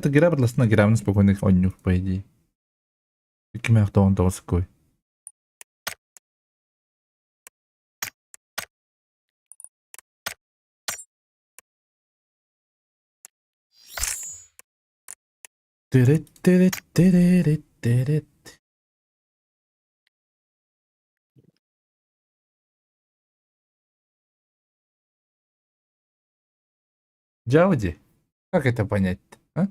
Это граберлась на грамм спокойных онюх, по идее. Каким я кто он толстой. Тырыт. Джауди? Как это понять? А?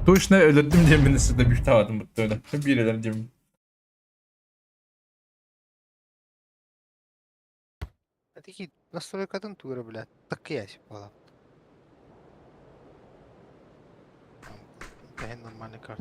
Точно ölürdüm demini size bir tavadım muhtemelen. Bir ederim demin. Такие настройка тентура, блядь. Так ясь, пола. Это нормальный карт.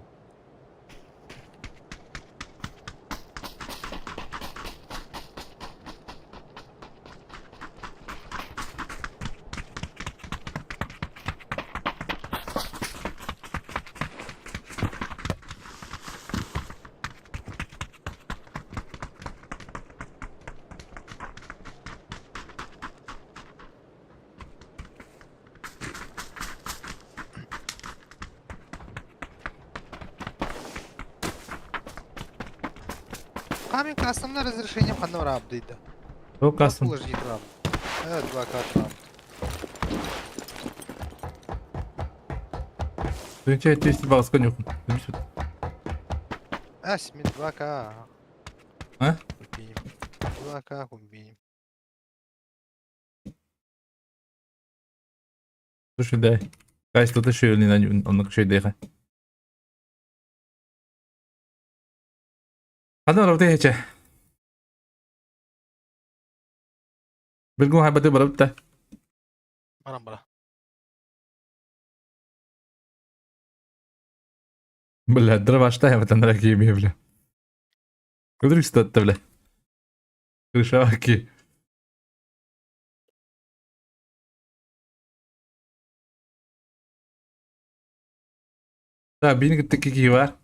Камень кастомное разрешение входного апдейта. O Kasım. Положить раб. 2К раб. Dönüşe ettiği baskın yok. Demiş mi? Асми 2К. А? Купим. 2К купим. Слушай, да. Кайс, тут еще не на он на şey değil. Hadi orada geçe. Bilgum haybati barabta. Барам-бара. Бля, дрова штая в этом дорогие бля. Куда что-то, бля. Крышавки. Да, бинг такие var.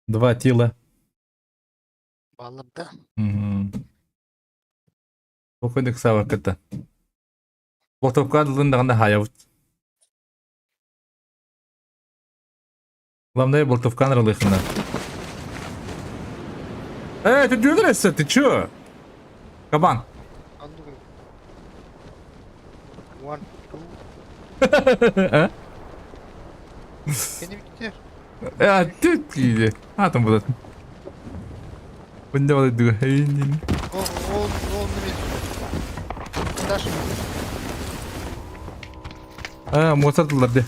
Два тила. Балабда. Покойник сава ката. Болтовка дылындағанда хаявыт. Главное, болтовка нрылыхына. Ты дюдресся, ты чё? Кабан. One, two. А? Beni bitir. Ты иди. Там будет. Bunda var diyor. Он Даш. Motsattılar de.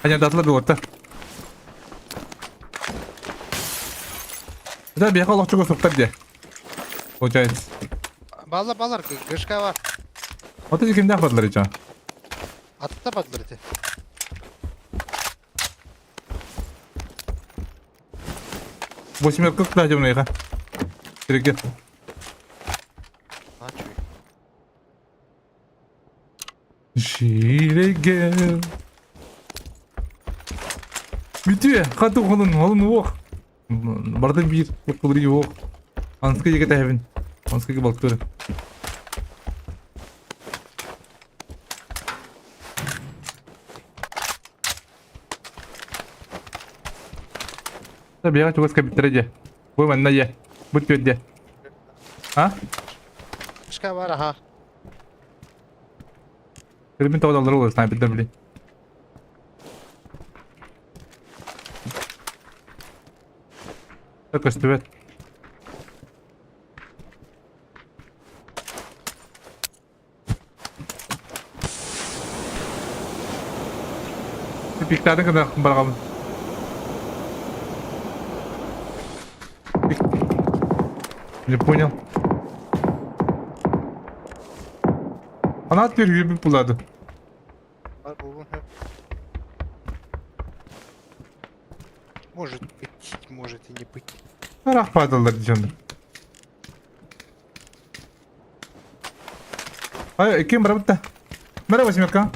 Hanya datlar bir orta. Da bir yakal çok soktar de. Hocayız. Балар, гышка var. O da kimden fazlalar hiç ha? Atla badları te. Восьмерка куда же мне Триггер. А чё? Şirege. Bitiyor. Katı onun yok. Barda bir kıbrı yok. Anska yeke tahvin. Anska ki baktırı. Tabii ya çok sıkı bitirece. Bu bana ye. Bu tüyde. Ha? Гышка var aha. Kırmızı tavadaları olur sniper'da bile. Так, остывет. Ты пиктады когда баргам. Не понял. Она отверги bir buladı. Var bu hep. Может быть, может и не быть. Taraf paydalar diyeceğim. Hayır, kim bıraktı? Merhaba Simirka.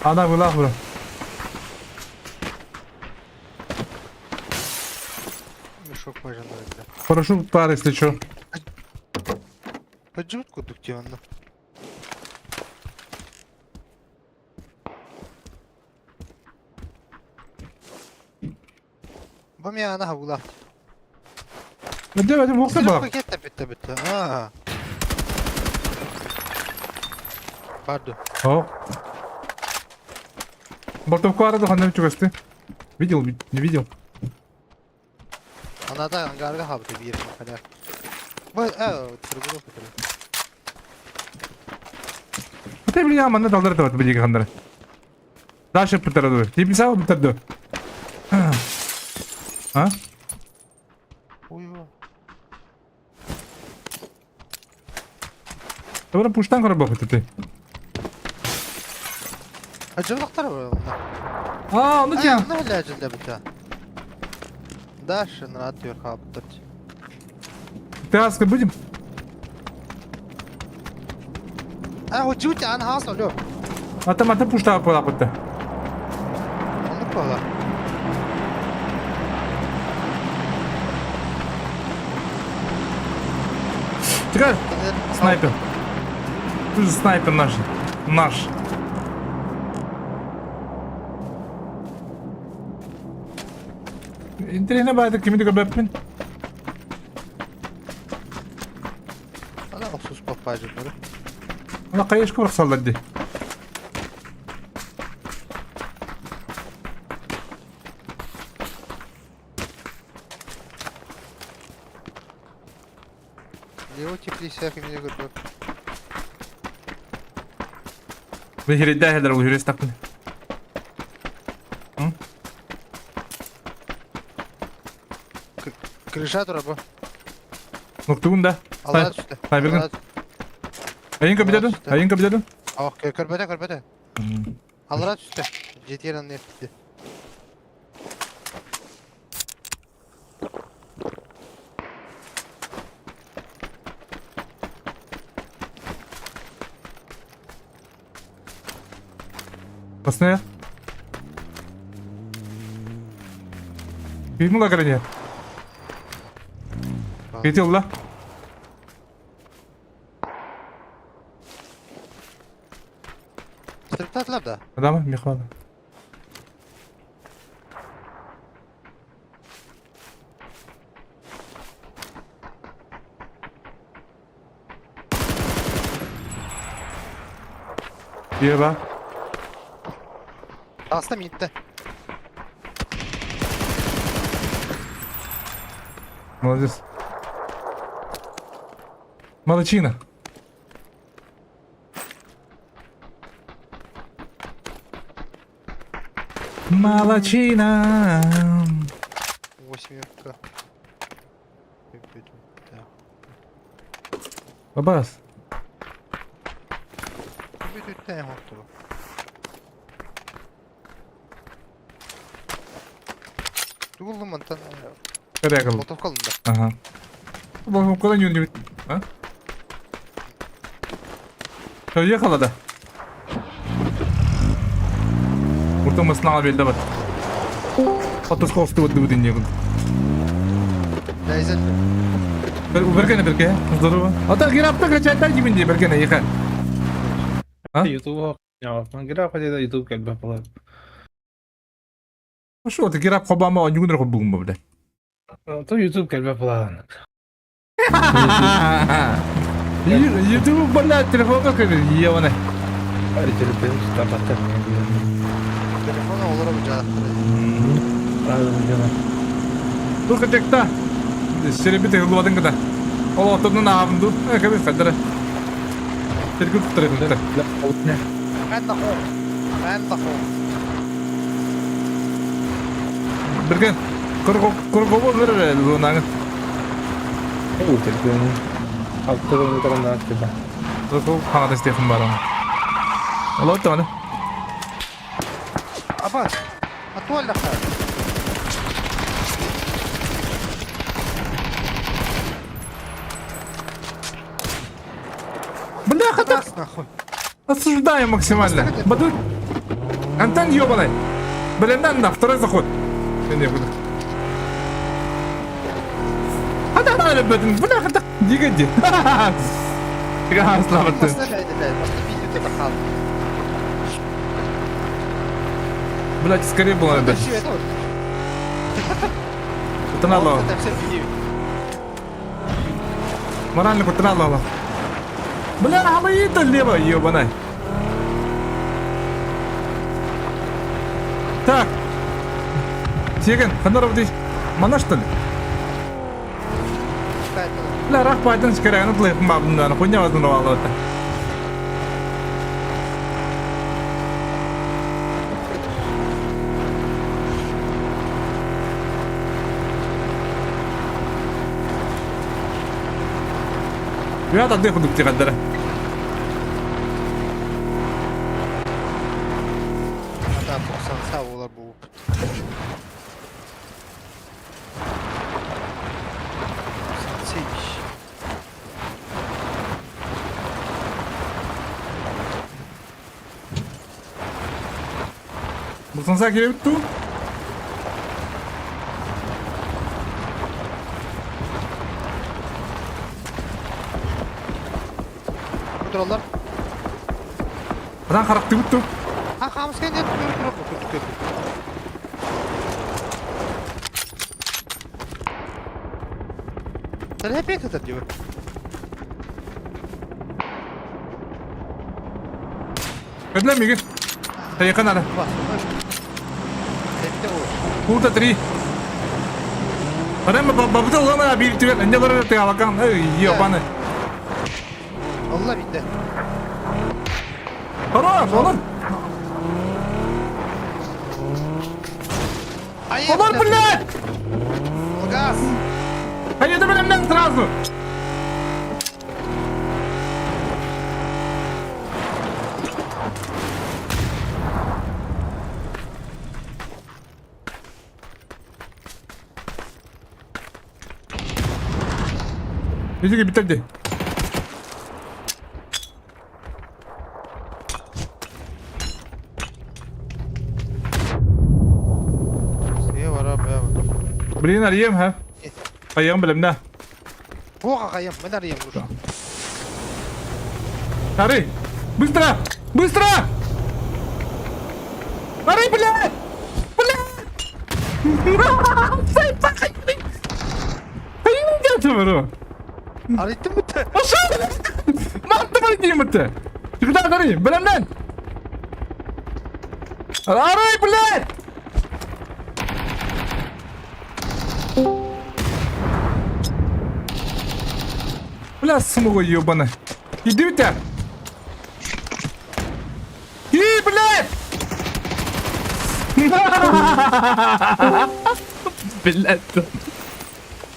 Ана вылах бро. Мешок важен, да. Хорошо пар, если чё. Поджут продуктивно. Бами ana havula. Hadi voksa Sıra bak. paket bitti. Aa. Pardon. О. Бортовку арада ханна чугасты. Видел, не видел. Ana da angarga habti bir yerim kadar. Bu tribunu kadar. Ты меня манна далдар дават били хандра. Дальше путараду. Ты писал бутарду. А? Uyuyor. Dobra pushtan kara bakıtı ты. Acılıklar var onda. Aa, onu ya. Ne öyle acılda bitti. Дальше на отвер хаптать. Пяска будем? Вот жути ан хас олё. Ата пушта пала путта. Onu kola. Чекай, снайпер. Ты же снайпер наш. Наш. Интересно, байда kimi de ben. Ana osus papacıkları. Ona kayış kıvrak salladı. Leo tipli silah kimine gördüm. Ve hirede heder ol hiresi takın. Kırışa dur abi. Noktuğun da. Allah'a düştü. Sniper'ın. Ayın kapıdadın. Ayın kapıdadın. Ah körbete. Allah'a düştü. Jet yerin nefti. Basına. Bir mi la karınca? Getir ulan. Sırtlatlar da. Adamı mihvada. Bir bak. Aslında midde. Молодец. Молодчина. Молодчина. 8 Бабас. Bütün ne yaptı bu? Dur lan mantan. Nereye kaldı? Motor kalında. Ага. Bakın o kadar yönlü. Ha? Şöyle yakaladı. Burada mısın belli var. Отыз қосты өтті өтін не қылды. Нейзен. Бергене берге. Здорово. Ата гирапта качайта жибинде бергене ека. А? YouTube nhỏ mà cái đó phải đi YouTube kèm bập lên. Что ты гирап хобама он югнер хоббугум бабда. То YouTube kèm bập lên. YouTube бала телефон как ебаный. Hadi telefonu kapattım. Telefonu olur mu canım? Правильно дело. Dur kaçakta. Şerebi tehluladın kadar. Ola oturdun ağabın dur. Kabe kadar. Terkut tutarım. Ne? Ben de o. Bergen. Kurgobo ver lunanı. Oh, telefonu. Altı kadar daha açtı. Kurgobo hangada Stefan var ama. Ola oturmadı. Abbas. Atualla kar. Бля, хата. Нахуй. Осуждаю максимально. Баду. Антон ёбаный. Блин, на второй заход. Не буду. Hadi öldürdün. Bu ne kadar yigidi. Слава ты. Басна лайдылай, басна видеода қалды. Блять, скорее было надо. Шевет ор. Кутанало. Морально кутанало. Бля, а мы это лево, ёбаный. Так. Тегін, қандар бұдей. Мана что ли? Бля, рах байдың шкерегіні тұлайқын бабында. Хуйня вазын ровалы өті. Уят ады құдық тегаддары. Ата бұқсан сау олар бұл. Сейбіш. Бұқсанса келе бітту. Құдыралар. Бұдан қарақты бітту. Қамыз кәнден көріп. Sen hep yakıt diyor. Ödülem Miguel. Yakın ara. Bak. Hep de o. Burada 3. Adam babada olan ya bir tüvet. Önce böyle tüya bakan. Yok bana. Allah bitti. Tamam oğlum. Olur блядь! Gaz. Haydi benimle сразу. Yüzüge bitirdi. Şey var abi ya. Блин, арьем, ha? Ayağım bilimde. Boğa kayım. Ben arayayım dur. Ары! Быстро! Быстро! Ары, блядь! Блядь! Say fucking thing! Hayır, geldi bro. Arayın mı te? Aşağı! Mantı mı diyeyim mı? Çıkıdan arayayım, bilimden! Ары, блядь! Бля, смогу ёбана. Иди у тебя! И, блядь! Блядь.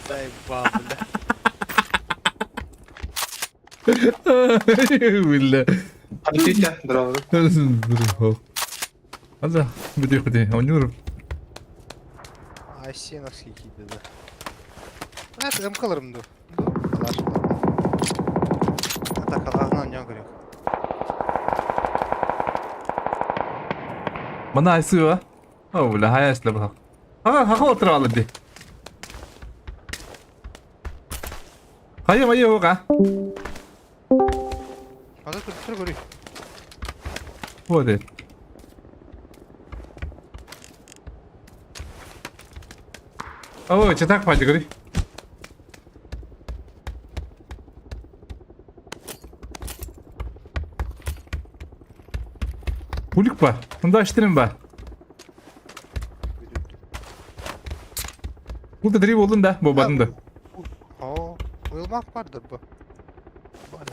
Дай бабля. Бля. Хотите? Здорово. Hadi bir de hadi oynuyorum. Ay nasıl giydi de. Evet ımkalarım dur. Hatta kalağından yan görüyor. Bana ayısı var. Oh bля, hayasla bak. Ha otur aldı. Hayır yok ha. Hadi dur görüyor. O de. Oh, çatak paydı görüyor. Bulik var. Bunda açtırım var. Burada drip oldun da bu badında. Oo, uyulmak vardır bu. Balet.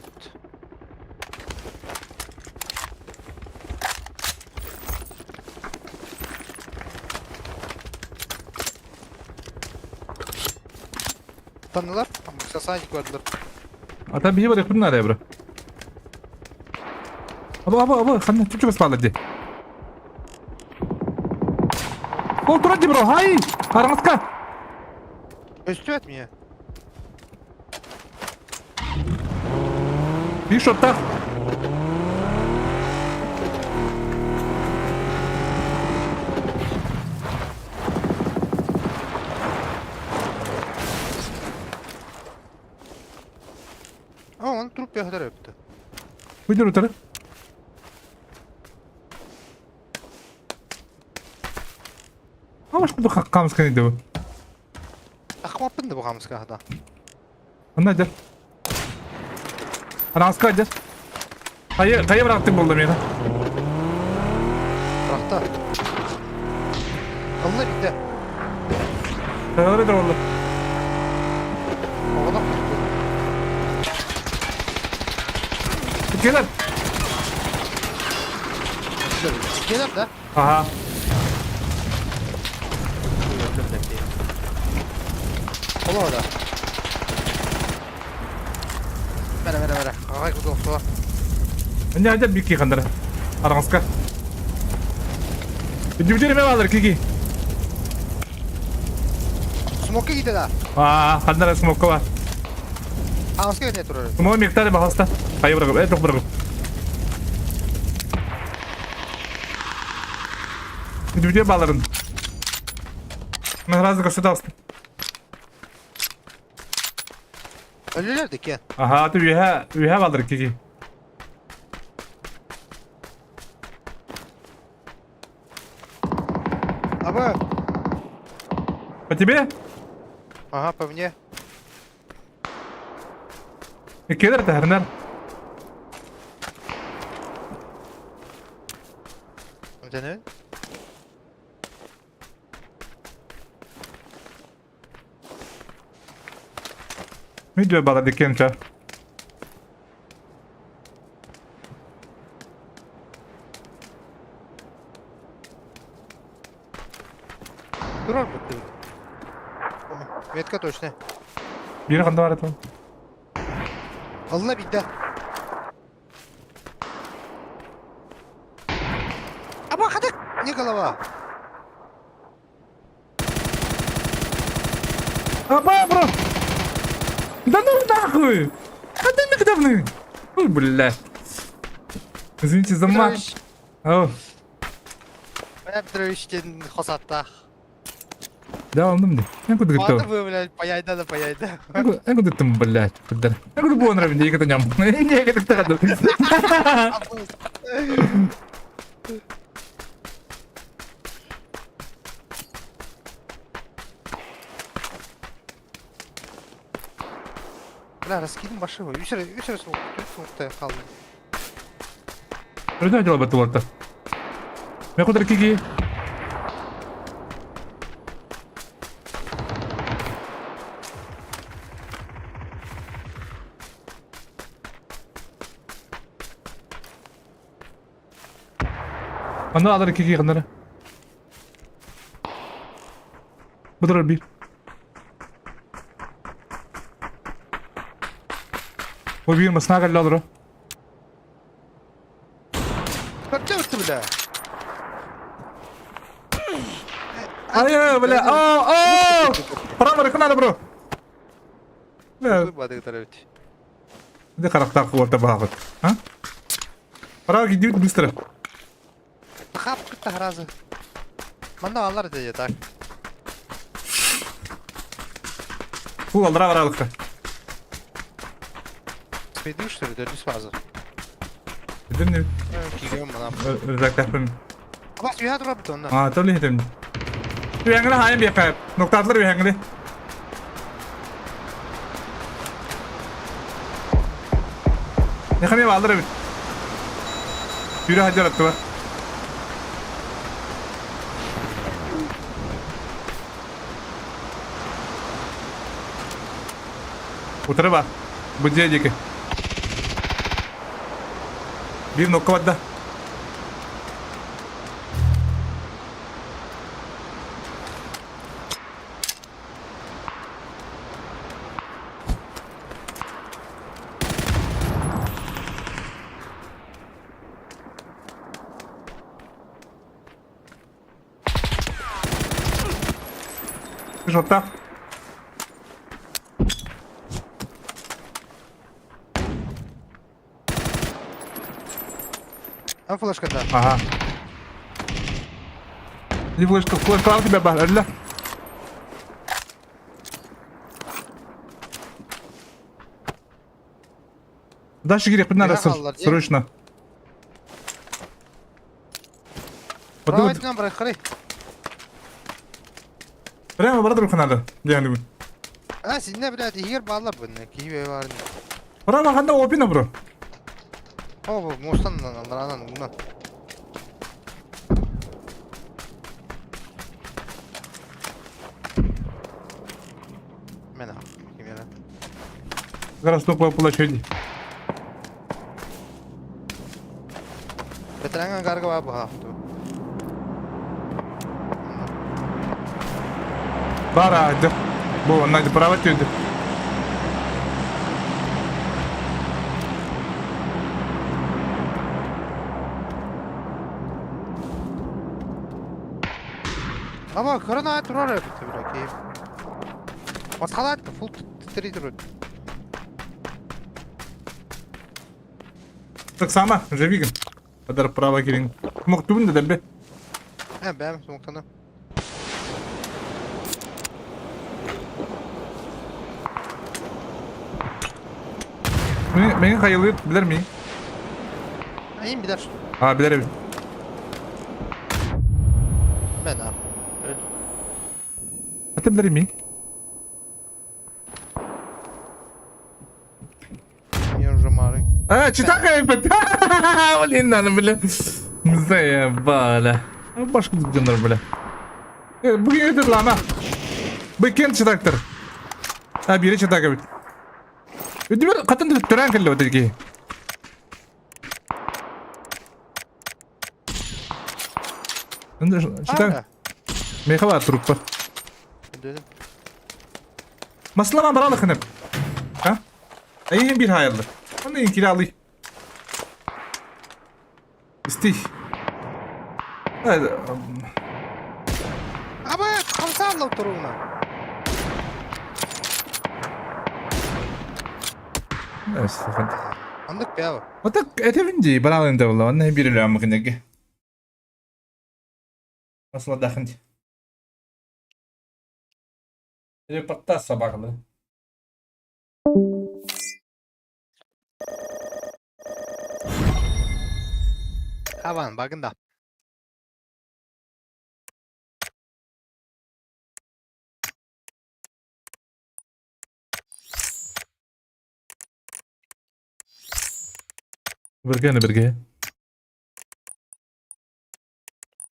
Tanılar ama kısa sadece gördüler. Ata bir şey var yakın araya bro. Aba, kanka Türkçe basmalı. Kontrol hadi bro, hay! Karanlıkta. Üstü etmiyor. Bir shotta. grup bir öder öptü. Buyur otur. Ama şu da kalkamız kanıydı bu. Akmapın da bu kamıskahda. Anne hadi. Ana asker hadi. Kayı bıraktım buldum yine. Bıraktı. Allah bir de. Kayaları da oldu. Havada kurtuldu. Gel. Gelir de. Aha. Ola orada. Mere. Ağay kız olsa. Anne hadi bir ki kandıra. Ana asker. Bir ne vardır kiki? Smoke'a gitti da. Kandıra smoke var. Ağızka gitti durur. Smoke miktarı bahasta. Kayı bırakıp, çok bırakıp. Bir bağlarım. Ben razı kaçtı da astım. Ölülerdik ya. Aha, hadi üye bağlarım kiki. Abi. Hadi be. Aha по мне. Keder de herner. Это не? Video bağladı kemçe. Durur mu? Метка точно. Bir kanda var etim. Allah bir de. Ama hadi. Ne голова? Apa bro? Да ну нахуй! Ходи недавно! Ой, бля. Извините за мат. О, Петрович'ten хосатта. да, он умный. Я куда Vardı готов? bu блядь, payayda da payayda. Я куда там, блядь, куда? Я куда буон равен, я куда ням. Не, я куда таду. Bля, раскинь машину. Üç kere soğukta kaldım. Что делал бы ты вот-то? Я куда кики? Anda alır kiki kanları. Budur bir. O bir masna kaldı alır o. Kaçta bitti bile? Hayır böyle. Aa! Para var kanada bro. Ne? Duymadık tarafı. Ne karakter kuvarta bakıt. Ha? Para gidiyor bistara. Хап gitti harazı. Bana alır diye tak. Bu aldıra var alıkta. Spediyor что ли, dönüş fazla. Dedim ne? Giyiyorum bana. Özellikle yapayım. Ama suya durup bitti ondan. Aa tabii dedim. Şu yangını hayım bir kayıp. Noktalar bir yangını. Ne kadar aldıra bir. Yürü hacer attı var. Utarı bak. Bu diyecek. Bir nokta var da. Şotta. Ama flaşkada. Ага. Не флешка у тебя бар, да? Дальше керек, надо Яка аллар, е? срочно. Правайтынан бұрай қарай. Прямо бардыр надо. Yani Сізіне біләді, егер балар бұны, кейбе барын. Прямо қанда опина, бро. О, мостан анан, бұнан. Мен ақ, кемері. Горосток по площади. Бітірәңін қарғы бар бұл хақты. Бара, dur. Bu, надо право тюди. Ama korona ayet durar ya bitti bırak iyi. Masalar da full titredi durur. Так само, живиган. Подар право кирин. Муктубун да дәлбе. Ben smoke'tanım. Meni kayılıyor, bilir miyim? İyiyim bir der. Ha, bilir. Ben abi. Öyle. Hatta bilir miyim? Yanıyorum abi. Читай кайфет. Блин, надо, бля. Заебали. Başka dükkanlar bile. Bugün yeter lan ha. Bu kim çıtaktır? Ha biri çıtak evet. Ödümür katın da tören kıllı odur ki. Çıtak. Meyha var truppa. Dedim. Maslama baralı kınıp. Ha? İyi bir hayırlı. Onu inkili alayım. İstih. Hadi. Ama kamsarla duruna. Neyse. Hadi. Anlık be abi. O da etevinci baralı da valla. Onu bir ilan mı ki? Nasıl da şimdi? Reportaj sabahlı. Havan bakın da. Birge.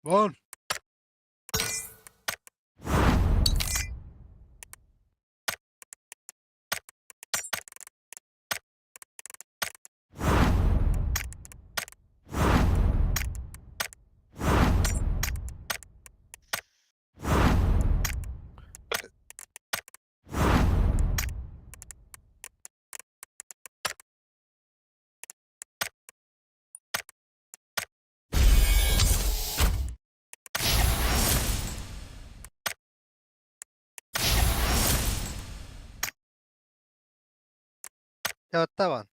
Bon. Evet tamam.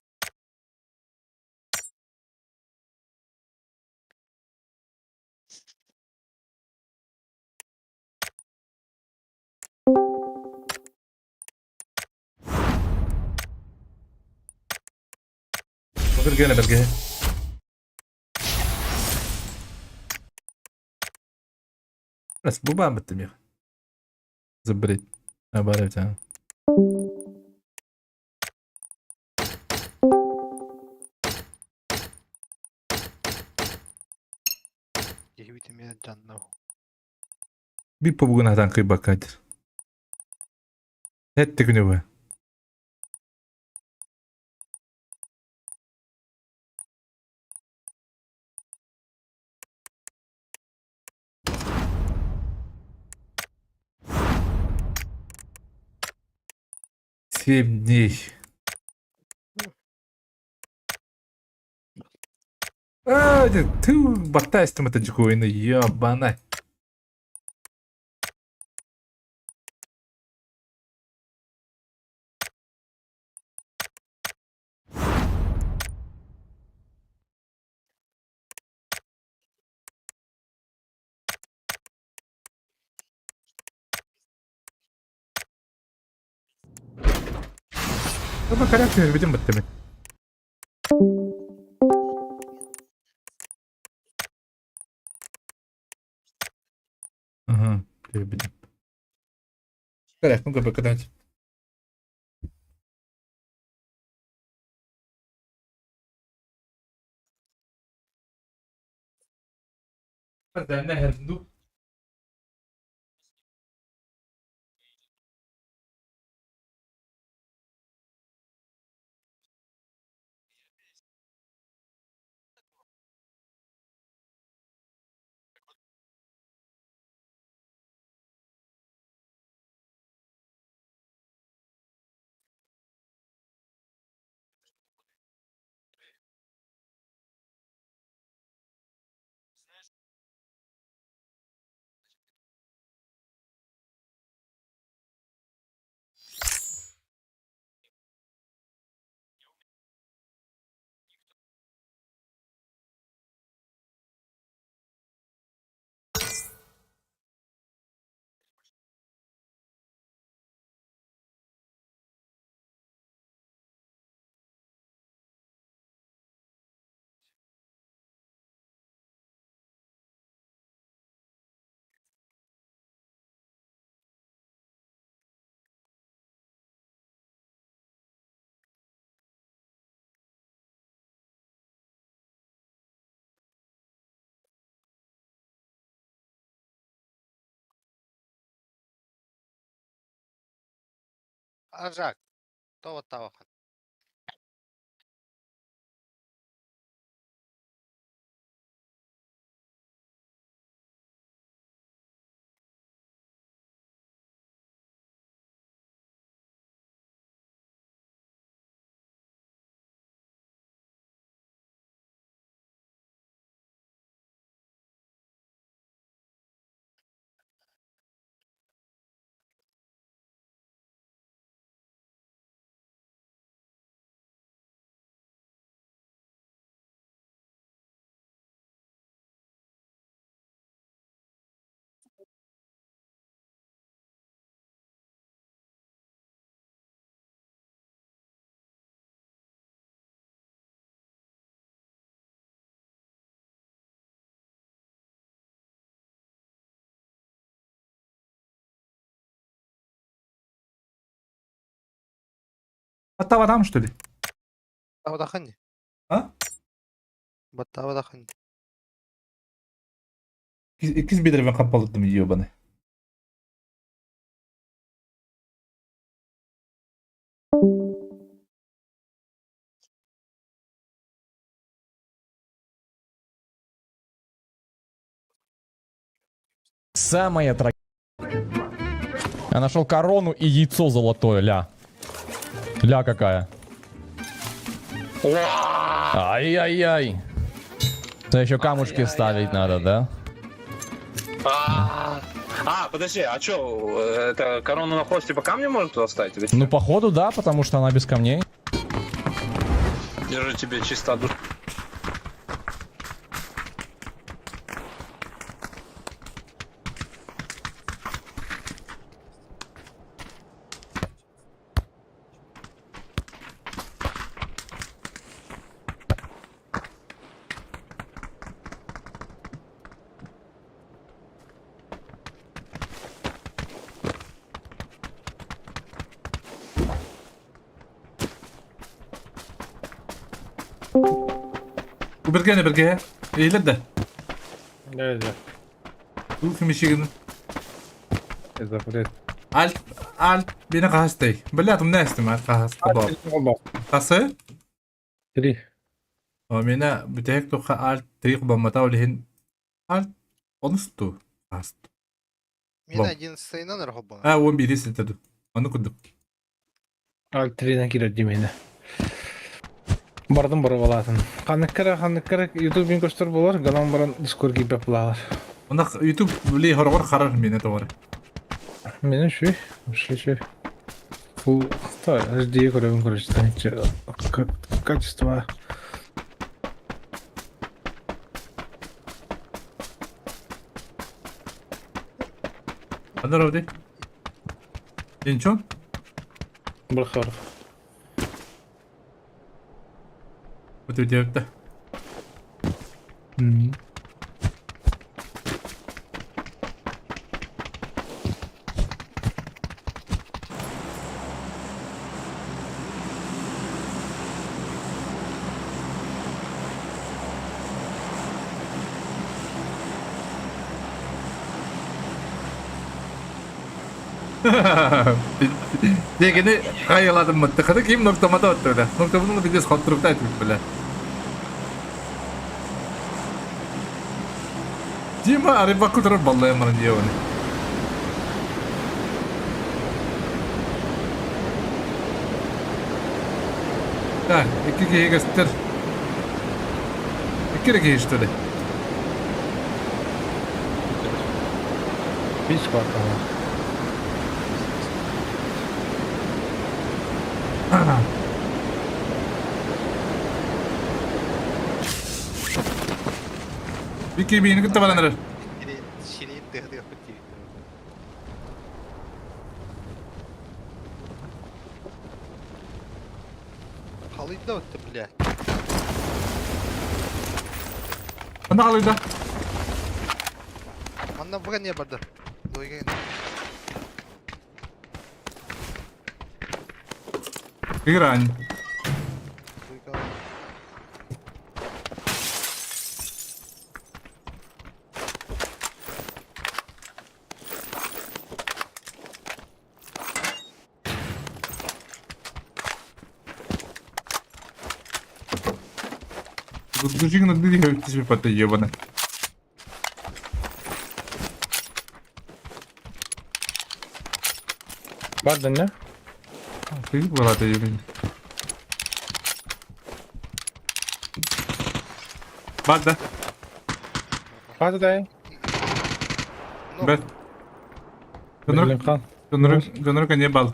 Birge. بس bu ben bittim ya. Zıbrit. Ha bari bir tane. Yehibitim ya canlı. Bir pabuğun hatan kıyı Kadir. Hette günü bu. Sevdik. Ты батайся там это джигуина, ёбана. Ну, корректно, видим, вот Ага, bildim. Telefon kapatın. Ben ne her du? Аржак. То вот того. Hatta adam что ли? Тавадахани. Ha? Баттавадахани. İkiz bilir ben kapalıdım diyor bana. Самая трагедия. Я нашел корону и яйцо золотое, ля. Ля какая. Ай-яй-яй. Это еще камушки ставить надо, да? Подожди, а чё, это корону на хвосте по камню может туда ставить? Или Ну, чё? походу, да, потому что она без камней. Держи тебе чисто душу. Bu birgene birge. Eğilir de. Evet. Bu kim işi gidin? Zafer. Alt beni kahastay. Billatum ne istim kahas kabab. Kası? Три. ومنا بتهيك تو alt طريق بمتاو لهن alt onustu kahast. Мен Бом. 11 номер хоббана. Он бирис итеду. Onu kuduk. Альтрина кирәди менә. Бардым барып алатын. Ханыккара ютубын көстөр болар, галам баран дискорд кипеп булалар. Ona YouTube bili horgor karar mene doğru. Менә шу. Фу, та, HD көрәм көрәштән. Качество. Hadi Ravdi. Gençon. Бер хар. Bu tüyde. Degeni hayaladım mı? Tıkadı kim noktama da attı öyle. Noktamını da bir de kontrolde etmek böyle. Dima araba kuturar vallahi bana diyor onu. Так, iki kere göster. İki kere işte. Hiç bakalım. İki bir yeni kıta var anırır. Şireyim dehdi yapıp gibi. Kalıydı da öttü bile. Bana alıydı. Anna buraya niye bardı? Doyga Игрань. Doyga. Дужик на дыре тебе пота ебана. Var ne? Ты была ты ебана. Бада. Hadi dayı. Бад. Birlik kan. Донор коне бал.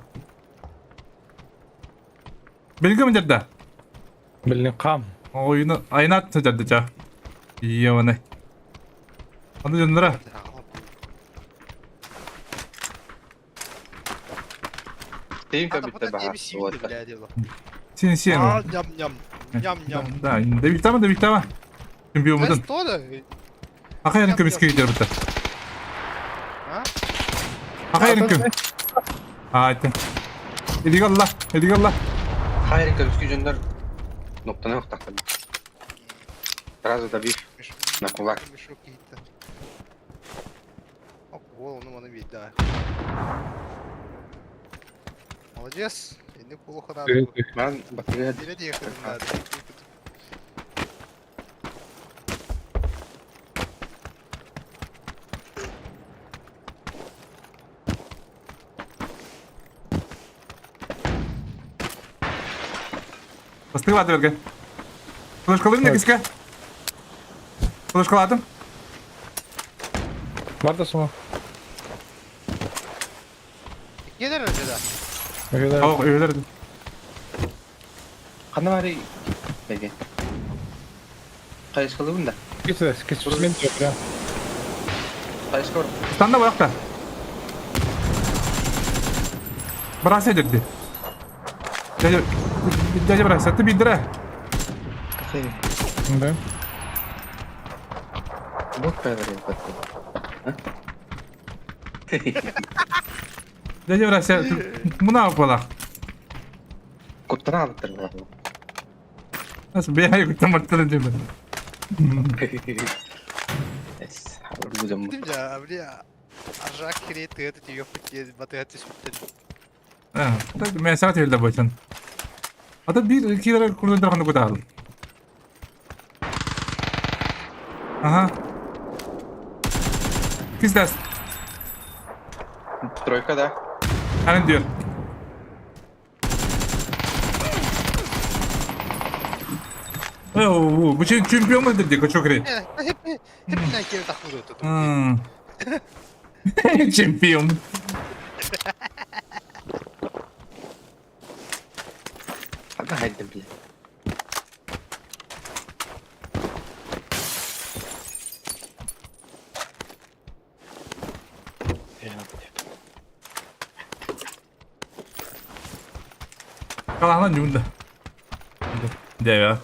Belge mi dedi? Birlik kam. Oyunu ayna attı dedi ça. Ебана. Hadi Döndür'e. Тим Ана как burada будто niye бы. bir sivil de bile diyor. Син син. Aa yam yam. Yam yam. Да, да виктама. Чемпион Ben мыдын. stoda. Ака ярын көміске өйтер бұты. Ha? Ака ярын көм. Айтын. Эдигалла, эдигалла. Хайрин кабиски жөндөр ноктаны yok taktım. Сразу добив на кулак. Мешок какие-то. Оп, голову бana bir daha. Молодец. Şimdi kulu kadar. Ben bakıya Dile diye yakın hadi. Бастығылады берге. Флешкалайым не кіске? Флешкаладым. Var da smoke. Gelir önceden. Ne kadar? Ау, өйлерді. Қаны бар бәге. Қайысқалы бұнда? Git de geç. Мен yok ya. Қайысқы бар. Станда баяқта. Біраз едірді. Дәже біраз, сәтті білдірі. Şimdi. Бұл қайғыр ел бәтті. Дәже біраз, мұна алып балақ. Құттыра алып тұрып бар. Nasıl bir ay kurtarmaktırın cümle. Эс, хабар бұзым бұл. Dedim ya бля. Аржак херет это тебе пути батыгаты sütten. Ha, ben sana tevhidde boycan. Hatta bir iki lira kurduğun kanı kutu aldım. Aha. Kız ders. Тройка, да? Hani diyor. Bu çempiyon mu dedik o çok iyi. Hep bir kere takılıyor tutum. Hmm. Çempiyon. Қаны хайдым біле. Kalahlan cümle. De ya.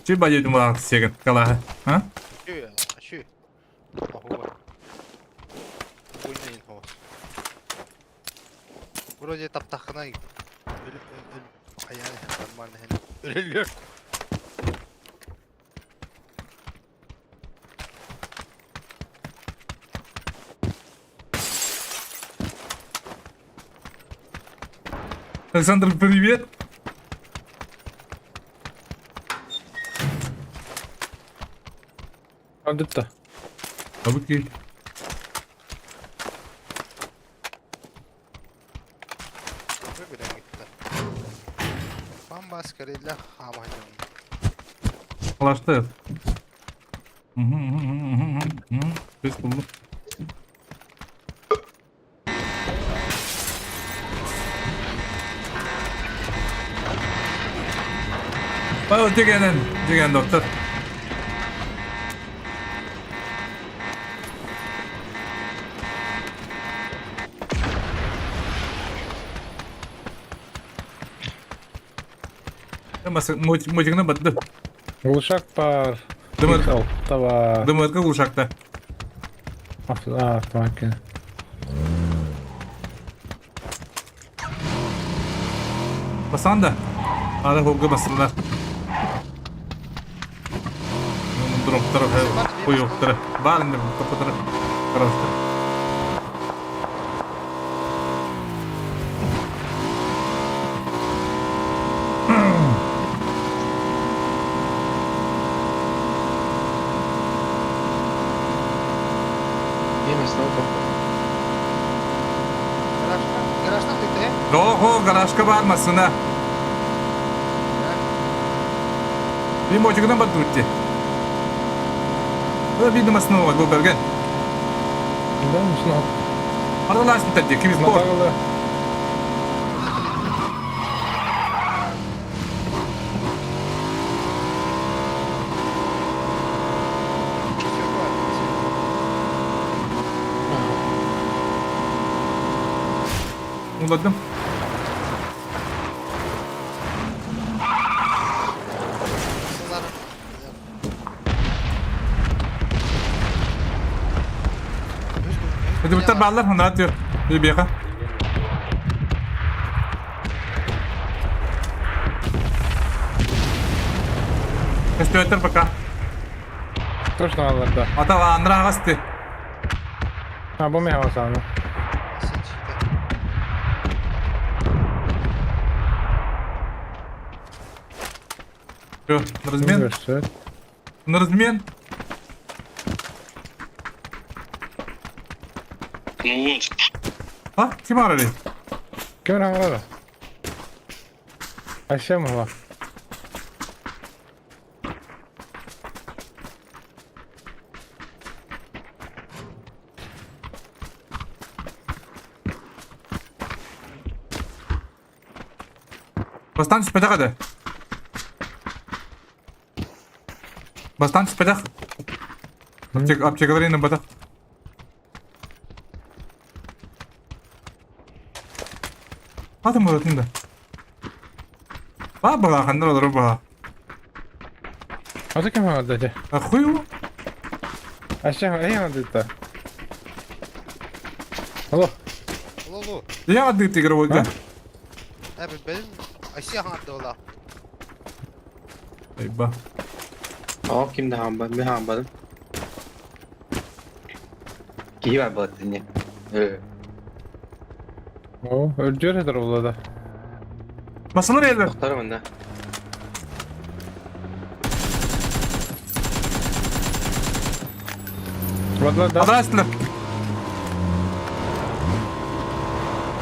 Chứ bao giờ chúng ta sẽ gặp kalah hả? Şu ya, şu. Ahova. Oynayın hava. Buraya taptakına öl ayağını parmağını hele. Ölüyor. Александр, привет. Öldük de. Tabii ki. Öbürüne gitti. Bambaskeriyle havayla. Ulaştı. Ses buldu. Bak Cügen doktor. Mıcığını battı. Gluşak var. Değil mi? X altta var. Dımırkı kuşakta. Автомакин. Basan da. Hala hoga basınlar. Drop tarafı. Bu yoktur. Var indi kapatır. Karıştı. Yemesin oğlum. Garajdan gitti. Oho garajka varmasın ha. Bir mocukuna battı bitti. Bir numarasını var bu bölgen. Да, ну снова. Arada laş bir tane kimi spor. Надо. Uladım. Hadi bitter bağlar hanım atıyor. Bir yaka. Köstü пока. Точно надо, да. Ata andra hasti. А, бомби хавасана. Все, на размен. Университет. На размен. Ha? Kim aradı? Kim var? Aşağı mı var? Bastante sepeda hadi. Bastante sepeda. Apçakaları yine bada. Hadi Murat'ın da. Baba kandan olur baba. А ты кем надо, дядя? Ахуй. Aşağı mı? İyi надо это. Алло. Lolu. Я отдыт игровой, да? Abi benim Asya handı ola. Eyvah. Aa kimde hambadım? Bir hambadım. İyi var bu adını. O öldürüyor eder olada. Basılır elbet. Doktorum bende. Valla da. Adı açtılar.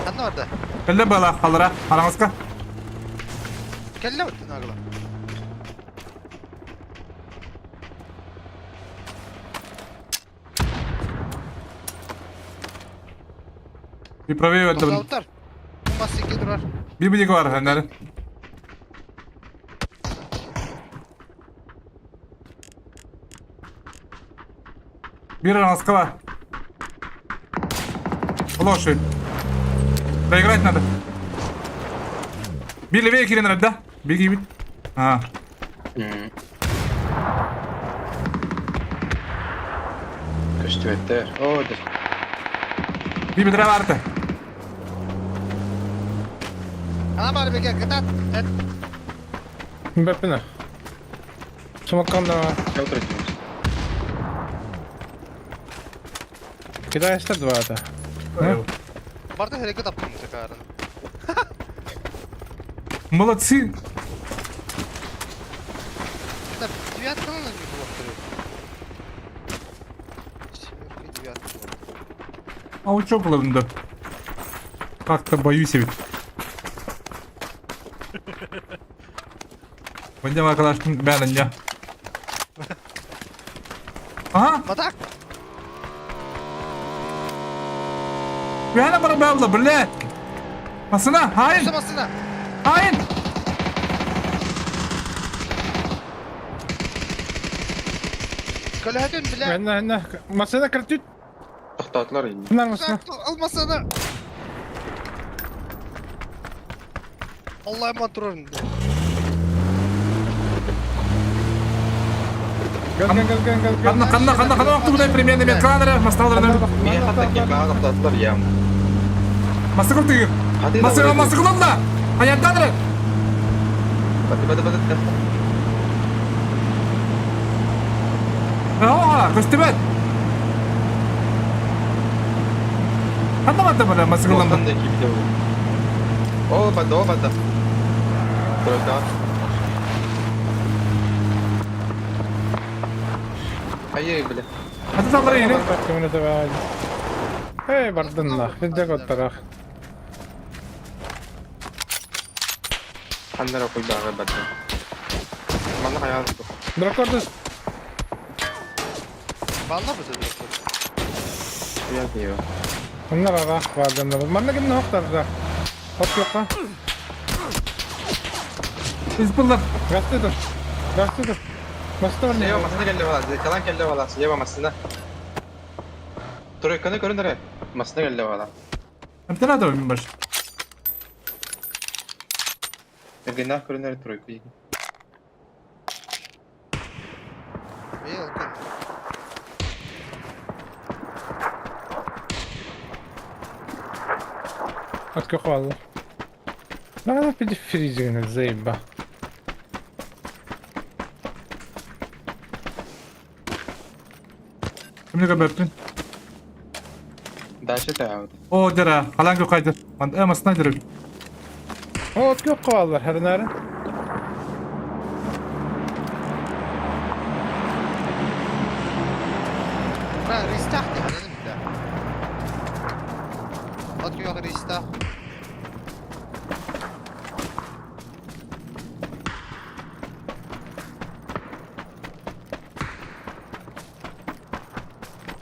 Sen ne orada? Elde bağla halıra. Aranızka. Kelle mi nagla? Bir praveye verdim. Doktor. Bu masiki durar. Bir bilik var henleri. Bir аранска var. Лоши. Проиграть надо. Bir левее Кирин, да? Беги, беги. А. Köştü etler. Oo dur. Bir bidre vardı. Ana bari bir gel gıdat. Et. Бепина. Сумаканда. Çok üretimiz. Кидай ста два это. Vardı hareket yaptım tekrarını. Молодцы. Да, девятка надо не было второй. Семерка, девятка. А вот чё было? Как-то боюсь я ведь. Пойдем arkadaşım ben ya. Aha, Атак! ben de bana abla bile. Masına, hain, Самосына! hain. Калядын, бля! Әнә, машина кертүт. To'xtatdilar endi. Bunlar mısın? Алмасаны! Алла ема тұрарын. Gel. Kanna vakti buday примерно мен kadar masnalarını. Meni hatto kelmaga to'xtatdilar ya. Masna kurtu gir. Masna kullanma. Hayatdadır. Bada. Aa, gösterme. Kanna vakti böyle masna kullanma. To'xtandi kimda u? O bada. Troika. Hayır bile. Hadi saldırı yine. Hey bardınla. Biz de kottarak. Hanlara koy bağı bada. Bana hayal bu. Drakordus. Balna bu da. Hayal diyor. Bunlar arak bardınla. Bana kim ne hoktar da? Hop yok ha. Biz bunlar. Gastı dur. Bastı var ne? Yeva masına geldi valla. Kalan geldi valla. Yeva masına. Troika'nı görün nereye? Masına geldi valla. Bir tane daha oyun baş. Günah görün nereye Troika'yı? Елка. Atkä kuollut. لا بدي فريزين الزيبة. Şimdi kabarttın. Daşı da abi. O dere. Halan yok kaydır. Ben masna dere. O atkä kuollut her nären. Bra, restart ya dedim bile. Atıyor restart.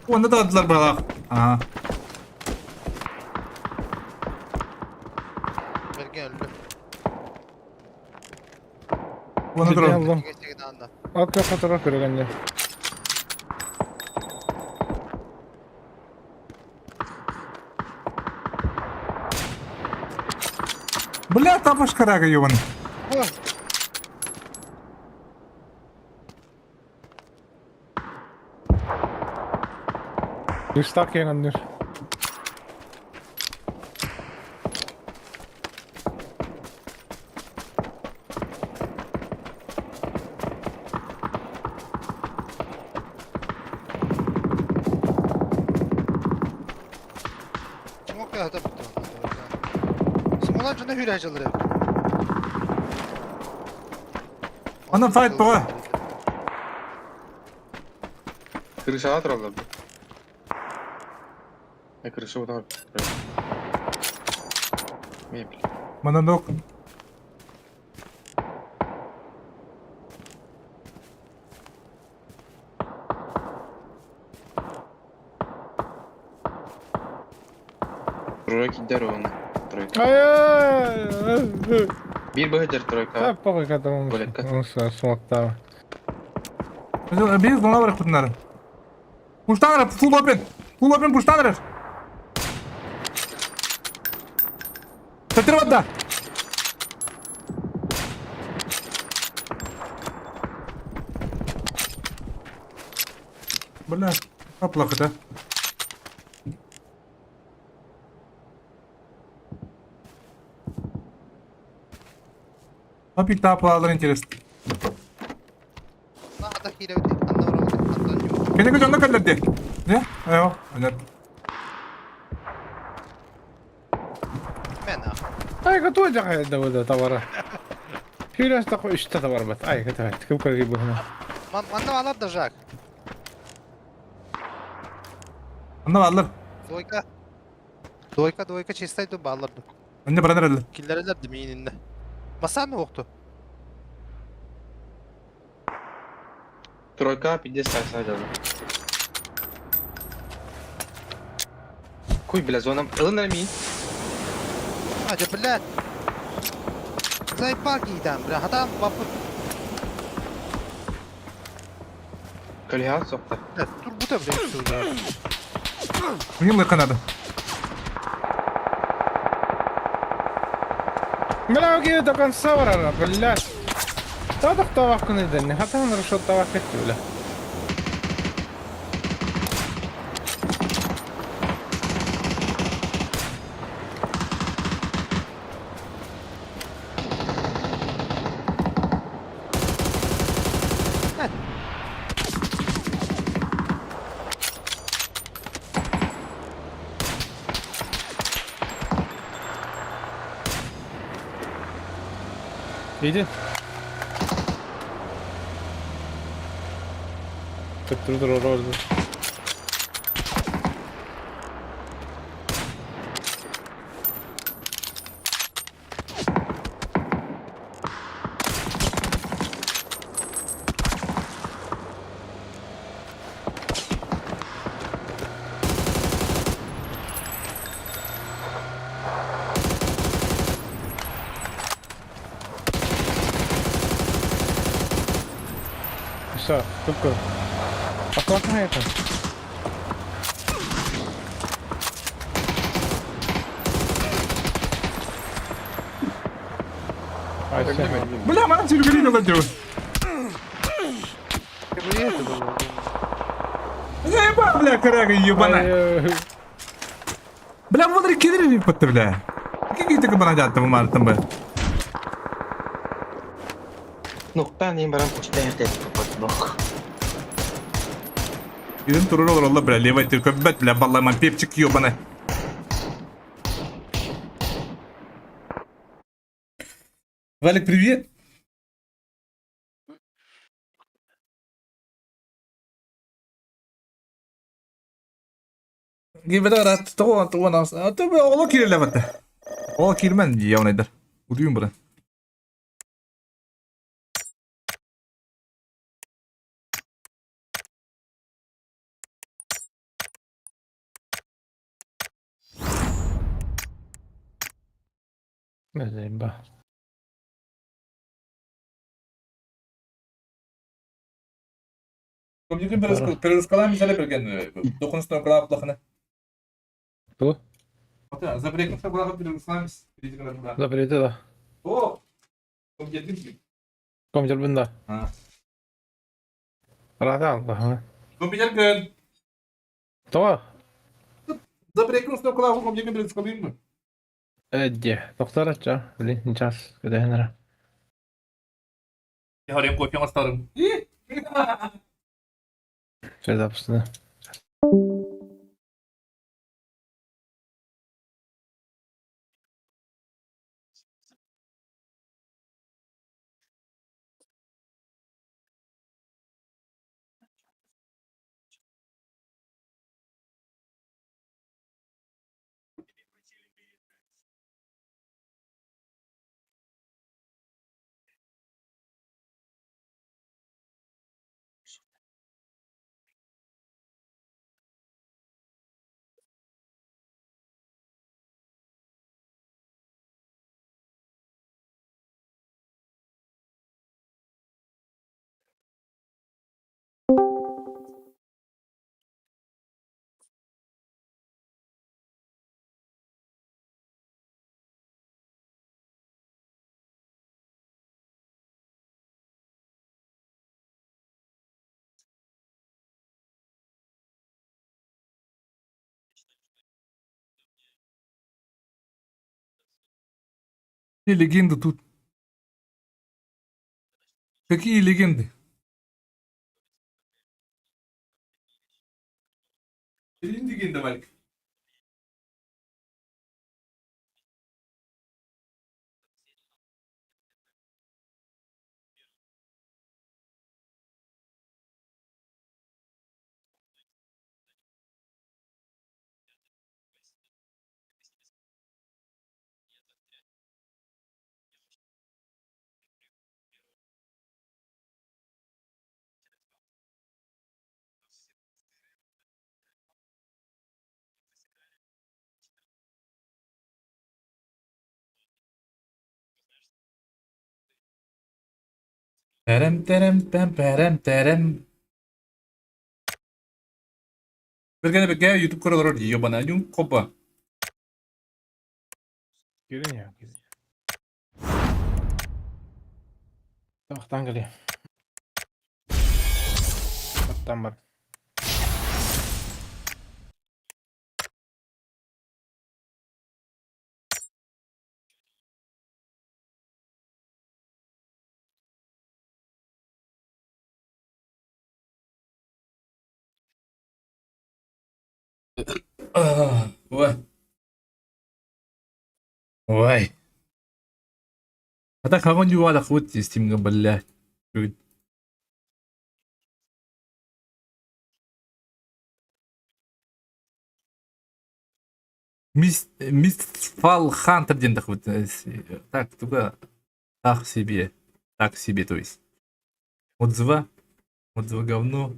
Onda da aldılar bana. Aha. Belki öldü. Onu Ciddi duralım. aldım. Geçtiğinde anda. Atkä fotoğraf görgende. Бля, там аж карага ёбаный. Du stack en under. Smoke ya da bitti. Smoke'dan cana hüle çalır hep. Bana fight baba. Kırışa duralım. Ne kırışı bu da? Meybil. Bana da yok. Troika gider onu. Troika. Ay. Bir bıhıdır Troika. Ha papa kadar Böyle kat. olmuş. Smoke'ta. Biz buna bırak bunları. Push'tan full open. Full open push'tan Tettir vadda. Бля, плохо, да? Опять таплалар интересно. Nada hile öte. Anda vuramadık. Andan yok. Kene göz onda kalır diye. Ne? Eyvah. Öner. Ben ha. Ay katılacak herhalde bu da tavara. Hülas da üstte de var bat. Ay kötü. Tıkım koyuyor bu hına. Manna alar da Jack. Anda varlar. Doyka. Doyka chestaydı bağlardı. Önce bana nerede? Killerler de mininde. Masan mı yoktu? Тройка, 50 сайда. Хуй, бля, зона. Ылын мин. Hadi bile. Zay park idem bre. Adam vapur. Калихан сокта. Dur bu da bre. Bugün kanadı. Мела окей, до конца врара, блядь. Та тавак не день. Хатан решот тавак бля. İyiydi. Dur orada. Все, тупо. Аккуратно это. Ай, все. Бля, мана сürgülüyor lan diyor. Ne bu bля, karagı yubana. Bля, bunları kedir bir patı bля. Какие ты бана jattı bu martın bu? Нукта не баран почитаем те попадок. Gidin turur olur Allah bля, левой ты köbbet bля, vallahi man pepçik yubana. Валик, привет. Gibi de rahat tuğan as. Tabi ola kirle battı. Ola kirmen ya nedir? Uduyum bura. Ne diyeyim ben. Komjukin перерускалаем взяли берген. Доконстон кылап лахны. Bu. Ата, забрекнув кылап перерускалаем. Запрети да. О. Komjukin. Komcal bunda. Ha. Rahat Allah. Komjukin. Tamam. Забрекнув кылап komjukin перерускалаем mı? Эдди. Доктор açacağım. Блин, час. Куда я Я говорю, копию оставим. Все запустено. Легенды тут. Какие легенды? Легенды, Валик. Terem terem pem perem terem. Bir gene YouTube kanalı diyor bana. Yung kopa. Görün ya. Tavaktan geliyor. Tavaktan bak. Vay. Vay. Hatta kangon jual aku sistem ngebelah. Мистфал Хантер дендах вот так только так себе то есть отзыва говно.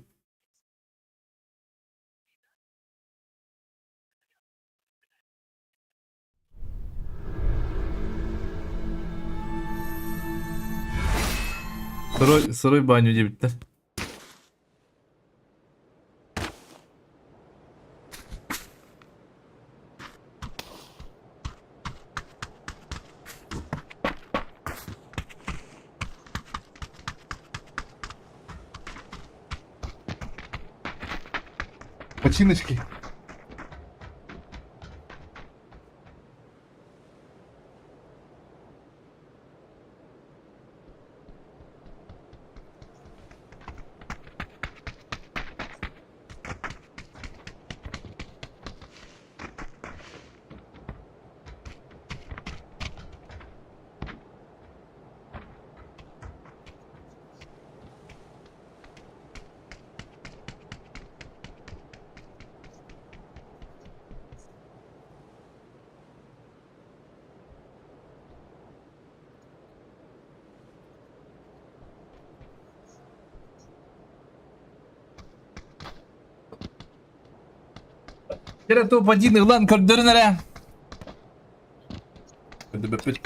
Сырой баню дебитті. Починочки. Кера топ один Илан Кардернера.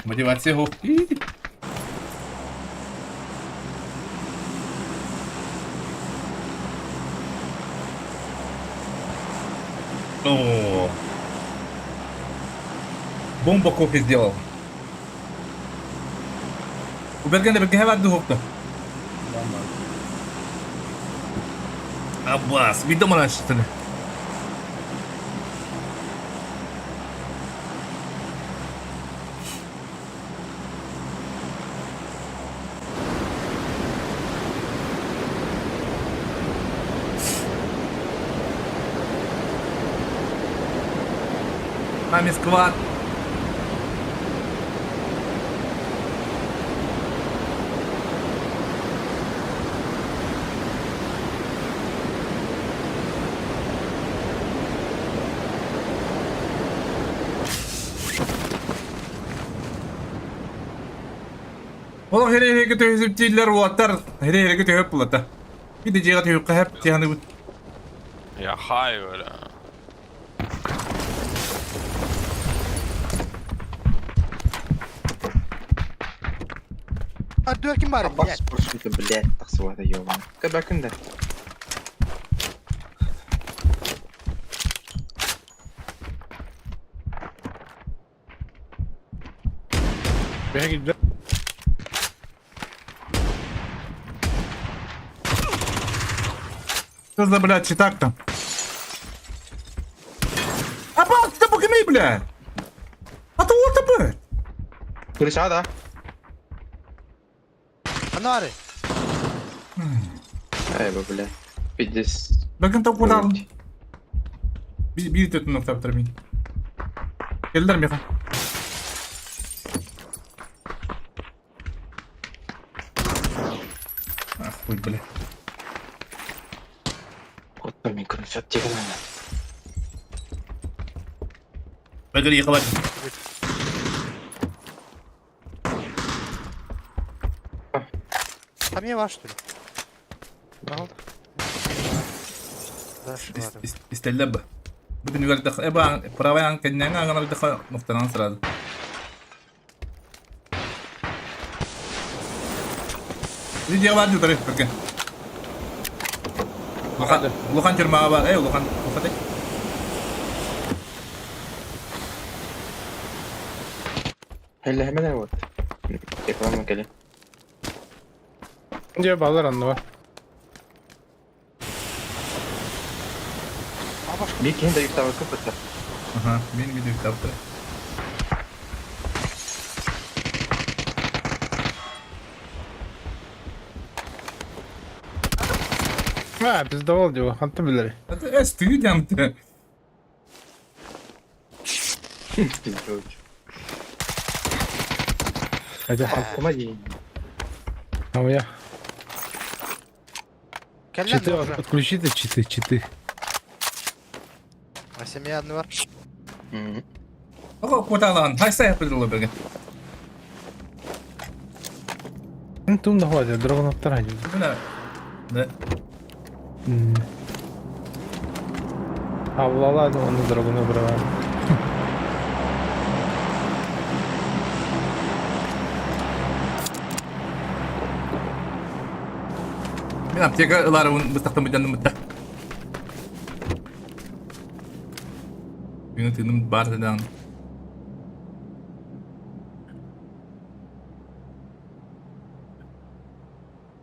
Мотивация его. О. Бомба кофе сделал. У Бергена бегает духовка. Аббас, видимо раньше что ли? Нами сквад. Oğlum hele götürüp değiller o atlar. Hele götürüp bulata. Bir de ciğer atıyor hep yani bu. Ya hayır öyle. Ардуар ким бар? Бас просто, блядь, таксовая ёбаная. Когда кында? Beni gidiyor. Что за, блядь, читак-то? А ты покинай, блядь! А то вот ты, كل ساعة Ануари. ايوه بالله بدس Bakın top kuralım. Bir tutun nokta termin. Geldiler mi yakın? Ah koy bile. قطة ممكن فتي كمان Bakın yakalar. Там я ваш, что ли? Правда? Дальше, ладно. İsterler bu. Bugün yukarıda eba pravayan kendine ağına bir daha noktadan sırada. Video var yukarı. Bakın. Ulukan çırmağı var. Ulukan. Ufak. هلا hemen ne var? Ekran mı geliyor? Diye bağlar anlı var. Bir kendi de yükselme kapatı. Aha. Benim video kitapta. Ha bizde oldu. Hatta bilir. Hatta stüdyom. Hadi Ama iyi. havaya. Kellen Читы de уже. отключите, читы. А семья одна var. Hı. Oku kutalan. Haysa yapılır böyle. Антон да хватит, драгон вторая. Bu ne? Ne? Avlaladı onu dragonu bırak. Bir apteka ılar un bıstaktım canım mıtta. Yönetimim var dedim.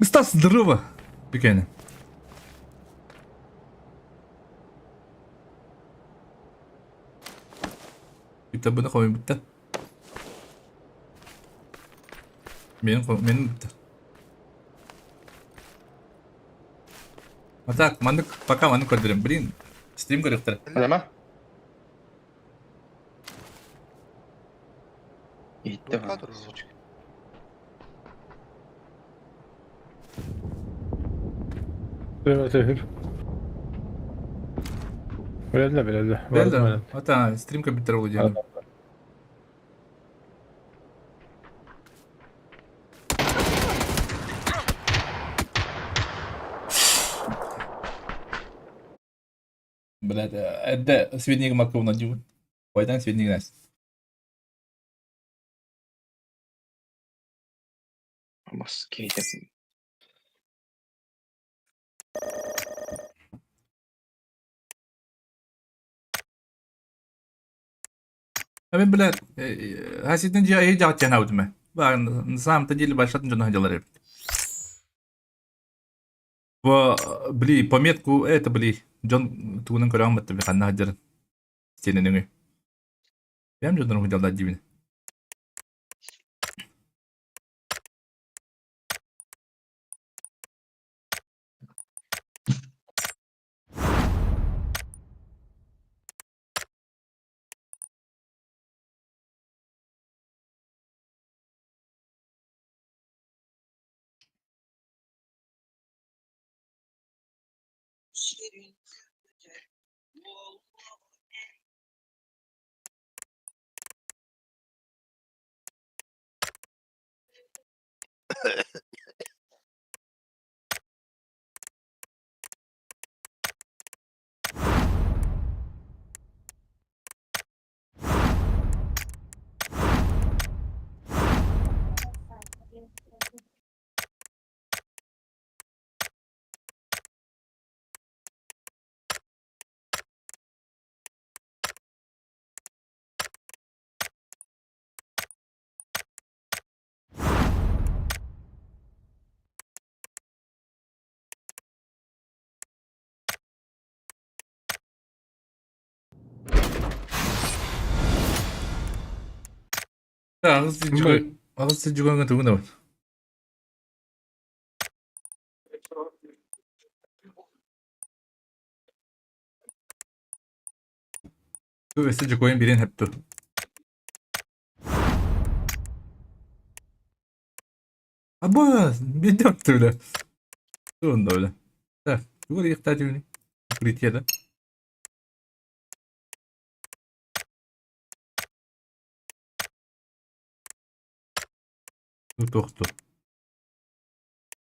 Стас, здорово! Пикайна. Kitabını koyun bitti. Benim bitti. Hatta mandık пока mandık koydurum. Блин, stream корректор. Hadi ama. Gitti Dur, ha. dur. Evet. Öyle. Belda. Hatta stream компьютер olacağım. Блядь, это сведения маков на диву. Пойдем сведения нас. Maske. Ben блядь, hasiden cihayı cahçen avdım ben. Ben сам-то деле başlatın canı hacıları. Бли, пометку это, бли, Джон тугунан көрәң бітті бі қанна хаджарын. Сенен өңі. Бәм Джондан хыжалда дивіне. Ağız jugan tugun da. Bu vesile koyun birin hep tu. Aba, bir dört öyle. Durun da öyle. Da, bu ihtiyacı ne? Kritiğe Tohtu.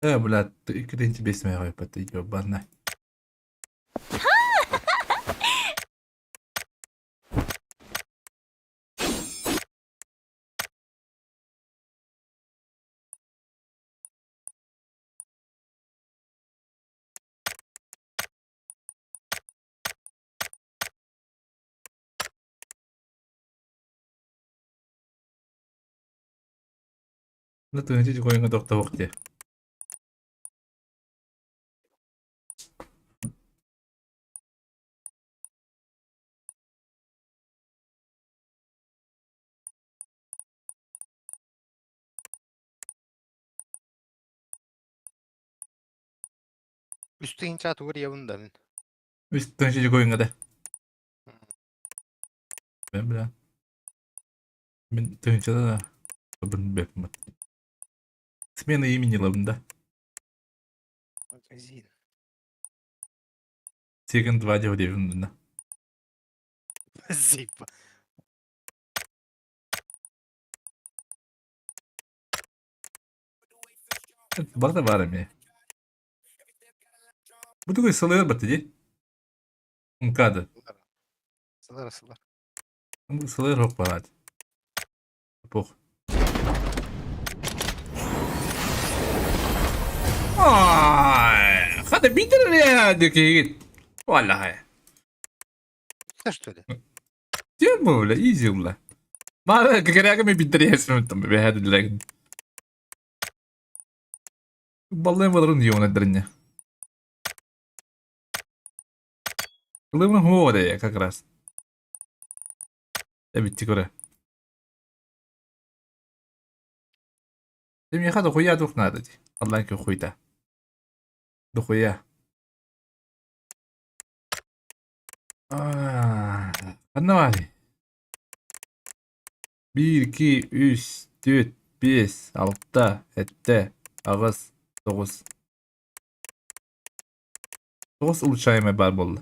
Блядь, ikkinchi besmay qo'yapti, yo'banna. Ла төнче коюңа токтобок де. Üstü inşaat uğur yavunda ben. Üst tönче коюңа да. Ben bilen. Ben төнче да. Бун бекмет. Смена имени лабында. Магазин. Second 2 деп девимдина. Зипа. Бар да бар эме. Bu da koy salıyor batı. Unkada. Sılar sılar. Bu salıyor hop var hadi. Poh. Ay, hadi bitir ya deki git. Vallahi. Sen что ли? Diyor mu öyle? Easy ulan. Bari kekere mi bitir ya sınıftım be hadi dilerim. Ballayın varın diyor ona derince. Kılımın huo da ya как раз. Ya bittik oraya. Dem yaha da koya dur nada di. Allah'ın ki koyda. Da koya. Ne var? 1, 2, 3, 4, 5, 6, 7, 9, 9. 9 ulçayma bar boldu.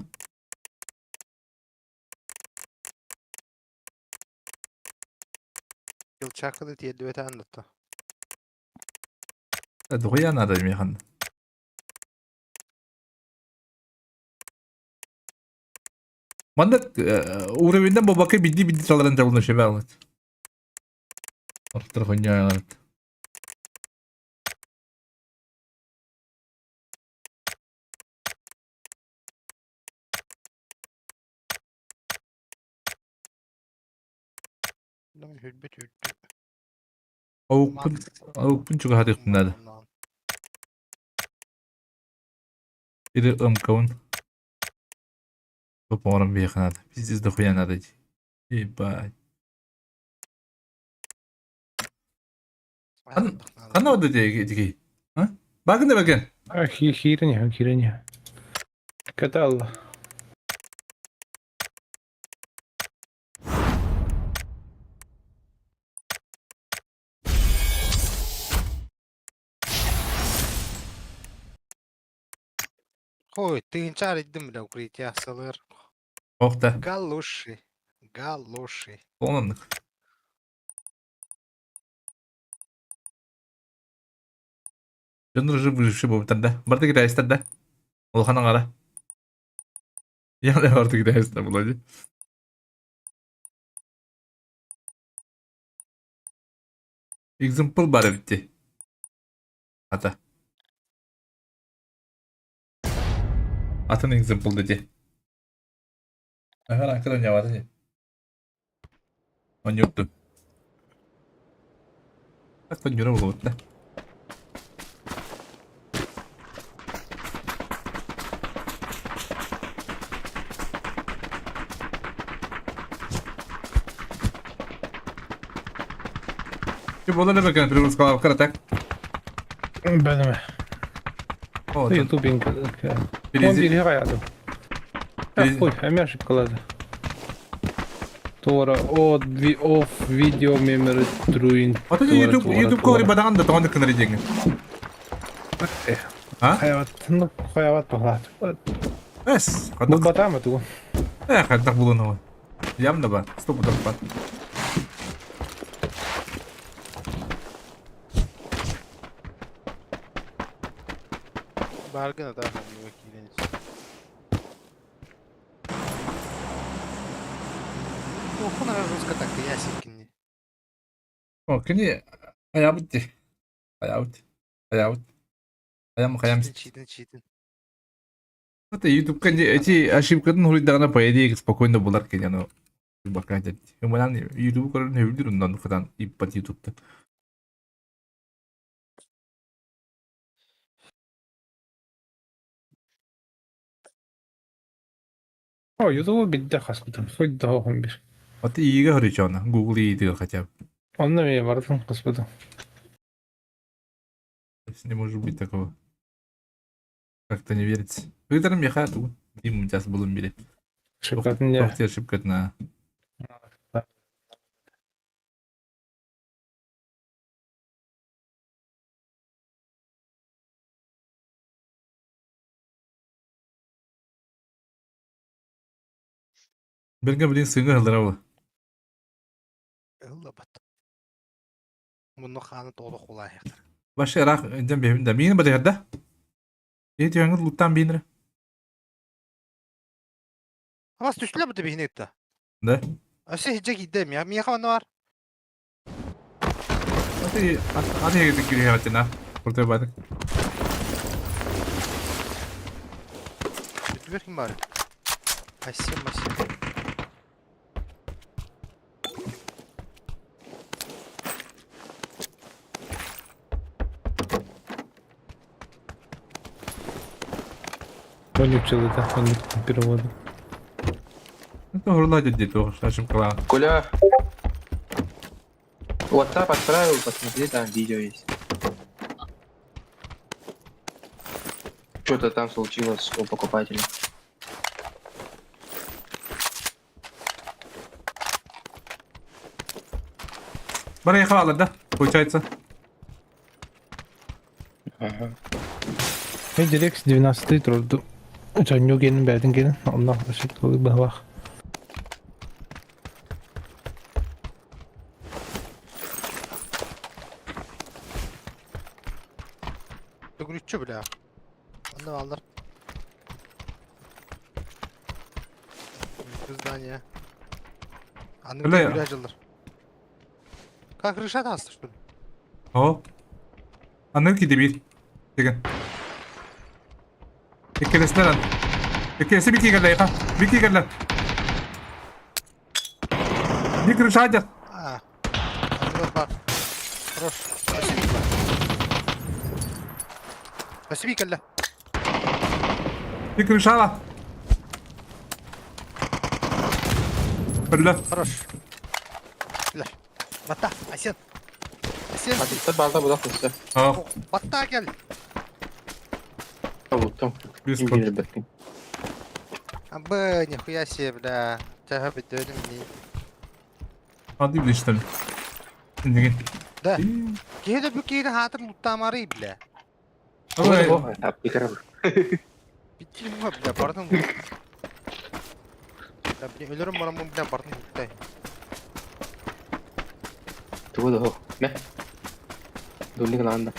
Yıl çakılı diye düete anlattı. Da koya nada di yahan. Manda uğravinden bu bakay biddi çaların çalını şey var. Ortada konya ayarlar. Lan hülbet hülbet. Avukpun çok hadi nada. Biri kavun. Bu poğanın bir yakın adı. Biz de koyan adı. İyi bay. Kanı orada diye. Ha? Bakın da bakın. Херня. Каталла. Ой, ты инчар идем бля укрытие сылыр. Oh da. Галуши. Галуши. Onunluk. Canır bir bu tanda. Barda gider istedi. Olhanın ara. Yani artık gider istedi bulacı. Example bari bitti. Hata. Atın example dedi. Her arkadan cevabı. On yoktu. Bak ben göre bulamadım da. Şimdi ona ne bakalım? Primus kalan karatak. Бәлеме. O da. Ютубинг. Birisi. 11'e kayalım. Birisi- Koy hemen ışık kaladı. Sonra off video memory drawing. Atınca YouTube koları badağın da tamamda kınarı diyeceksin. Ha? Hayatını koyavat baklat. Es. Bu Kadak. bata mı tu? Kadak bulun o. Yam da var. Stop da var. Bargına da hani vakiliniz. Okuna ruzka taktı ya sikini. O kini ayağı bitti. Ayağı bitti. Ayağı bitti. Ayağım Читин. Это YouTube kan эти ошибканы хуридагана по идее спокойно булар кеня но бакан jadi. Kemudian YouTube kan hewdir undan falan ippat YouTube'da. О, YouTube бидde хаспытым. Фойда хохом бир. Аты иге хоричона. Google иге хотя бы. Онна ме бардым хаспытым. Не может быть такого. Как-то не верится. Вытерм я хату. Дим сейчас было били. Шипкатын я. Тохтер шипкат на. Берге блин сыңы хылдырабы. Ылла бат. Мұны қаны толық олай яқтыр. Башы рах жам бебин да. Бейін бады ярда. Бейін түйіңіз луттан бейінірі. Амас түшілі бұды бейін етті. Да. Өсе хеджа кейдем я. Мия қаванды бар. Аты егізді күйі хеваттен а. Құртай бадық. Бүті бір кім бар? Асем. Он учил это, он переводы. Это гурладит где-то, шашим клава. Коля, WhatsApp отправил, посмотри, там видео есть. Что-то там случилось у покупателя. Бара ехала, да? Получается. Ага. Мен директ 12 тұрды. Жаню келін бәдін келін. Онна ашып қылы бағақ. Төгүрүтчү бля. Аны алдар. Здание. Аны Бля. бля жылдар. Как решат асты, что ли? О. Анır ki de bir. Bakın. İkilisiler lan. İkilisi bir geldi ya. Bir geldi. Bir kırış hadi. А. Вот бар. Хорош. Спасибо. Спасибо, Калля. Bir kırış hala. Böyle. Хорош. Бля. Бата, Асен. Асен. Hadi balda budak mısın? Ha. Бата гел. Tamam. Biz İngiliz bakayım. Абы, нихуя себе, бля. Тяга бедёним не. Hadi bir işte. Şimdi gel. Да. Кейде бу кейде хатыр луттамары, бля. Ama Аппикараб. Биттим ба, бля, бардым. Бля, бля, өлөрүм барам, бля, бардым луттай. Tuh dah. Meh. Dulu kan anda.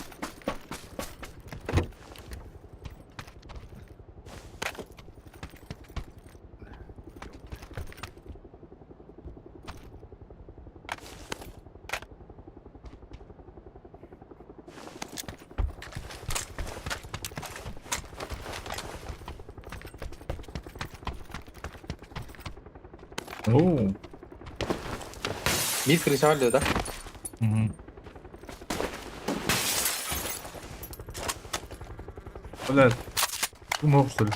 Oo. Bir kristal da. Hı hı. Öyle. Bu mu olsun?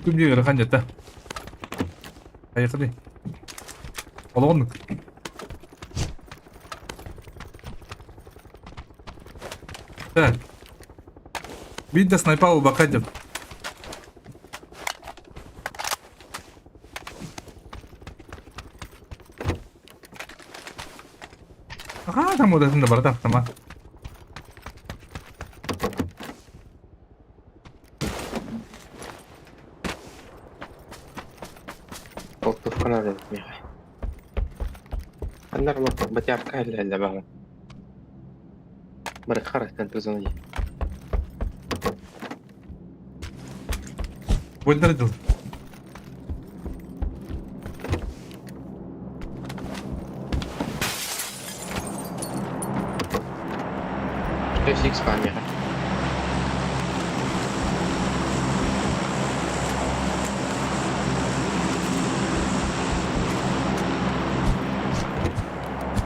Tüm bir yere kanyatta. Hayır hadi. Olamam. Так. Видно снайпал бакадев. Ага, там вот это на бортах, там. Koltuk kanada etmiyor. Anlar batıyar kayla bana. Mereka tentu Выдержал. Six камера.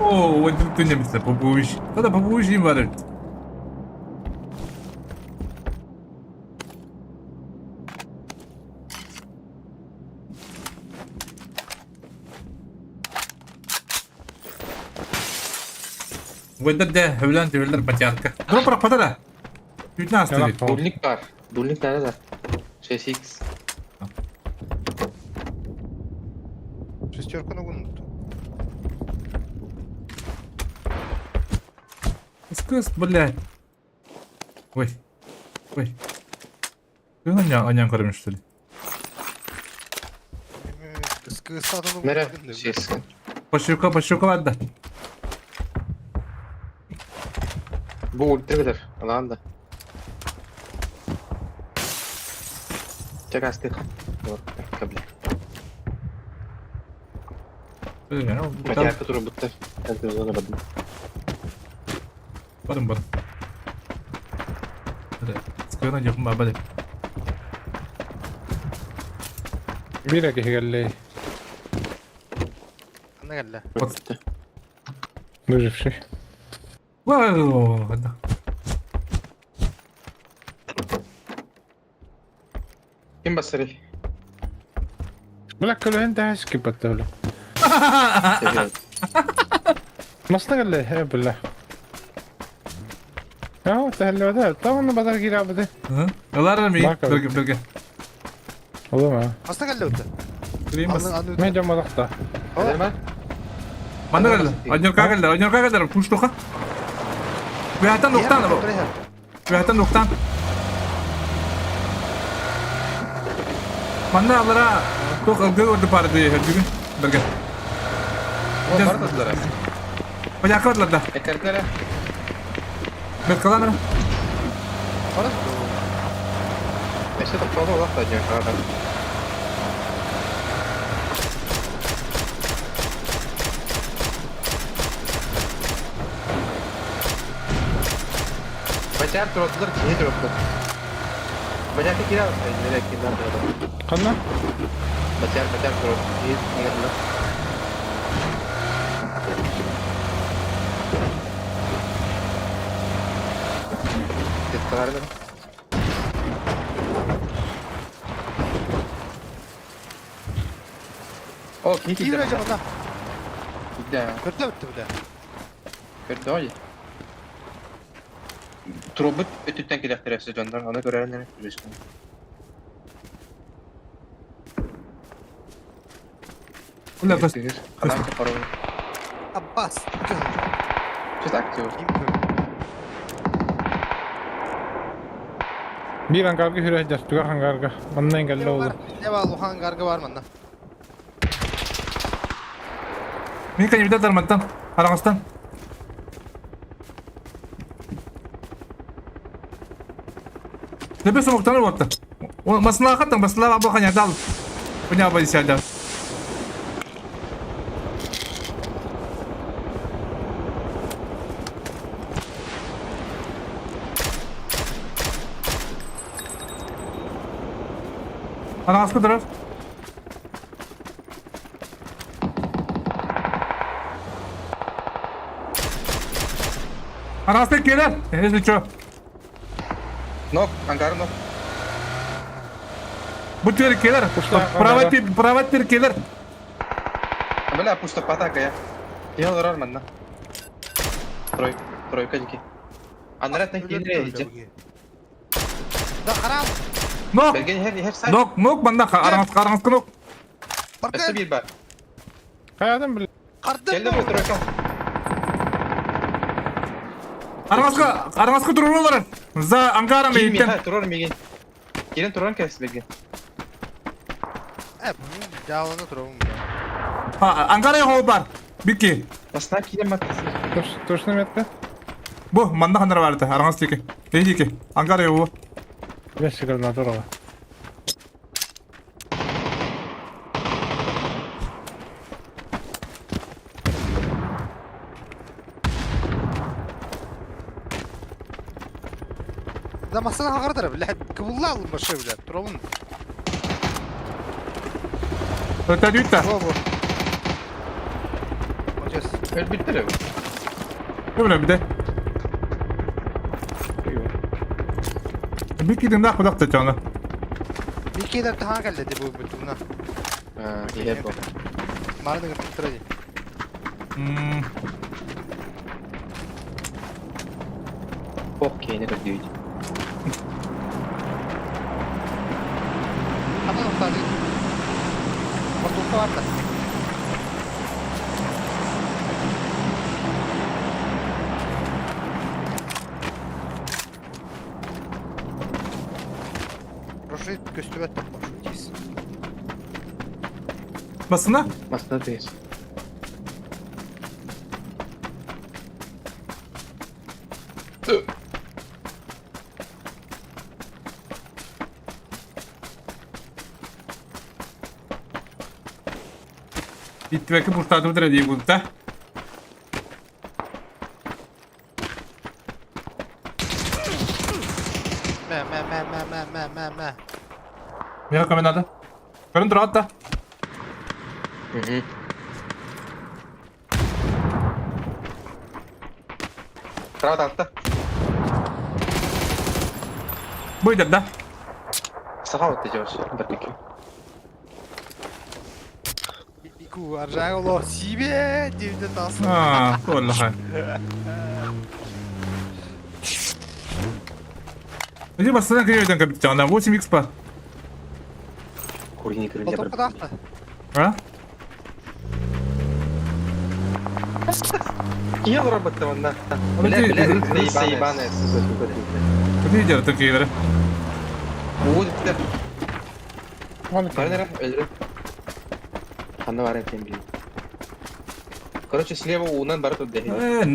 О, вот ты не мысли, побуешь. Тогда побуешь им варить. Gündür de hövlen tüvüller batyarka. Dur bırak patara. Yütüne astı Yalan değil. tamam. Dulnik var. Dulnik nerede? Şey 6. Шестерка ногу. Кыс, блядь. Ой. Ой. Ты на кормишь, что ли? Скысада ногу. Nere? Şey Пощука ладно. Bu ulti bilir. Alan da. Çek astı. Doğru. Kabul. Macar turu bitti. Ben de ona bakdım. Барым. Скажи, yapma abi. Bira ki geldi. Anne geldi. Bitti. Выживший. Вау. Kim basarı? Bırak öyle en daha skip attı öyle. Seviyorum. Nasıl geldi? He billah. Ya tehlikeli öde. Tamam badar gir abi de. Yıllar mı? Bak abi. Bölge. Olur mu? Hasta geldi öte. Gireyim bas. Anne Ne camalık da. Neler var? Bana geldi. Anyor geldi. Push toka. Vehatan noktan bu. Vehatan noktan. Bana allara tok algı ordu pardı her gün. Bölge. Var da dılara. Bacak var da. Ekerklere. Ben kalan mı? Eşte de fazla olak da acıyor. Macar trotlar, kini trotlar. Macar ki kira nereye kinden trotlar. Kanna? Macar trot. İyi nerede? Tetkalardı. O kini İyi vereceğim ona. Gidde. Kötü bitti bir de. Gördü oy. Trobut ötütten kilektiresi canlar. Ona göre ne yapıyorsun? Ulan kız. Kalan kapalı. Abbas. Çok akıyor. Kim kötü? Bir an kargı hüre edeceğiz. Tüga hangarga. Bana engelli oldu. Ne var bu hangarga var mı lan? Mini kan bir darmattan. Arangastan. Tepe somoktan orta. O masalah katang masalah apa kanya dal. Punya apa isi ada. Arangas ke terus. Arangasda gelir. Henüz bir Nok, anggar nok. Bu tür gelir. Pravat bir gelir. Ambil push tepat aja ya. Dia orang mana? Troy kaji. Anlarat nih kini aja. Da haram. Nok. Belgen her side. Nok banda arangas ke nok. Ese bir bar. Hayatım bile. Kardım Geldi mi Troy kan? Arangas ke turun olarak. Za Ankara mı Kimi itten? ha turun migin. Gelin turun kes belgen. bunun cevabını duralım. Ha Ankara'ya hopar. Biki. Asna kini mat. Dur ne etti? Bu manda kanlar vardı. Arangas tiki. İyi tiki. Ankara'ya bu. Beş çıkarına dur ola. Da masana hangar tarafı. Lahit kıvılla alın başı bile. Duralım. Öte düğütte. Bu. Hocas. Öl bitti de. Ne böyle bir de. Biki'den daha kulak da canlı. Bir iki de hangar geldi bu bütününe. Ha, iyi bu. Mağarada götürtüreceğim. Pok kiyini kırdıydı. Hadi nokta değil. Ortalıkta var da. Proszę göstüme takmışız. Basına. Aslında değil. İttifakı portato diye buldu. Me. Ya kamerada. Karın dur hatta. Hı hı. Rahat altta. Buydu da. Sağa atlayacağız. Bakayım. Iku arjalo себе 19. Ha, vallahi. Иди basına kıyıyordun kapitana. 8x pa. Курини крылья. Ortalıkta da atla. Ha? Ел робот там на. Ну, Бля, ты- бля, ты- ты ебаная, сука. Kıdı yiyeceğiz kıyıları. Вот это. Вон, Барнера, öldürün. Kanı var ya tembiyi. Короче, слева уынан барып öldü.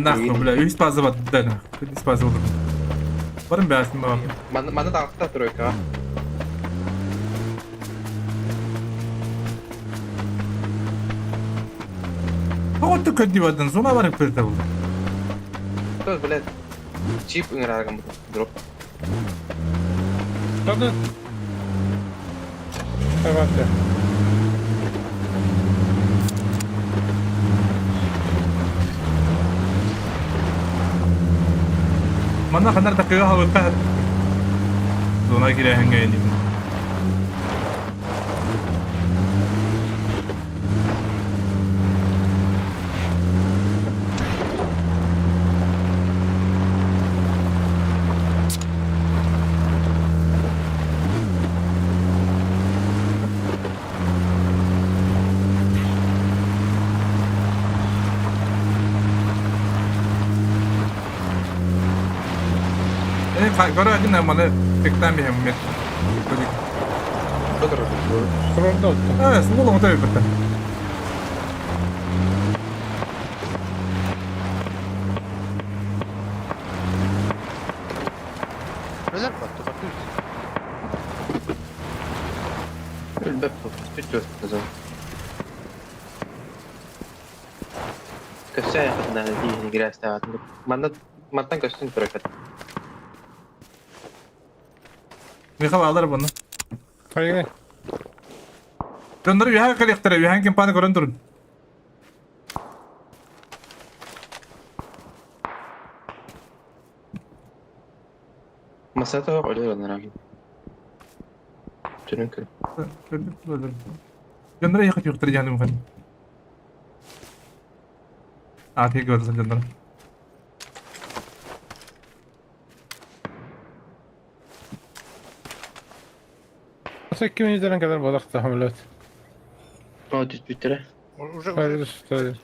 Nahı bile. 100 fazla battı da. 100 fazla olur. Varım be aslında var. Мана дағытта тройка. Хоғытты көдді бадын. Зона барып көрді болды. Кто, блядь, чип играргам дроп. Hadi. Evet. de. Mana kadar dakika hava kahır. Zona giren yani. Kara aja namanya tekten bir hemmet. Кто дроп? Şurada oldu. Evet, bu long tabii betul. Neler battı bakıyoruz. Ölbep bu. Tutuyor kızım. Köşe yakında değil, girerse hayatımda. Mandan köşesini bırakın. Bir havalar bunu. Hayır. Döndürüp yaha kalektire, yaha kim panik oran durun. Masada yok, öyle onlar abi. Dönün kırıp. Döndürüp yaha yoktur canım efendim. Artık gördüm döndürüp. Nasıl 2000'den kadar balık tahammül et. O düz bittire. Уже Hayır üstü.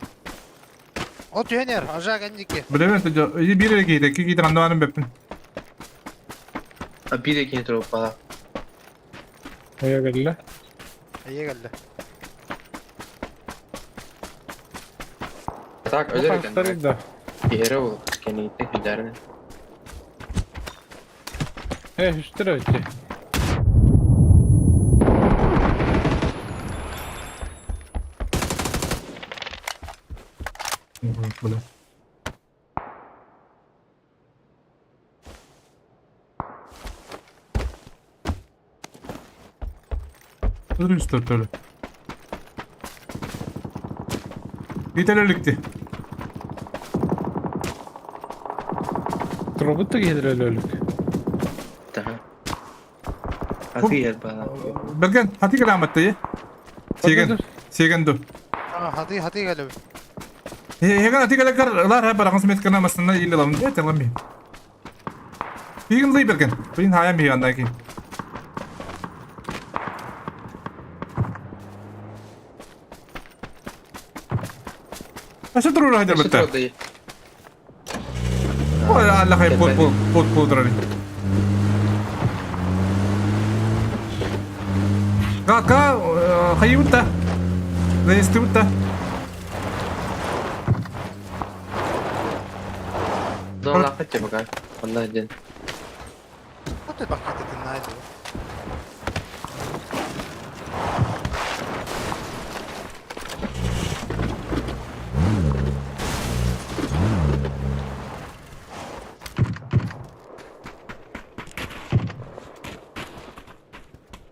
От Junior aşağı kendiki. Bilemem tujo. İyi bir yere giydi. Ki giydi randımanım beppin. Bir de kini drop bala. Hayır geldi. İyi geldi. Tak, Bu öyle kansları da. Bir yere ol. Kendi gittik üzerine. Üstü ötü. Böyle. Dur üstü öyle. Yeterlilikti. Robot da gelir öyle. Daha. Hadi yer bala. Bergen, hati kelamet dayı. Segen, segen du. Hadi gel. Hegan hati kelakar lar ha barang smet kana masna illa lam dia telam bi. Bigin lay berken. Bigin hayan bir yandaki. Aşağı durur haydi Eşit bitti. oldu iyi. Oy Allah hay pot durani. Kaka hayı bitti. Reisli bitti. Doğan akıtça bakar. Vallahi den. Вот это бакет ты найдешь.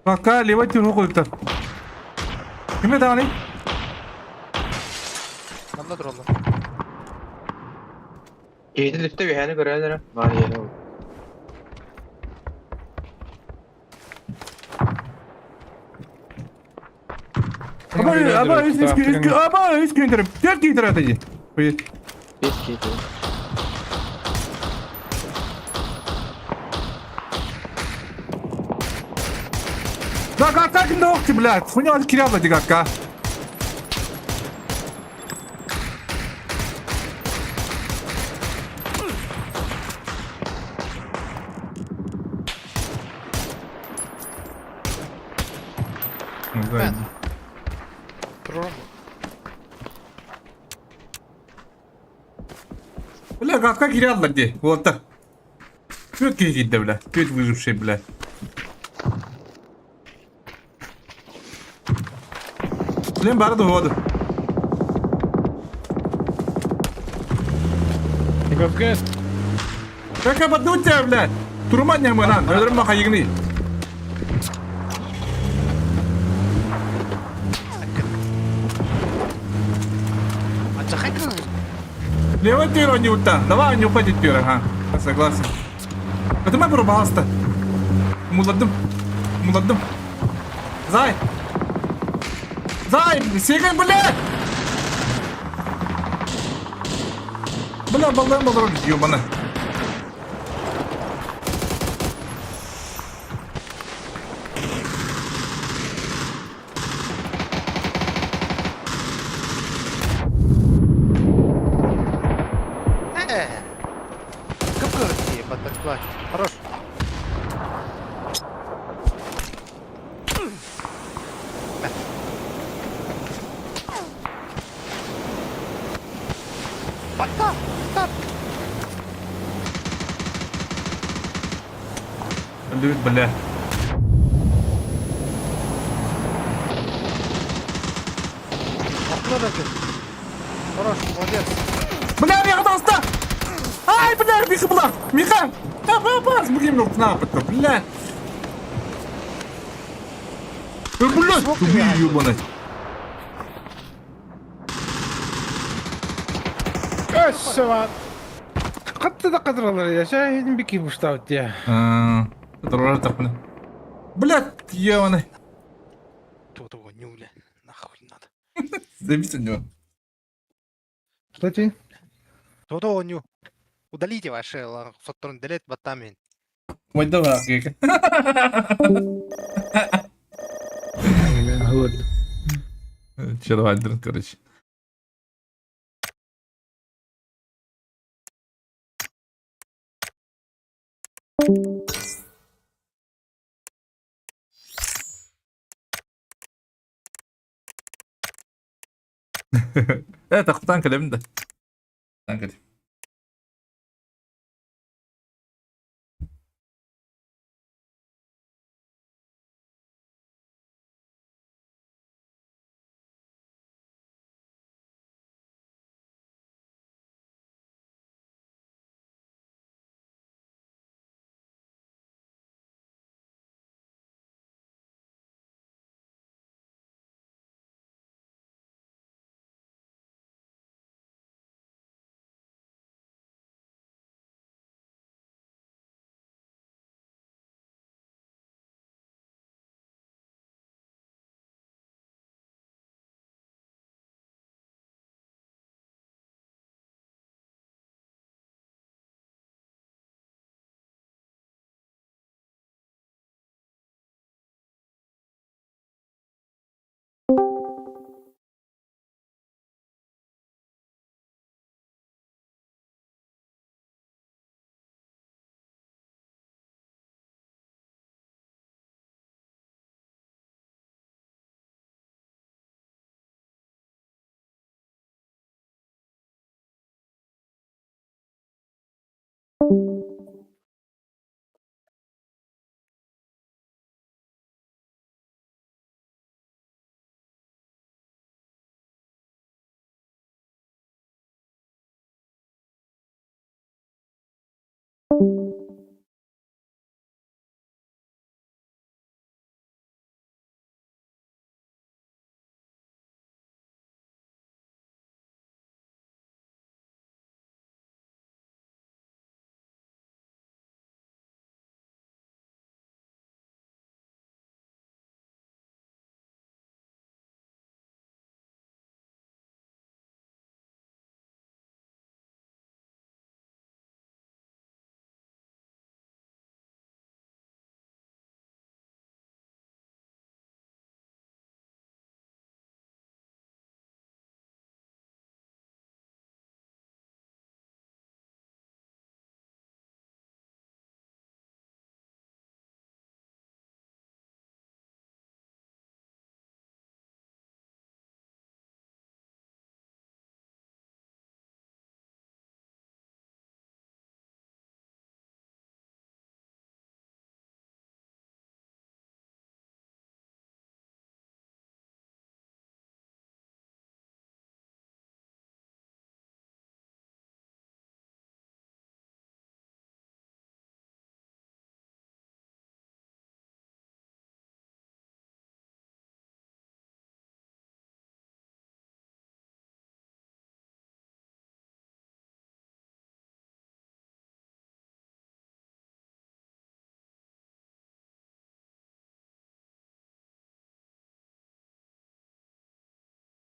Kaka lewat yürü koyukta. Kime daha ne? Anda dur Allah. Yedi lifte bir hani görelim. Var yeri o. Ama hiç gönderip. Gel giydir atıcı. Buyur. Bir kiti. Kaka sakin de okçu blad. Funya az kiraladı kaka. Ben. Durur mu? Bля, kaka kiraladı. Volta. Çok iyi gitti bля. Kötü bir şey bля. Блин, барды воду. Газ. Как ободнуть тебя, блядь? Турман не мы, нан. Öldürün baka yigni. Отдыхай-ка. Левый тир не ута. Давай не упадет пира, ага. Я согласен. Это мы пробалста. Муладым. Муладым. Зай. Зай, сегай, блядь! Бля, балдан балдан, ёбана. Капкорки подбрать. Хорош. Пока. Так. Öldürün, bля. Откуда ты? Хорош, молодец. Бля, Миха, толста! Ай, бля, Миха, бля! Миха! Бас, бugün yok, ne yaptı, bля! Блядь, убей, ёбаный! Össüvat. Katı da kadrolar ya. Şahidin bir ki bu ştavt ya. Дрожь так, бля. Блядь, ёбаный! Тут его нюля. Нахуй надо. Забейся от него. Что ты? Тут его ню. Удалите ваши факторный делет батамин. Ой, давай, Гека. Че, давай, дрын, короче. تاخد طنك الابن ده طنك دي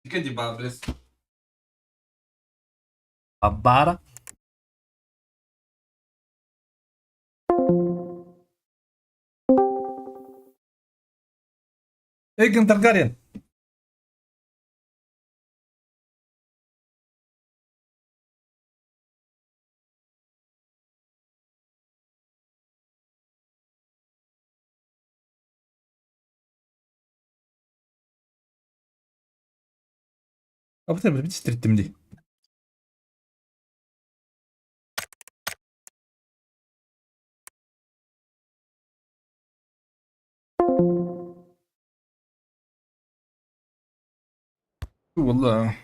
Fica de babres. Babara. Egan Targaryen. Kapatayım, bir titrettim diye. Vallahi.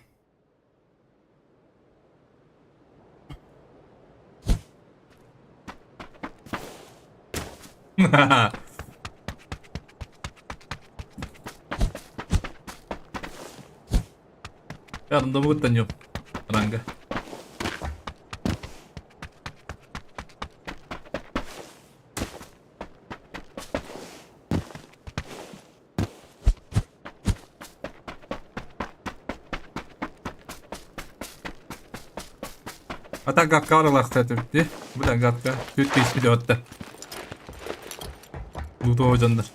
Yarın da bu tanıyorum. Ranga. Ata gakka aralakta tüptü. Bu da gakka. Tüttü ismi de hatta. Bu da hocandır.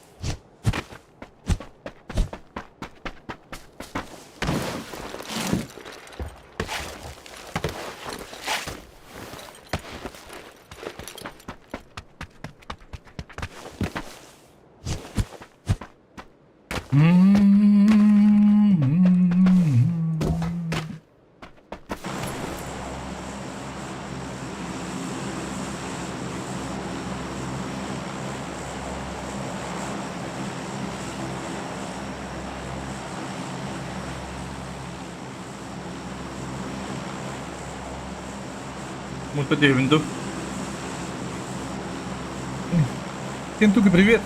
Вот это винду. Кентуки, привет.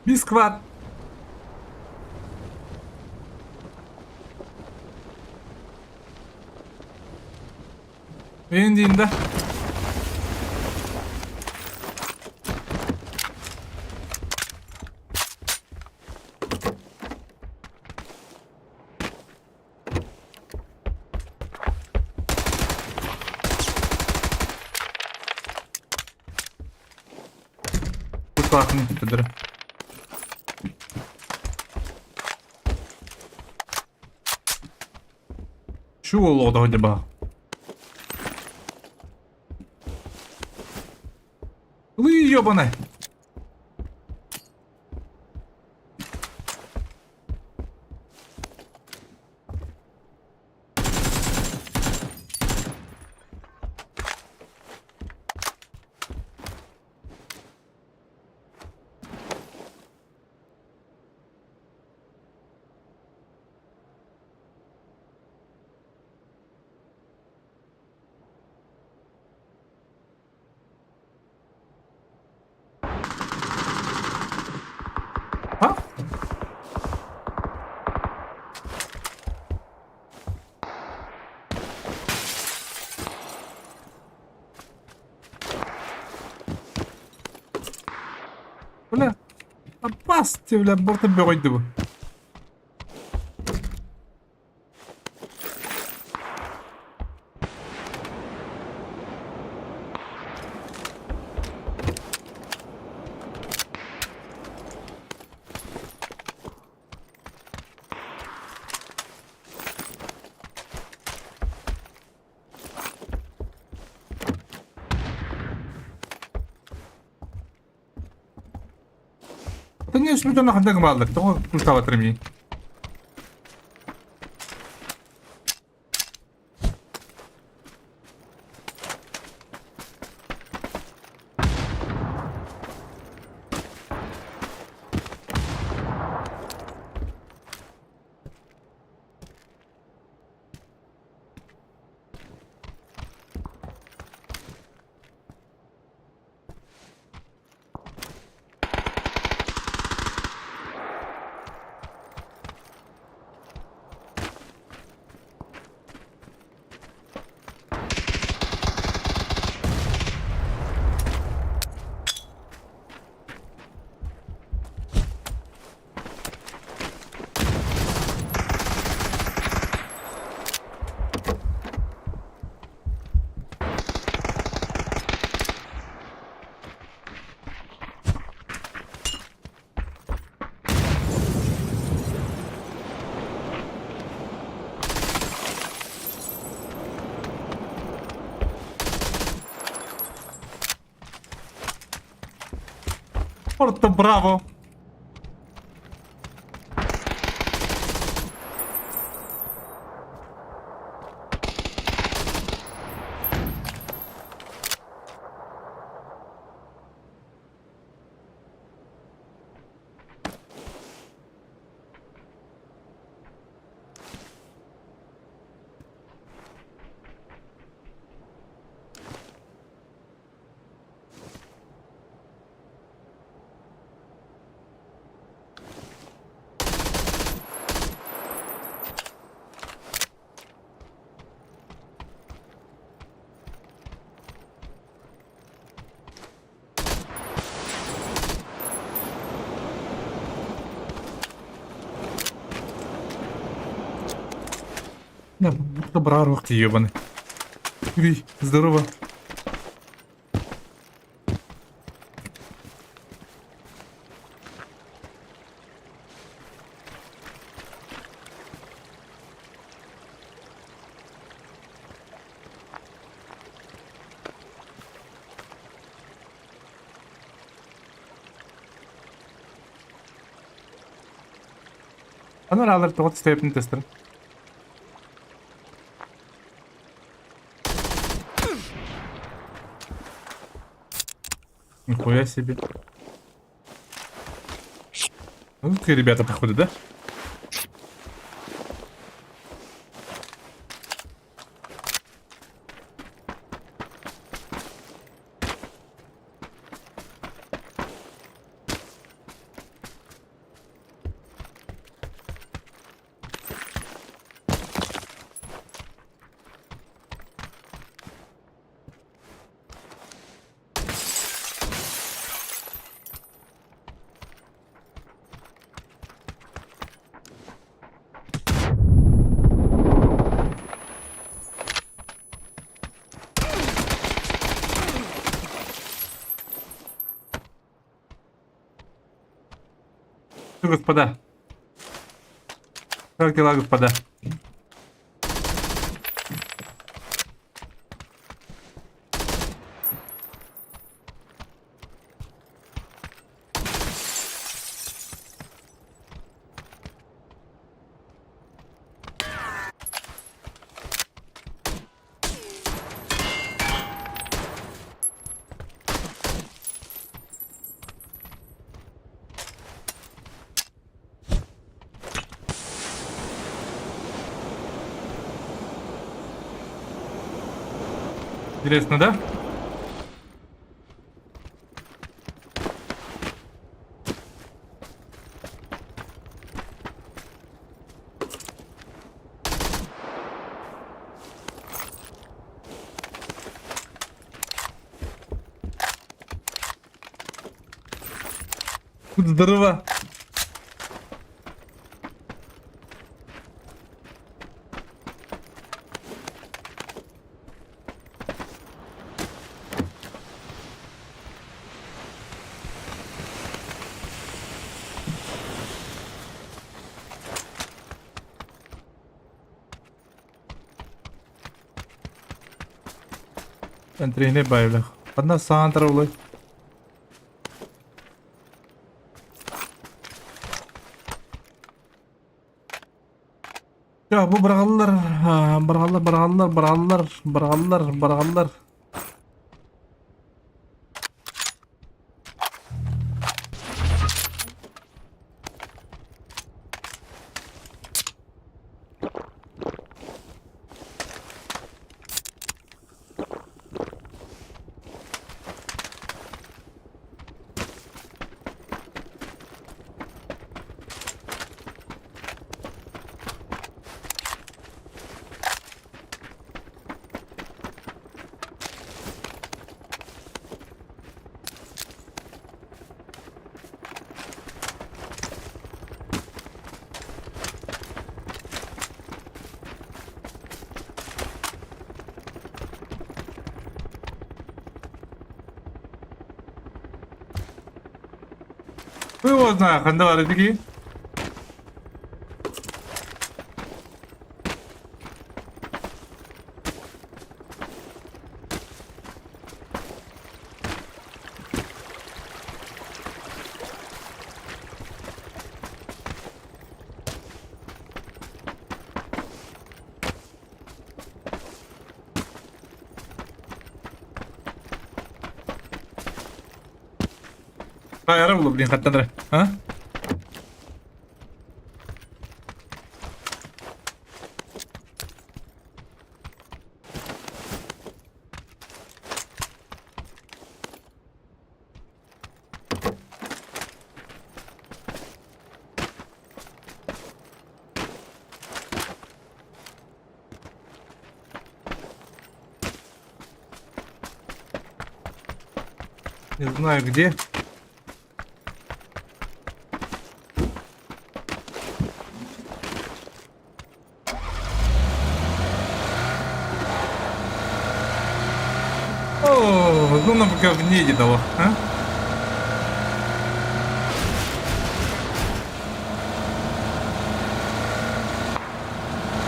Бискват. Indiğinde. Bu farkını tutudur. Şu oldu acaba? ёбаный. А? Бля, опасти, бля, борта бегать bu. Та ні, ж на хандак малик, того культава тримі. Порто браво! Да, добра, рух ты ебаный. Эй, здорово. Она рада, что вот степень тестер. Нихуя себе. Ну, такие ребята, походу, да? Господа. Как дела, господа? Интересно, да? Здорово. Ben trene bayılır. Bana sağın tarafı. Ya bu bırağlılar, bırağlılar. Вы его знаете, хандавары такие. Кайра булу, блин, хаттандыр. А? Не знаю где. О, ну на говне не дало, а?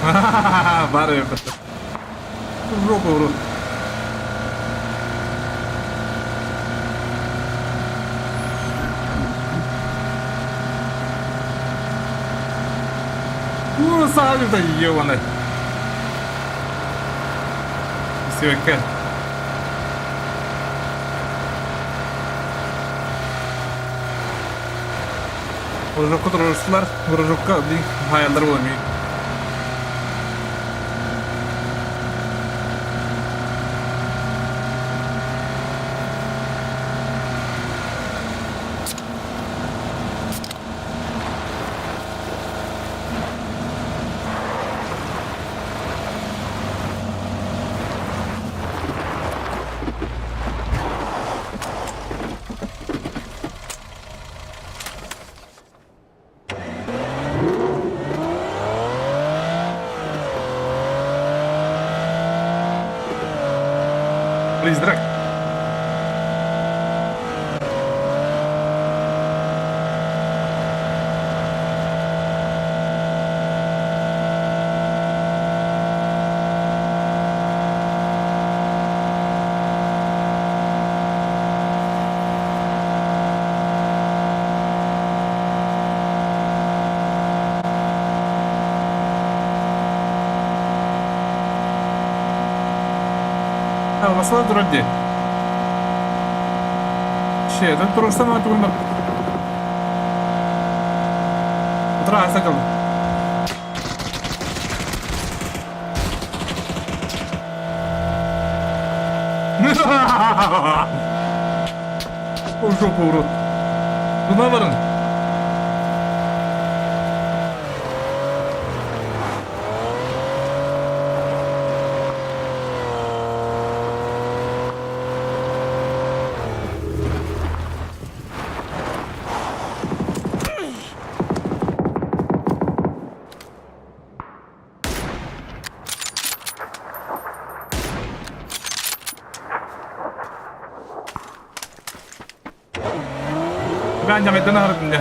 Ха-ха-ха, бары это. Жопу в рот. Ну, сами-то ебаный. Все, как. Vuracakka durursular, vuracakka bir hayaller olmuyor. Призрак. Basılı dur hadi. Şeyden durursan hadi bunu. Otura asa kalın. В жопу, урод. Туда варен. Ben Camet'ten aradım ya.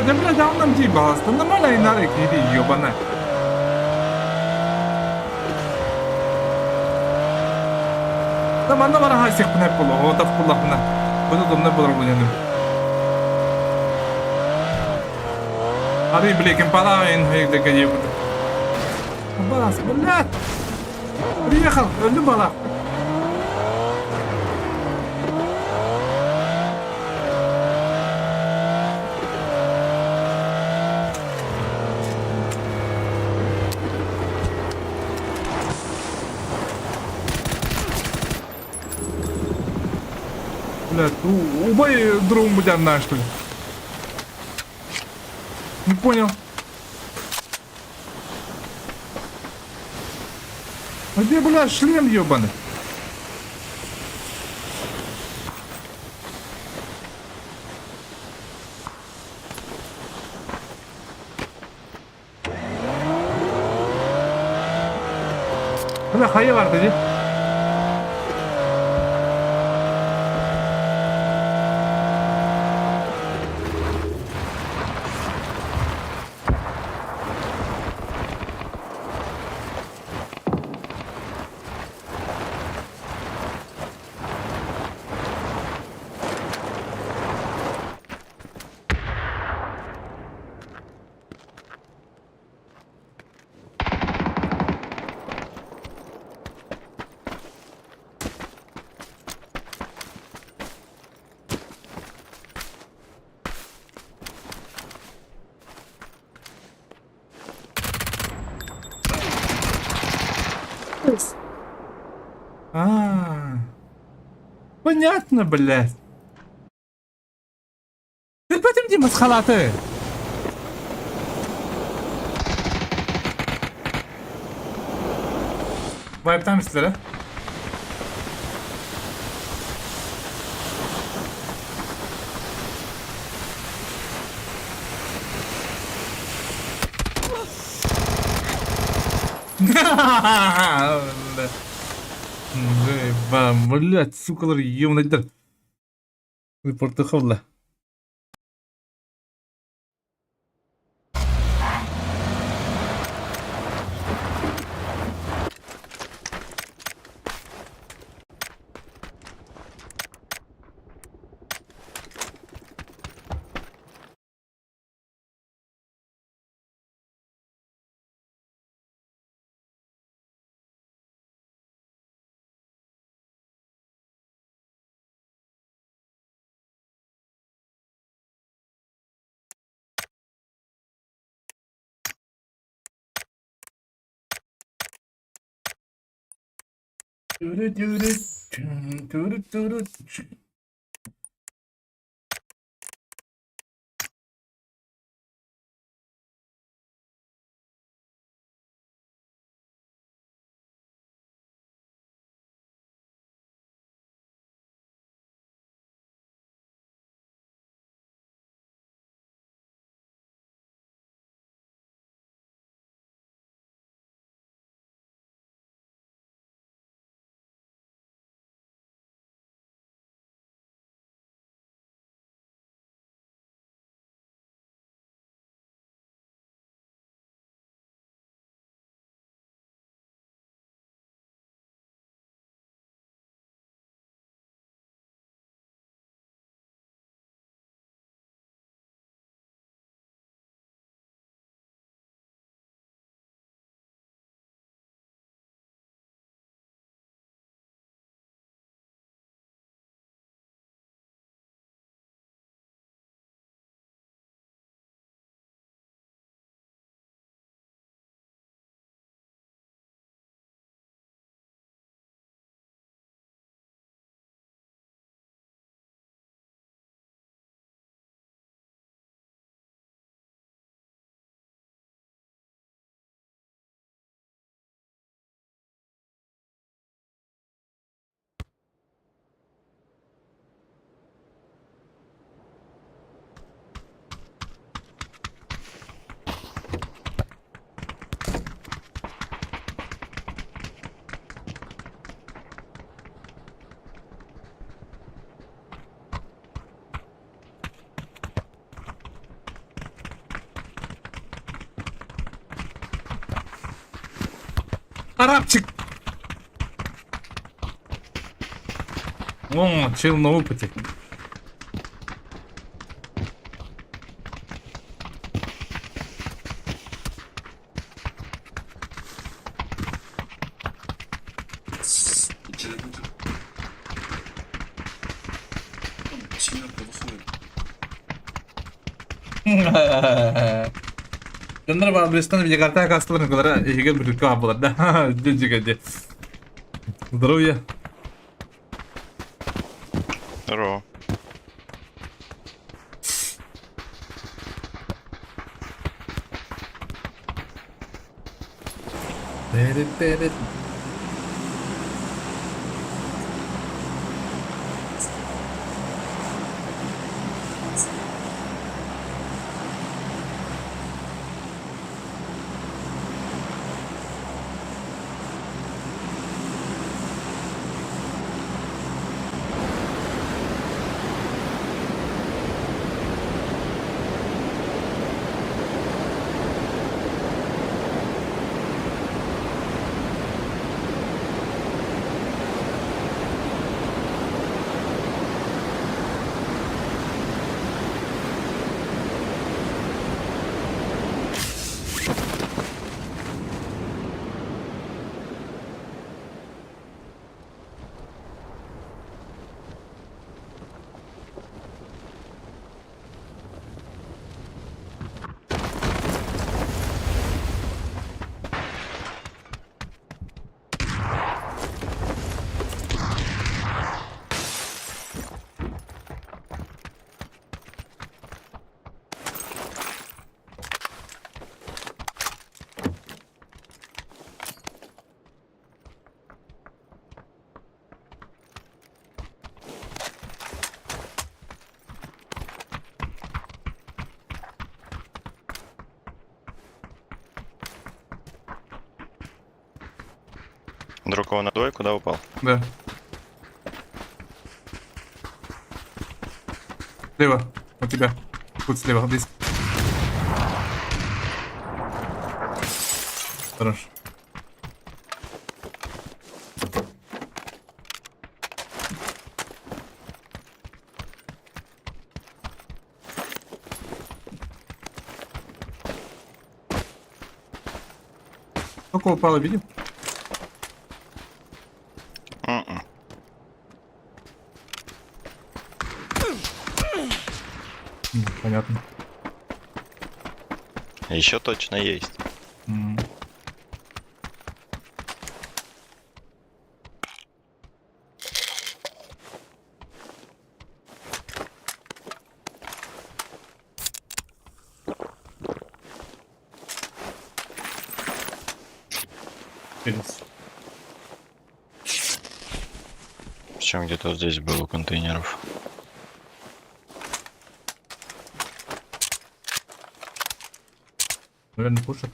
Да, блядь, а он нам типа, нормально и нарик, иди, ёбаная. Да, манда бара хасик пнеп було, вот так було пна. Буду думне було будем. Ари, блядь, кем параин, хейк дека ебут. Балас, блядь. Приехал, любала. Блядь, убой другу будярна, что ли? Не понял. А где, блядь, шлем ебаный? Бля, хая var dedi. А, понятно, блядь. Ты потом Дима с халаты. Вайптан sizlere. Блять, сукалар, ёмнайдар. Портоховла. Арабчик! О, чил на опыте. Жандар бар білестен видеокарта кастырын кылара егер бір кап болады да. Джигаде. Здоровья. Здорово. Перед. Друг на двое, куда упал? Да. Слева. У тебя. Тут слева, близко. Хорошо. Сколько упало, видел? М-м. Понятно. Еще точно есть. М. Перец. Причем где-то вот здесь был у контейнеров. Наверное, пушат.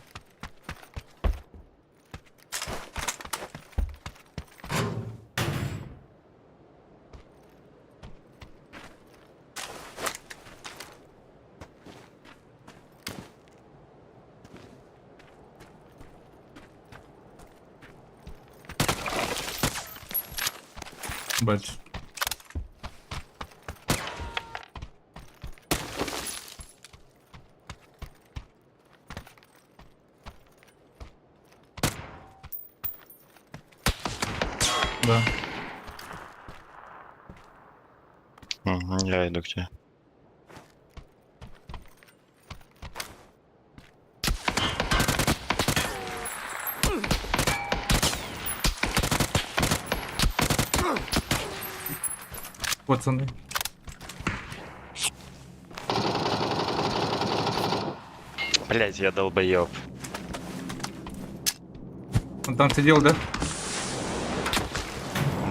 Бач. Да. Угу, я иду к тебе. Пацаны. Блять, я долбоеб. Он там сидел, да?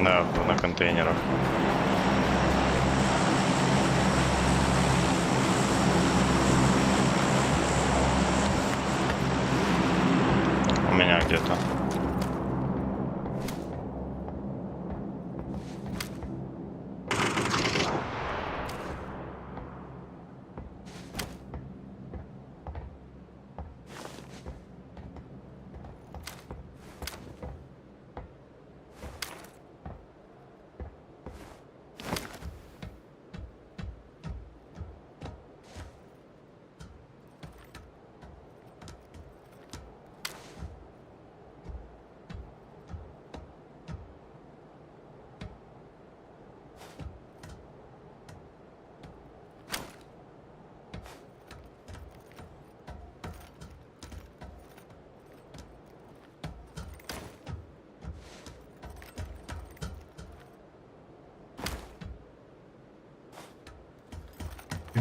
Да, на контейнерах. У меня где-то.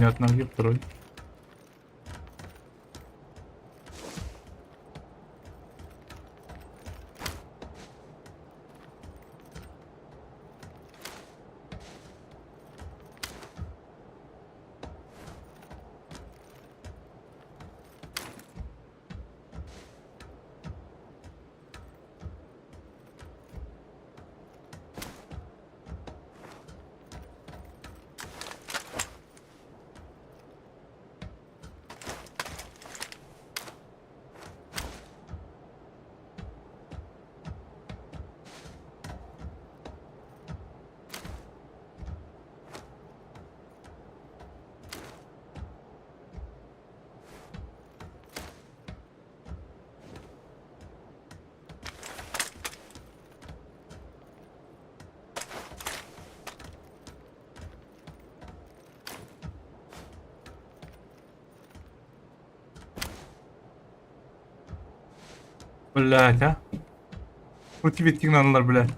Понятно, где второй. Блядь, а? Вот тебе тигнанlar, блядь.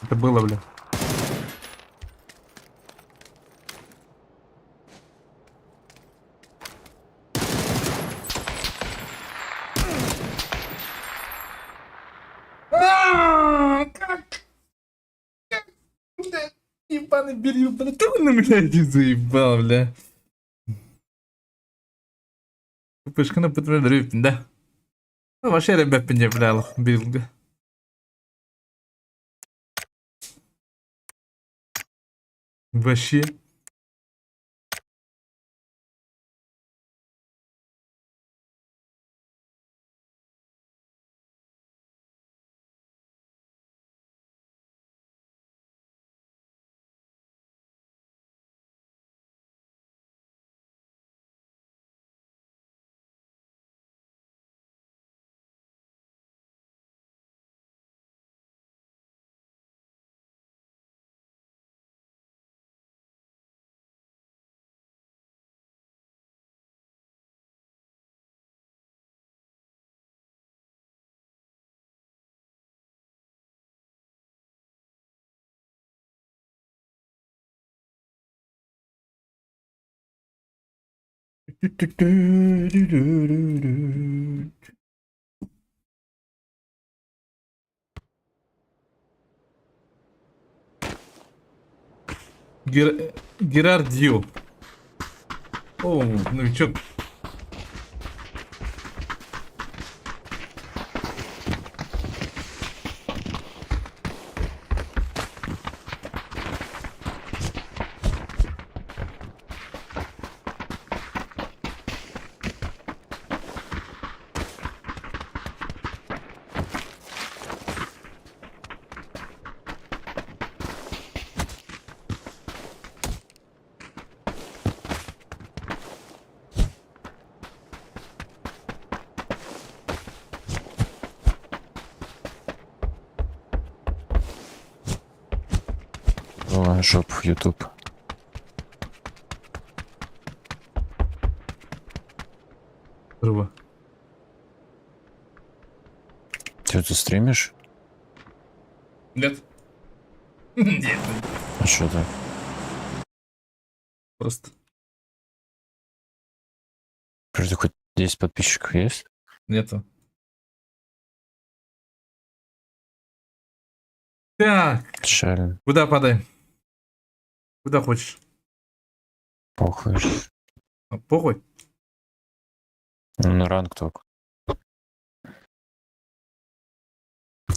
Это было, бля. Как? Бля, ебаный берил, бля. Ты на меня не заебал, бля. Пышканы патруль да. Ну, вообще, ребят, не блял, билга. Вообще. Герардио. О, новичок. Жоп в YouTube. Рыба. Ты это стримишь? Нет. Нет. А что так? Просто. Вроде хоть 10 подписчиков есть? Нету. Так. Печально. Куда падаем? Куда хочешь? Похуй. А, похуй. Ну, на ранг только.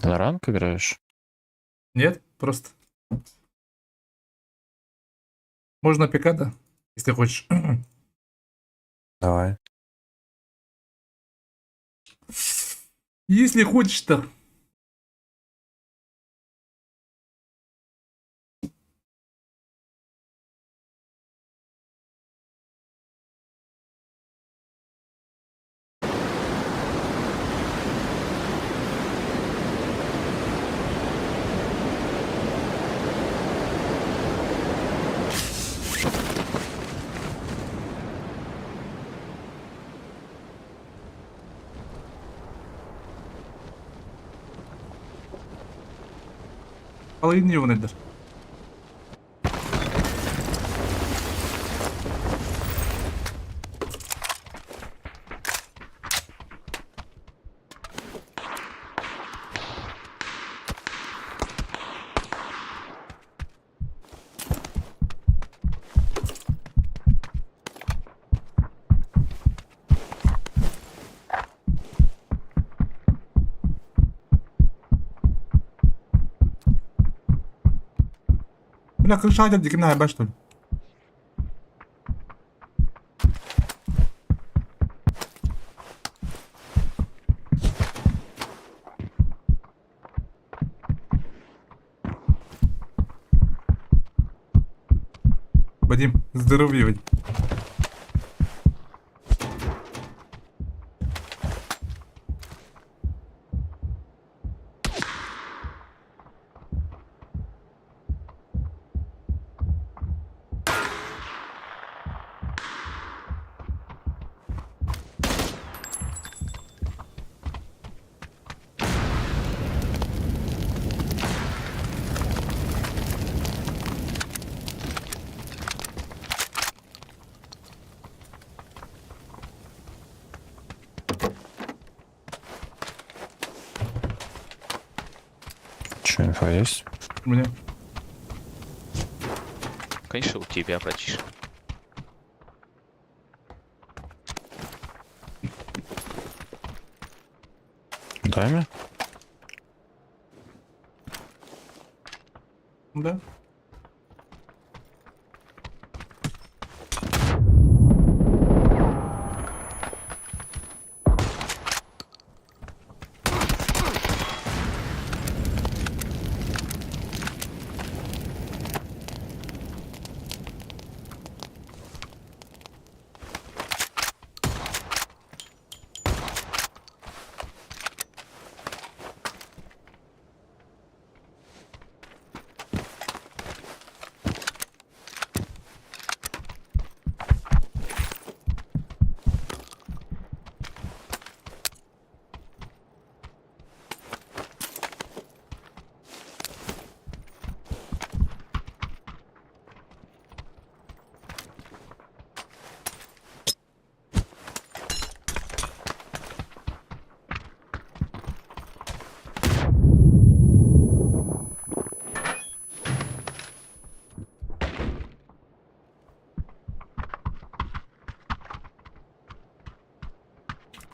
На ранг играешь? Нет, просто. Можно пикада, если хочешь. Давай. Если хочешь-то. Половине его nedir? Бля, крыша идет, дикина, ебать, что ли? Вадим, здоровье. Че, инфа есть? У меня. Конечно, у тебя, братишка. Дай мне. Да.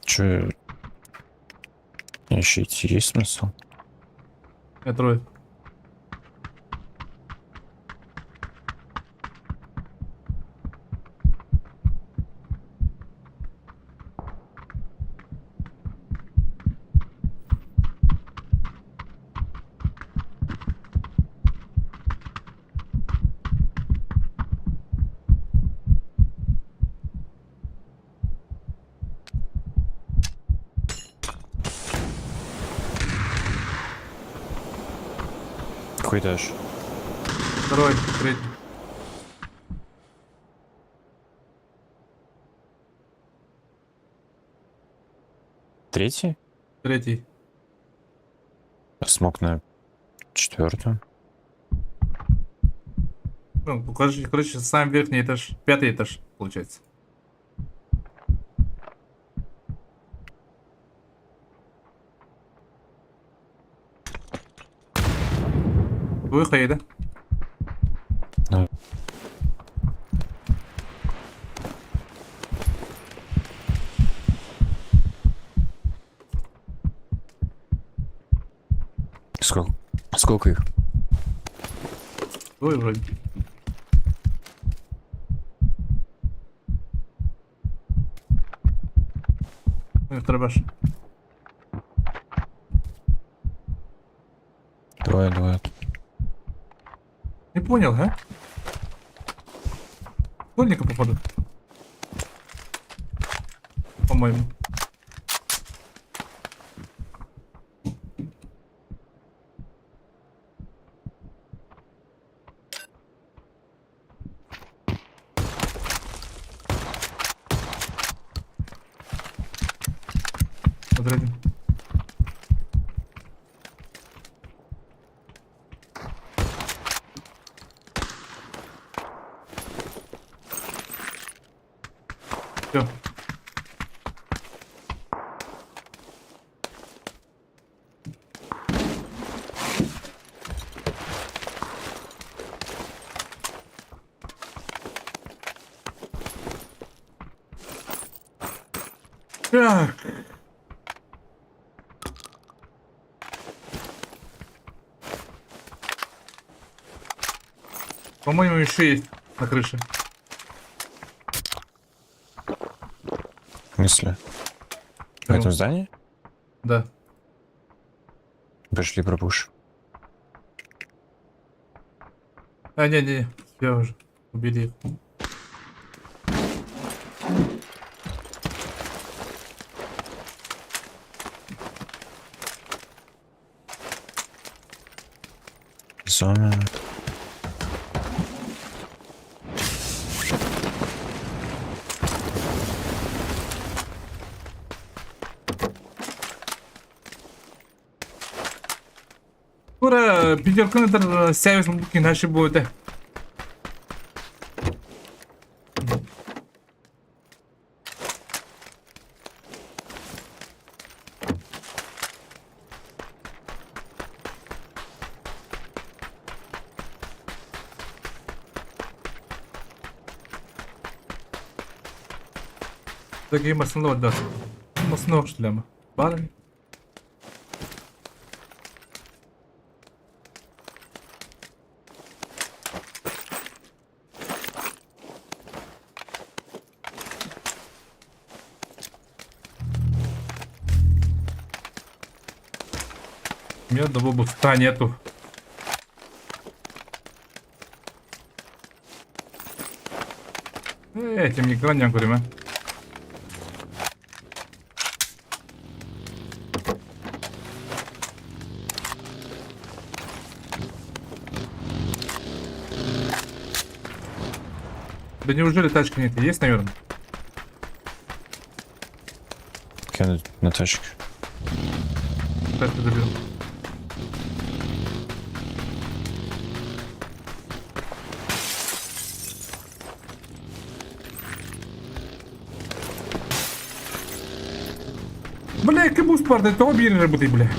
Че, ищите, есть смысл? Я трое. Какой дашь? Второй, третий. Третий? Третий. Смог на четвертую. Ну, покажи, короче, сам верхний этаж. 5-й этаж, получается. Выходи, да? Да. Сколько их? Ой, вроде. Ой, треба ж. Двое. Не понял, га? Школьника, походу. По-моему. Подредим. Все. Так. По-моему, еще есть на крыше. В смысле? В этом здании? Да. Пошли пропуш. А, не, я уже убили их. Зона. Скоро Петерконтр сервис ноутбуки наши будут. Такие масляного, да. Масляного шлема. Барами. У меня одного буста нету. Этим никогда не говорим, а. Да неужели тачки нет? Есть, наверное? Я на тачке. Тачку добил. Бля, кому спартать, то убили работай, бля.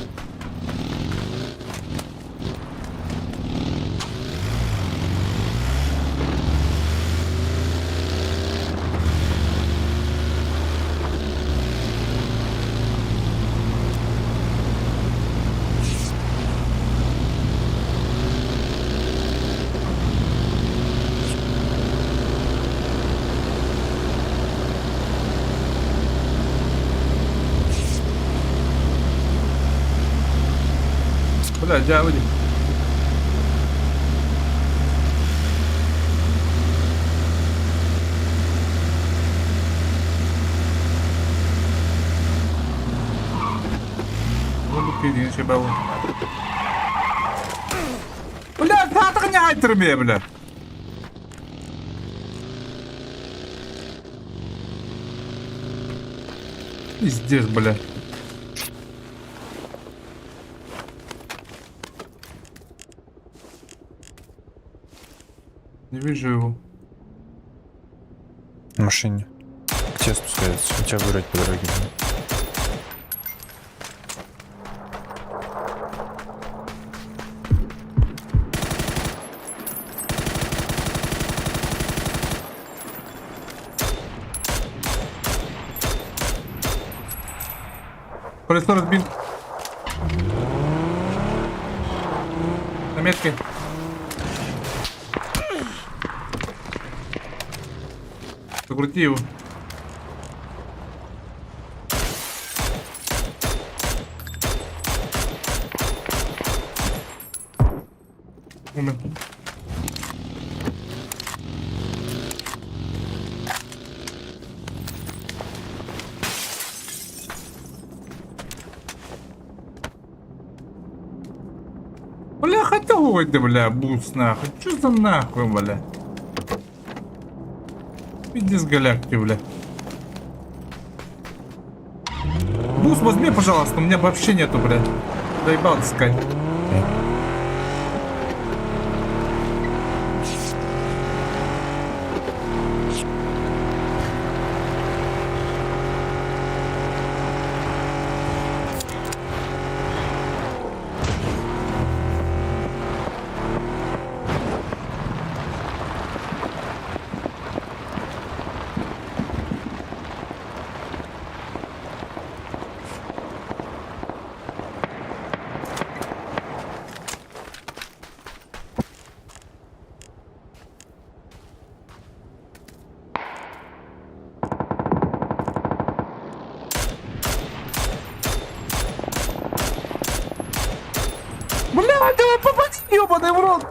Бля, дядя. Бля, ще баву. Бля, так не айтерме, бля. Пиздец, бля. Не вижу его. В машине. К тебе спускается. У тебя выбрать по дороге. Колесо разбил. меткой. Закрути его. Умер. Бля, хотел ты, бля, бус нахуй. Чё за нахуй, бля? Иди с галактики, бля. Бус возьми, пожалуйста, у меня вообще нету, бля. Доебал искать. Бля, давай попади, ёбаный в рот!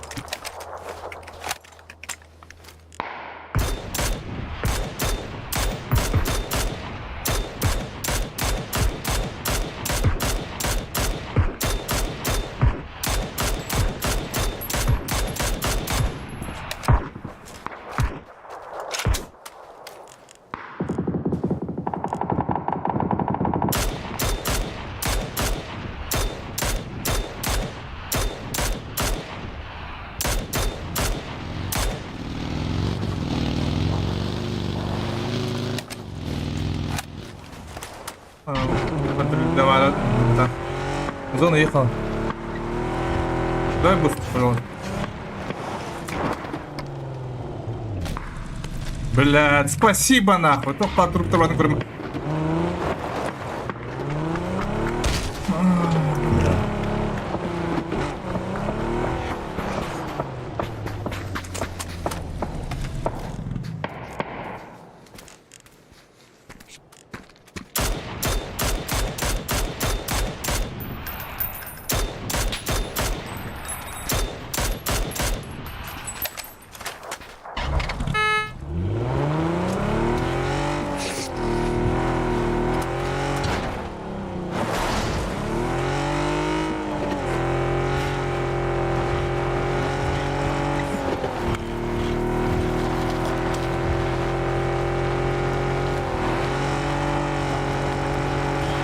Давай, да. Зона ехала. Давай буст, пожалуйста. Блядь, спасибо нахуй. Только по труп товарный говорим.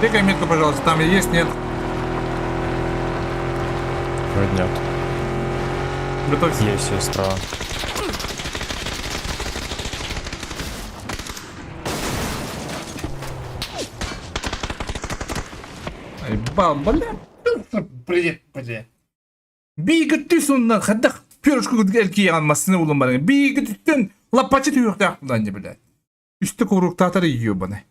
Тыкай метку, пожалуйста, там есть, нет? Вроде нет. Готовься. Есть справа. Ай, бля. Привет, бля. Биге түсін хаддақ перышку әлкейған масыны улым бар. Биге түстен лапачы түйіқті ақымдан не, блядь. Үсті көрук татары ебаны.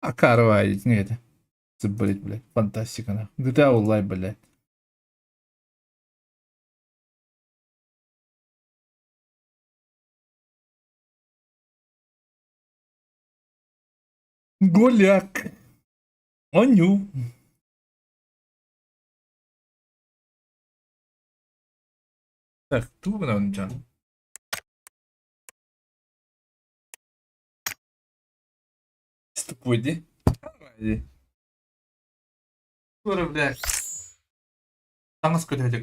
А карвай, не это. Заболеть, блядь. Фантастика, нахуй. GTA Online, блядь. Голяк. Оню. Так, тупо на ничего. Ступуйди. Давай. Скоро, блядь. Там сколько хотя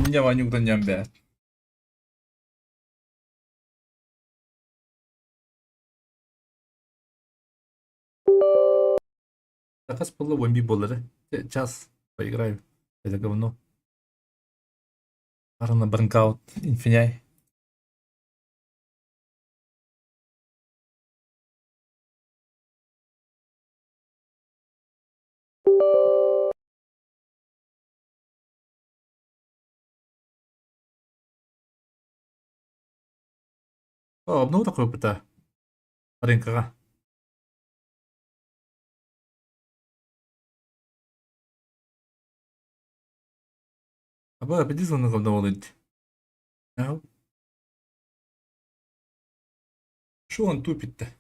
Доння ванюк донням бе. Заказ было вамби болары. Час поиграю. Это говно. Арна Бранкаут. Инфиняй. О, обнову такое пыта. Рынкага. Аба, беди звонок обнову лыд. Ау. Шо он тупит-то?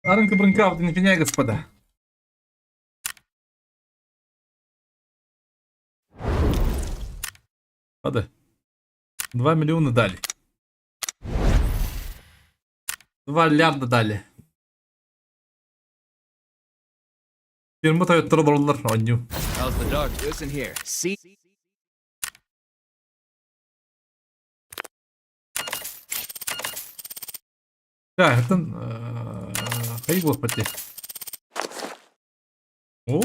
Аренка Бранкаут, инфиняй, господа. Ладно. 2 миллиона дали. 2 лярда дали. $20 доллар онню. How's the dog? Listen here. See? Да, это... Хай, господи. О,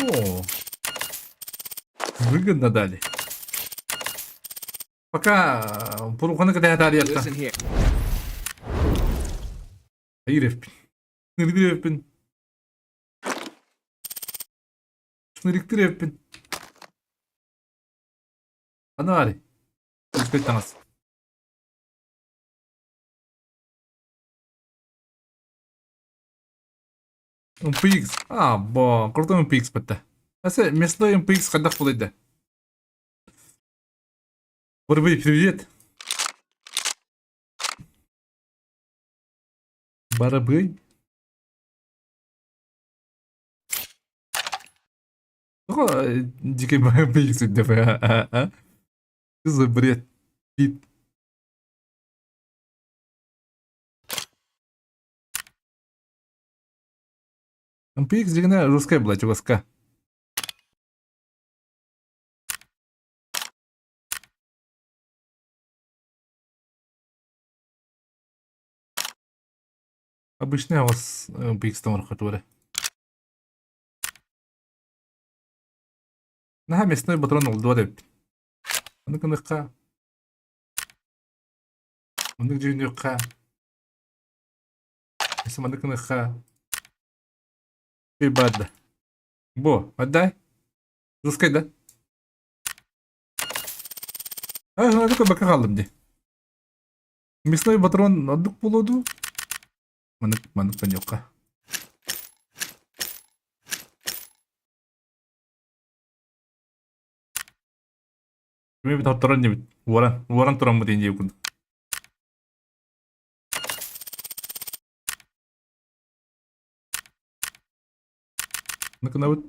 выгодно дали. Пока Пурухана когда дали это. Listen here. Иревпин. Ныргревпин. Шныриктревпин. Анари. Сколько нас? MPX. Бо, крутой MPX бітті. Әсі, мясной MPX қадақ болады. Борбей, привет. Барабей. Какой дикий MPX у тебя, а? Что за бред? Пит. MPX дигна русская, блядь, ласка. Обычная у вас MPX там архатура. Нага мясной патрон улдуады. Аныкыныхка. Анык жүйнүкка. Эсим аныкыныхка. Бадда. Бо, отдай. Русскай, да? Я такой бака қалдым де. Мясной патрон отдық болуду. Манық панёкка. Мен бит аттаран не бит. Уаран туран бит енде өкінді. Наканавыт.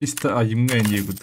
İşte ayımga енде өкінді.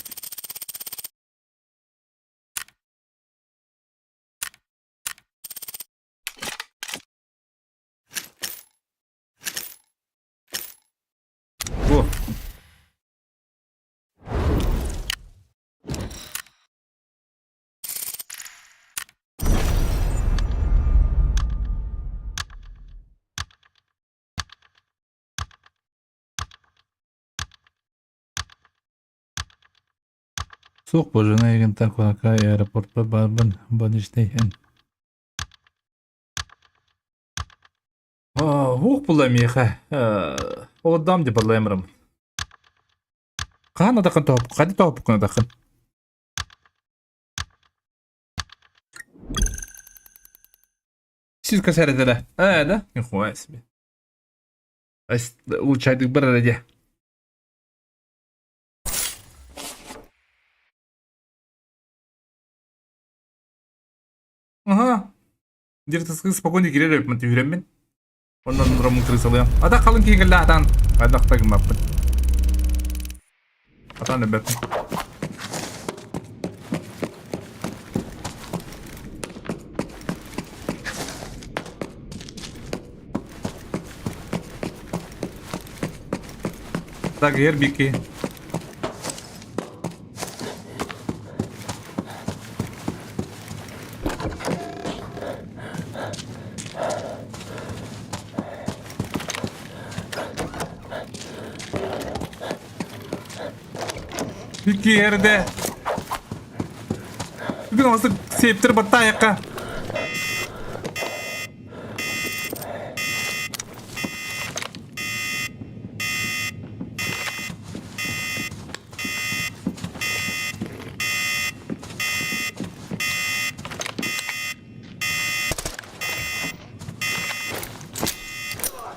Soğuk bojuna egin takonaka aeroportda barbın bonişteyhen. Hoq bulamıyıq. O dam di bulayamıram. Qana daqın top, qadi top kuna daqın. Siz kasarətələ. Da, nixuas be. Uçaydık bir arada. Aha. Диртыскы спокойно кирер өпмін түйренмен. Ondan sonra mıntırı salıyam. Ata kalın ki gilla atan. Kaydakta gün bakın. Atan ne bakın. Tak yer biki. Biki yerde. Bugün nasıl septir batta ayakka.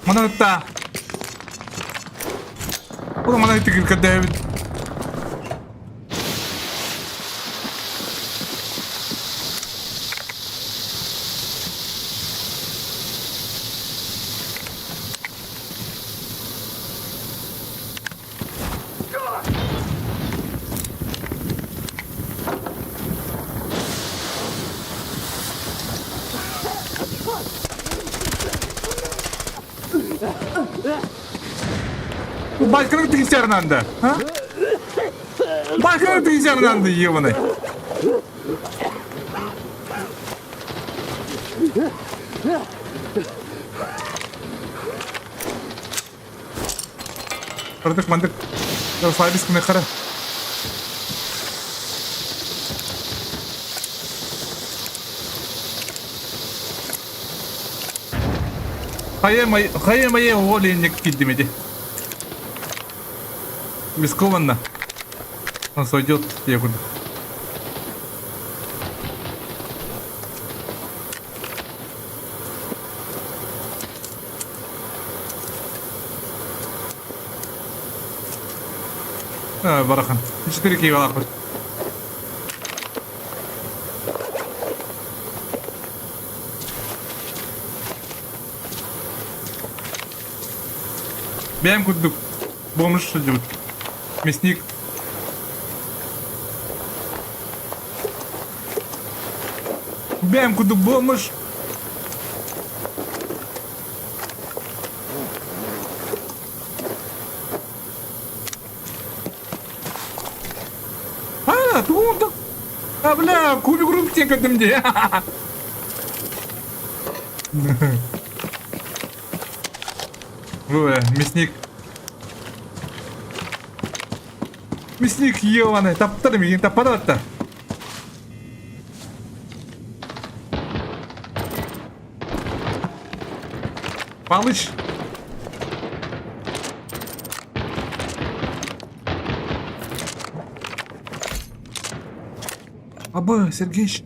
Mana utta. Ulan mana itti gil David. Bu başkanın bilgisayarından da. Ha? Başkanın bilgisayarından da yiyor bunu. Artık mandık. Ya sahibi sıkıntı kara. Hayır моей уволенник киддимеди. Рискованно. Он сойдет некуда. Барахан. 4 киви алакбыр. Бәм күддік. Бомыш жібіт. Мясник. Бәм күддік бомыш. Туындық. Бля, кубик рубтен кәдімде. Мясник. Мясник ебаный, таптырым ең таппады атта. Балыш. Аба, Сергеич.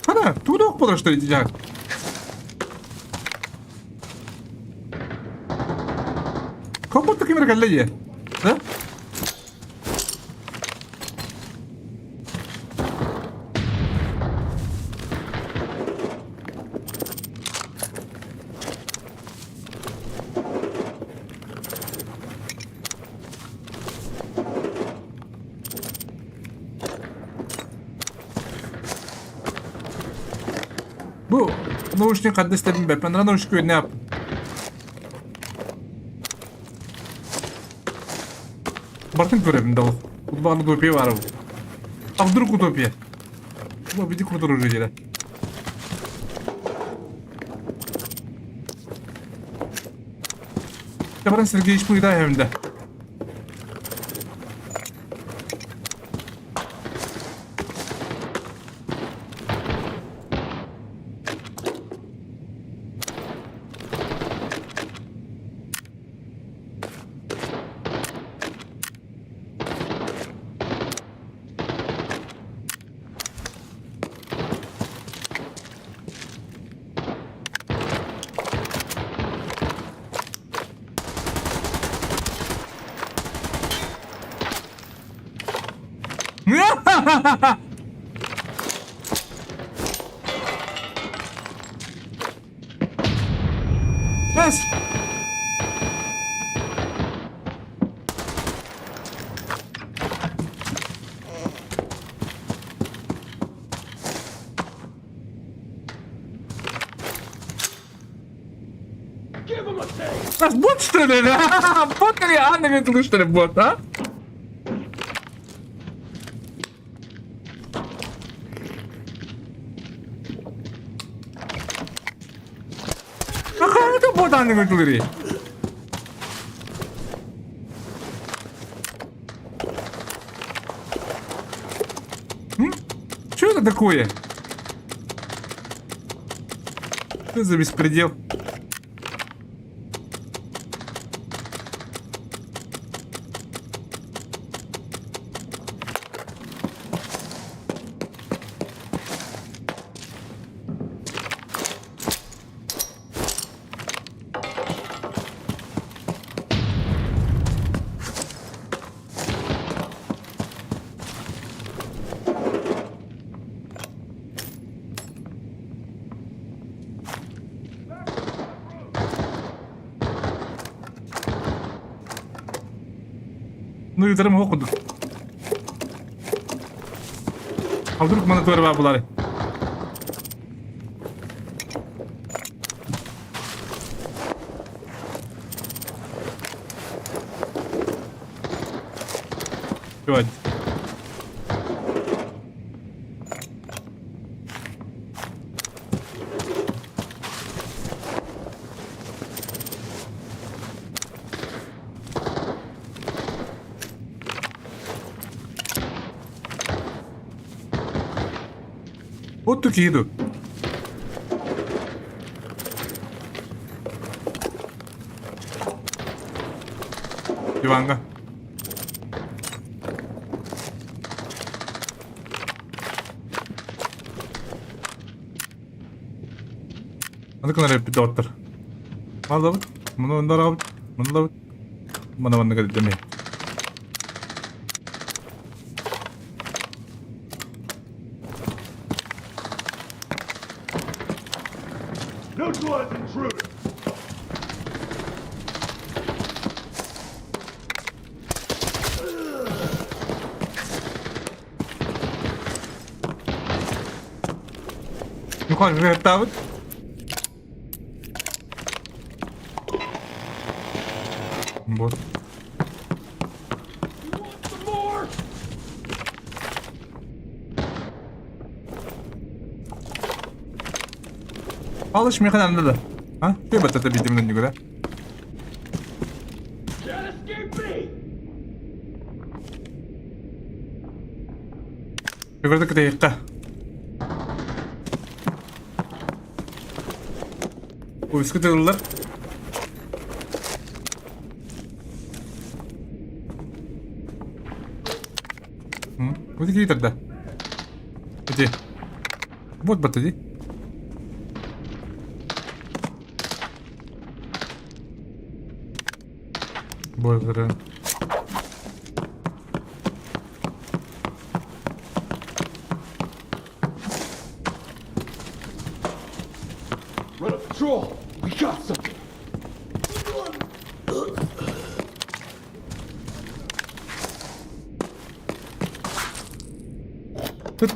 Ана, туда окпада, что ли, дядяк? Как будто кемер галлeye? Да? Bu nauşnik hadde istedim be. Ben nauşnik ne yaptım? Бартын көрем дал. Футбол утопия бар. А вдруг утопия? Ну, види круто уже делать. Степан Сергеевич бuydu evimde. Yes. Das bot что ли? Бот или Анна говорит, что ли бот, а? Какая это бот Анна говорит? Что это такое? Что за беспредел? Ну и тарым окудук. А вдруг мана төр бар булар? Чувак. Вот такие идут. Диванга. Adakına repite otur. Al da bak. Bunu onlara al. Bunu da bak. Bana kadar demeyin. Yukarı bir David. Вот. Alış mekanikte de. Ha? Bir batata bildiğimden göre. Yukarıdaki dakika. Bu bisikletliler. Вот такие тогда. Иди. Вот бот, иди. Боже.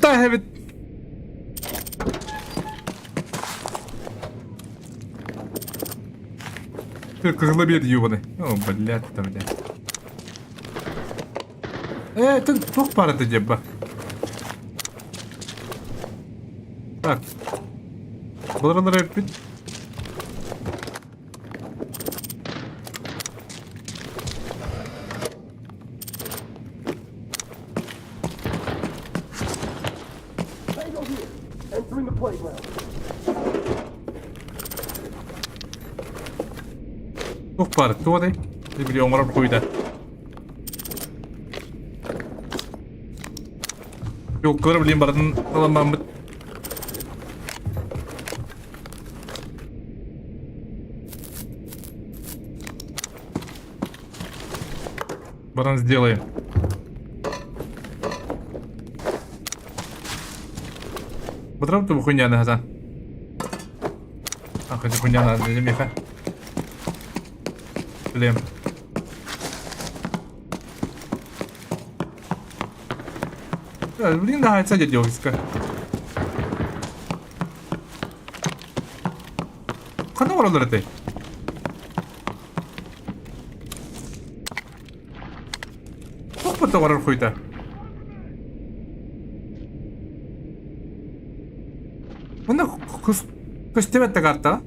Та від... Ты козлобед ёбаный. О, блядь, это, блядь. Ты плохо пара ты дебба. Так. Благодарю, репит. Çok var. Tuvadı. Bir biliyorum var koyda. Yok kırı bileyim baradın alamam. Баран сделаем. Потрапил ты хуйня на глаза. Ах, это хуйня на земле. Блин. Блин, нравится дядёвиска. Кана oraları ты? Опыта var хуйта. Bunda köstebette kartta.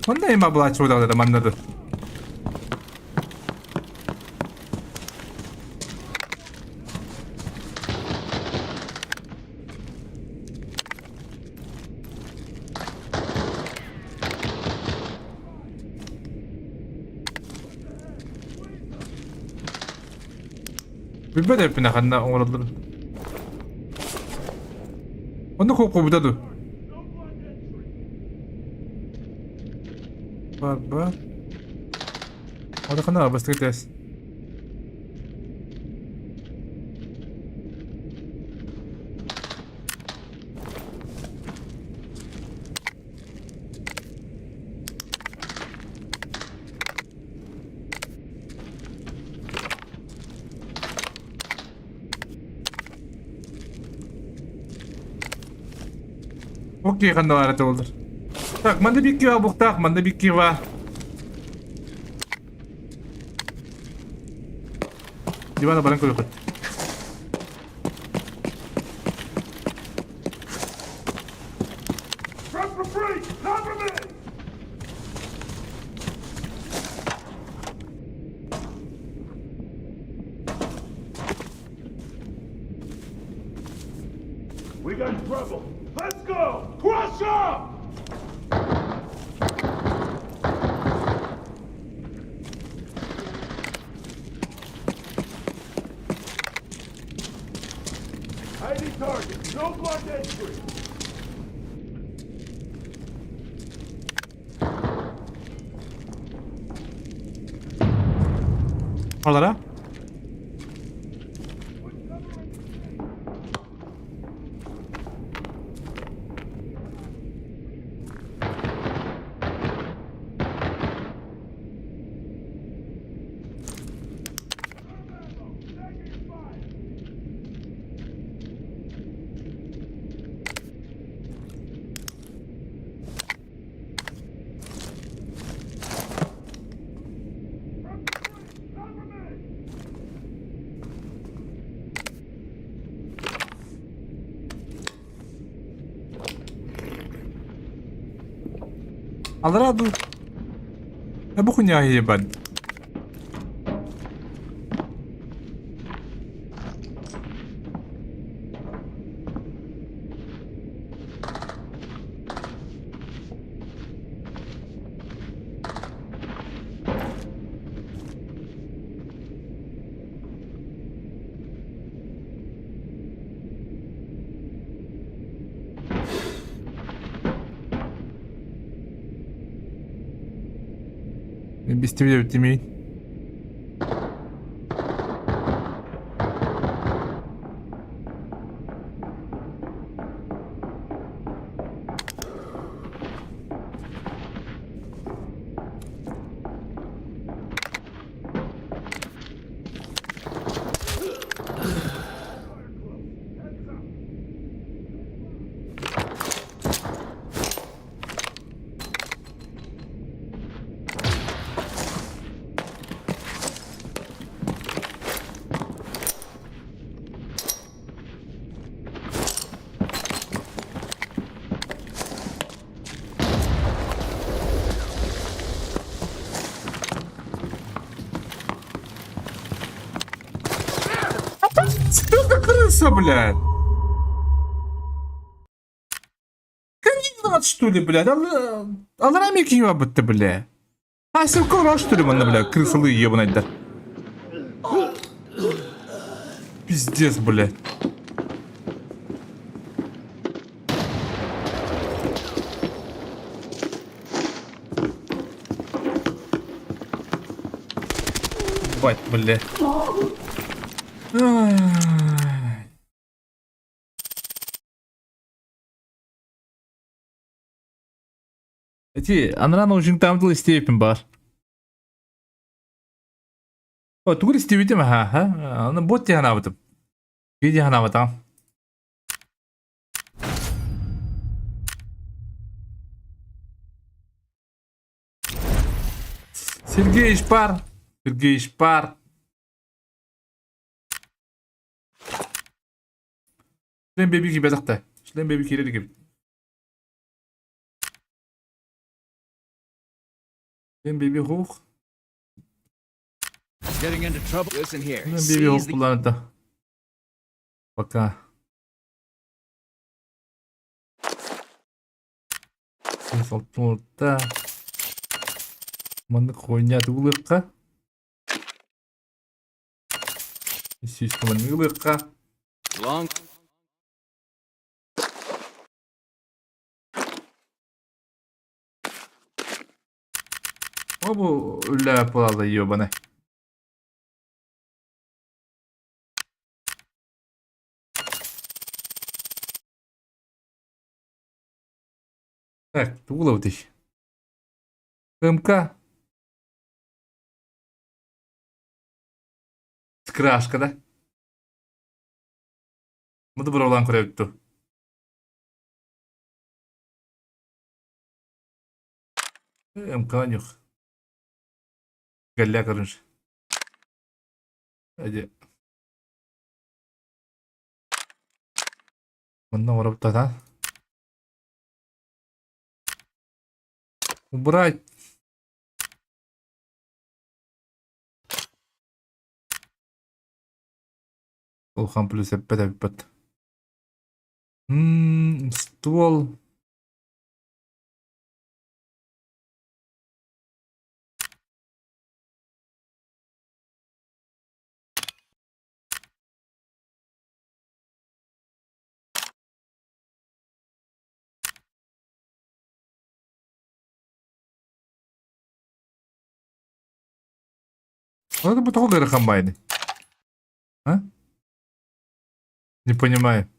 Bunda ema bula çuğda da manladı. Bilmem hepine kanına oraları. Onda koku bu da du. Var. Orada kanına bastı gides. Окей, канна это olur. Так, манда bir kiva buktak, manda bir kiva. Divana barang kulukut. We got trouble. Let's go! Crush up! Hiding target. No blood entry. Oralara. Alla radu. Bu хуйня ебать. Без тебя темей. Мыса, блядь. Кандидат, что ли, блядь? Аларами киева бытты, блядь. А, силкора, что ли, манна, блядь, крысылы ебанайдар. Пиздец, блядь. Бать, блядь. Ай. Эти, анрана очень там был степень бар. О, тугри степень ха? Аны бот дияна бытым. Види хана бытам. Сергеич пар. Сергеич пар. Шлем беби gibi zakta. Шлем беби kireli gibi. Шлем беби hoch. Getting into trouble. Listen here. Шлем Seize беби hoch the kullanıldı. Пока. Солтун орта. Маны койнят улыкка. Системаны улыкка. long. О, bu үлі пылады ебаны. Так, тулов ты. МК. Скрашка, да? Буду бұралан көріп тұр. МК нюх. Галля короче. Hadi. Bundan vurup da. Убрать. Улхан плюс опять. Ствол. Вот это потолок комбайны. А? Не понимаю.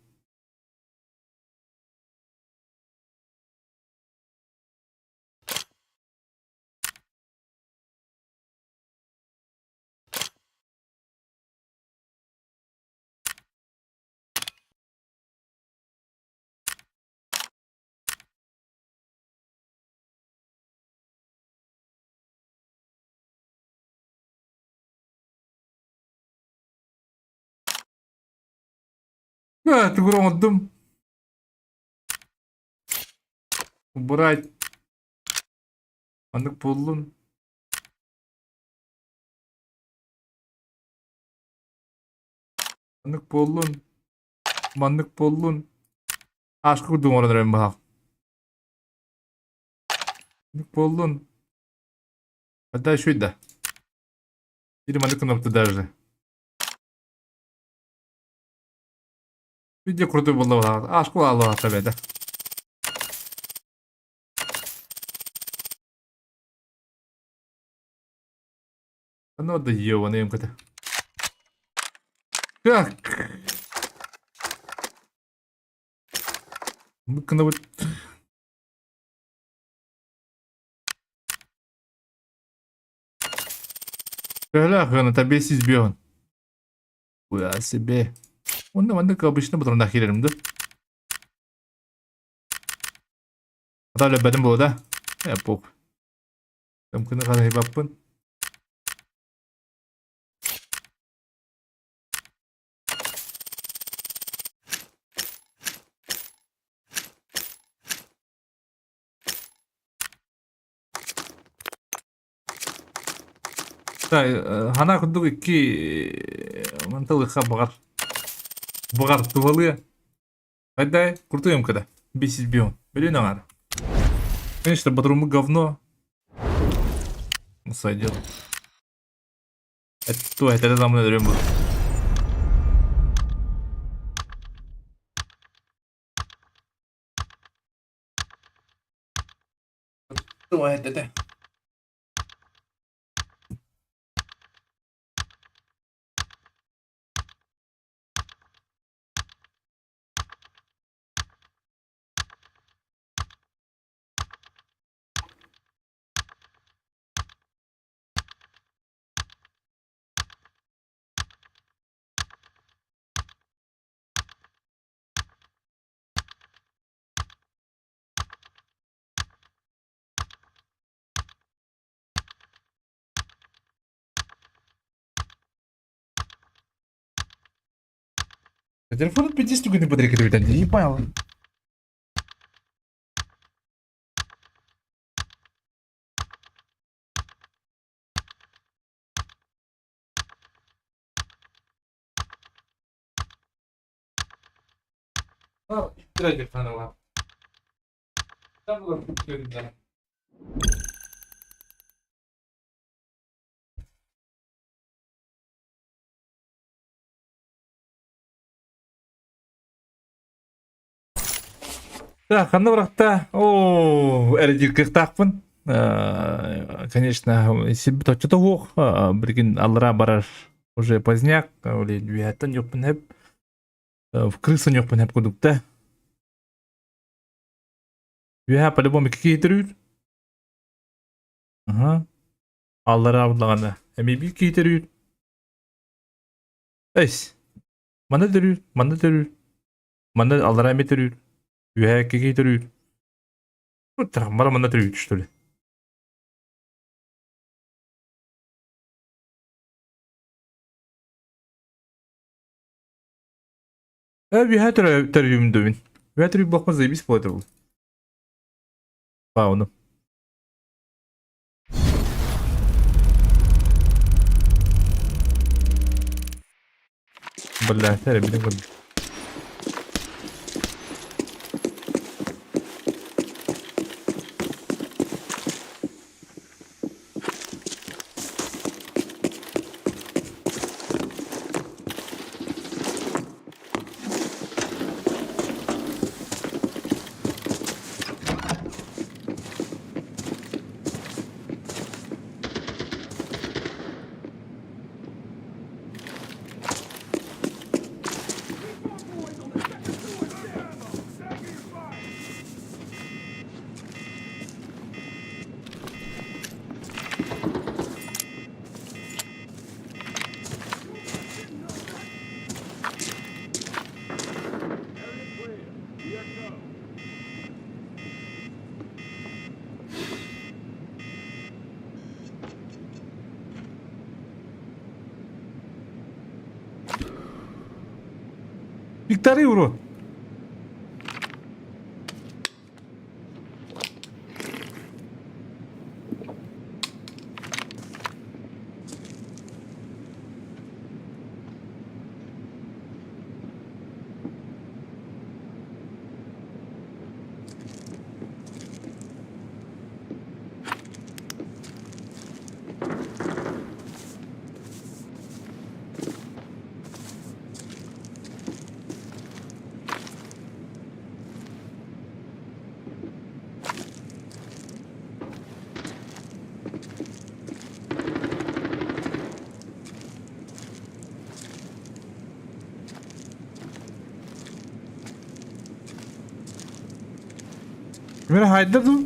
Ты громадым. Убрать. Андык болдун. Андык болдун. Мандык болдун. Ашкы курдум оранырым бак. Андык болдун. Отдай шуйда. Или мандык кнопты даже. Видео крутой был. Ашку алло тебе, да. Ну да ёбаный МК-то. Как? Ну-ка, вот. Бля, на тебе сизбён. Хуя себе. Onda ben de kabışını bu durumda girerim de. Hatta benim bu da. Yapıp. Mümkün kadar yapın. 자, 하나 근데 이렇게 만들고 있어 먹어. Бугар тувалы. Отдай, крутой МК-да. Бесить бион. Блин, ага. Конечно, бодрумы говно. Ну, сойдет. Это за мной дрем был. Это. Телефон 50 штук не подрекать, не понял. Так, аны быракта, эрдик такпын. Конечно, себе то что-то ох, бригин алра бараш уже поздняк, или двигатан ёкпын хеп. В крыса ёкпын хеп кудукта. Двига по-любому какие трюд. Ага. Алра аблагана. Эми бил какие трюд. Эйс. Мана трюд, мана трюд. Мана алра эми трюд. Двига какие трюд. Вот так, мана трюд, что ли. Bir tercüme dövün. Bir tercüme bakmaz iyi bir spoiler bu. Onu. Vallahi tercüme bunu. Викторы, урод. Mira hayda dur.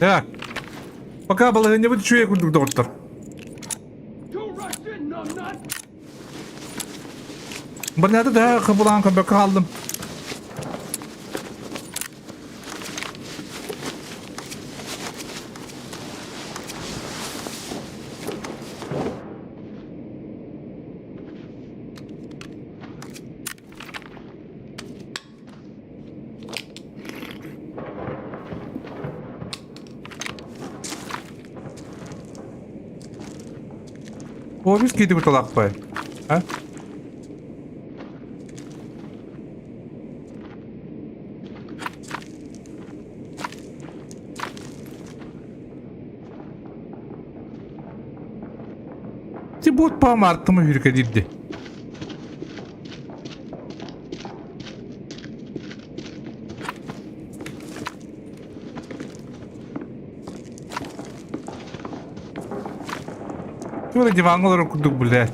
Так. Пока балыгы не будет, чуя курдук доктор. Too rushed in, numbnut! Bir nerede daha kapılan köpek kaldım. O biz gidip utalak bay. Ha? Тибут по маркам hürkedildi. Şöyle divan olarak kurduk burada.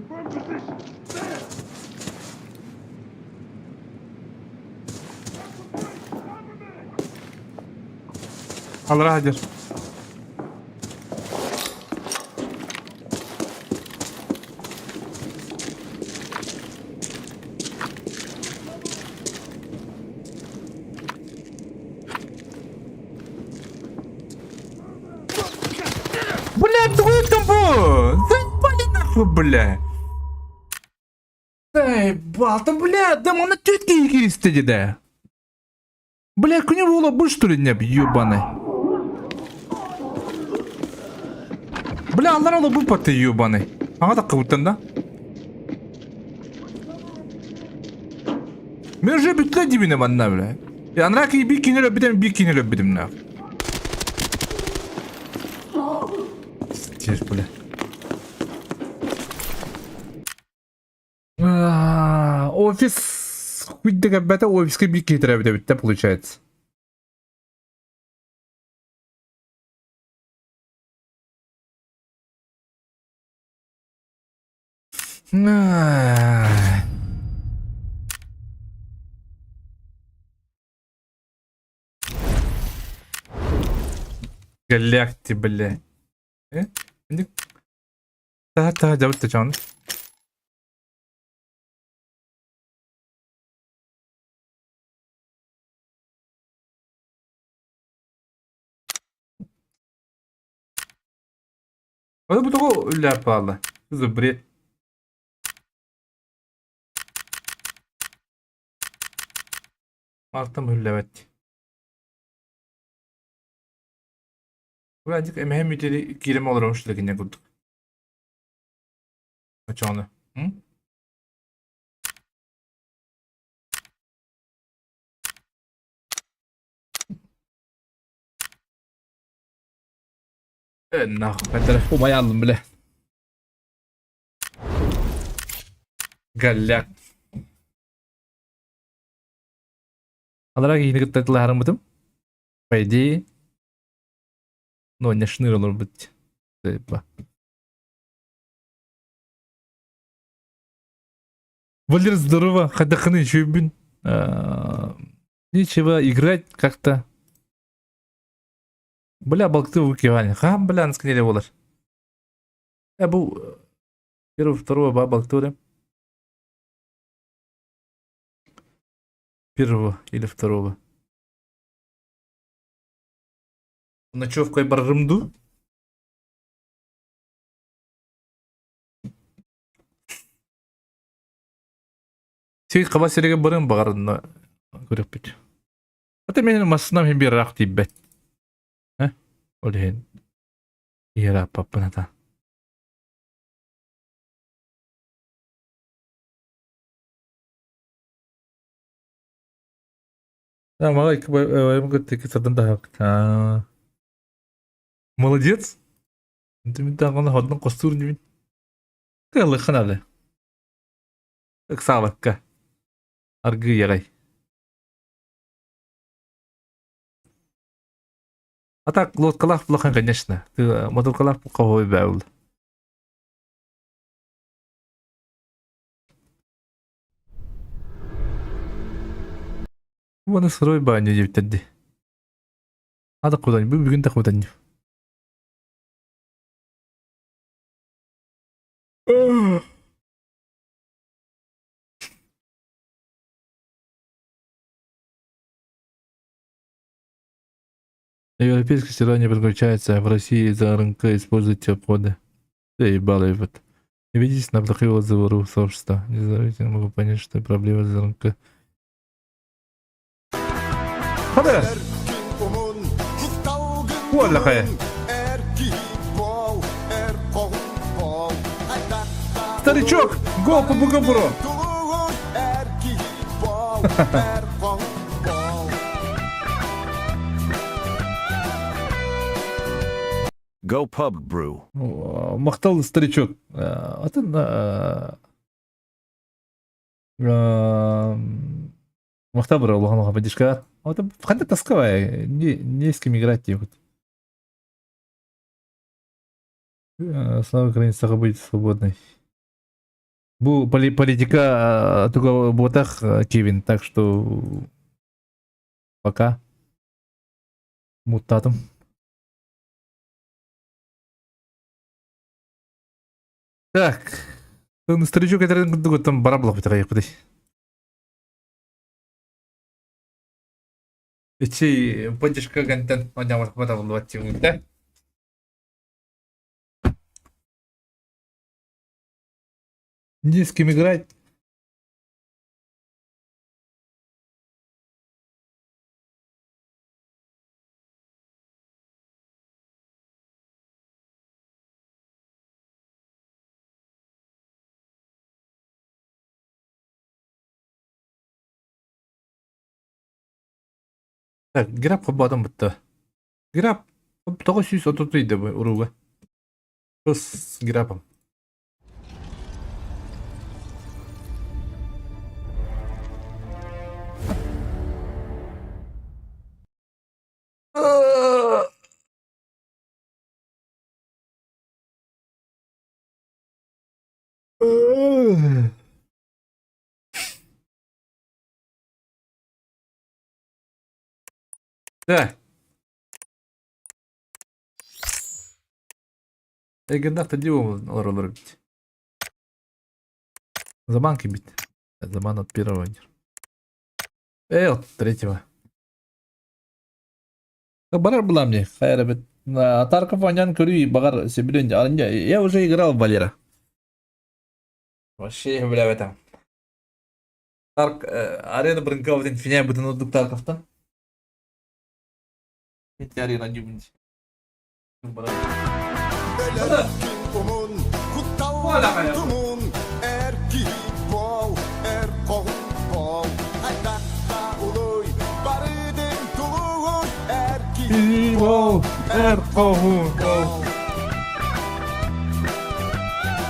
Confirm position! There! Allah Hacer. Бля, твой там был! Заебали нахуй, бля! Заебал, там, бля, да она тетки истеди, да! Бля, у него было больше, что ли, не ёбаный? Бля, Allah Allah bu patı ёбаный. Ага так кабуттан да? Мен уже бүтла дибине банна, бля. Я анраки bir kini löbbidim, bir kini löbbidim na. Стир, бля. Офис... Хуй да габбата офиске bir кетірәбіде бітті, получается. Галякти, бля. Та, жабыт та чаны. Ой, bu того ляпала. За бред. Артым hüllebet. Birazcık emeğim müdiri girme olurmuş dediğine kurduk. Kaç onu? Hı? Nah, ben taraf kumayı aldım bile. Galak. Alarak yeni gıtlatıyla haramıdım. Paydi. Но не шныр olur быть. Валер, здорово. Ходаханы еще блин. Нечего играть как-то. Бля, балкты выкивали. Ха, бля, наскнели волар. Был первого, второго баба, кто ли? Первого или второго. Ночевкой баррымду. Сей қаба сереге барым бағарына көріп бет. Ата менің масынам хем бір рақ дейіп бәт. Олеген. Ера папын ата. Да, малайка байымға теке садан да хақ. Молодец. Ты мен тағаны ходның қостуыр немен. Кәлі қаналы. Эксавакка. Аргы ярай. А так, лодкалах плохо, конечно. Ты мотокалах плохо бэул. Вон сырой баню девтедди. Ада куда-нибудь, бүгін да куда-нибудь. Европейское стирание подключается, в России из-за рынка используют теплоходы. Да ебало вот. Не видите на плохие отзывы сообщества. Не знаю, не могу понять, что проблема из-за рынка. Хода! Вуаля хая! Старичок! Гол по бугабуру! Go pub brew. Махтал старичок. Атын махтал бір Аллахану поддержка. Атын қандай тасқавай, не с кем играть вот. Слава Украине, быть свободной. Бұл политика только ботах Кевин, так что пока мутатом. Так, на старичок это там бараблах бітіға ек бұдай. Ичей поддержка контент однямаш қыпата болды бәттен да? Не с кем играть. Так, граб қабадым бітті. Граб 930 дейді ұруға. С грабом. Да. Эгендахта дивом олар бит. Заманки бит. Заман от первого. От третьего. Барар была мне. Хайра бит. Тарков Анян Кури Багар Сибирин. Я уже играл в Валера. Вообще, бля, в этом. Тарк, арена Брынкова, финя будет на дук Тарков-то. Эти арена не будет.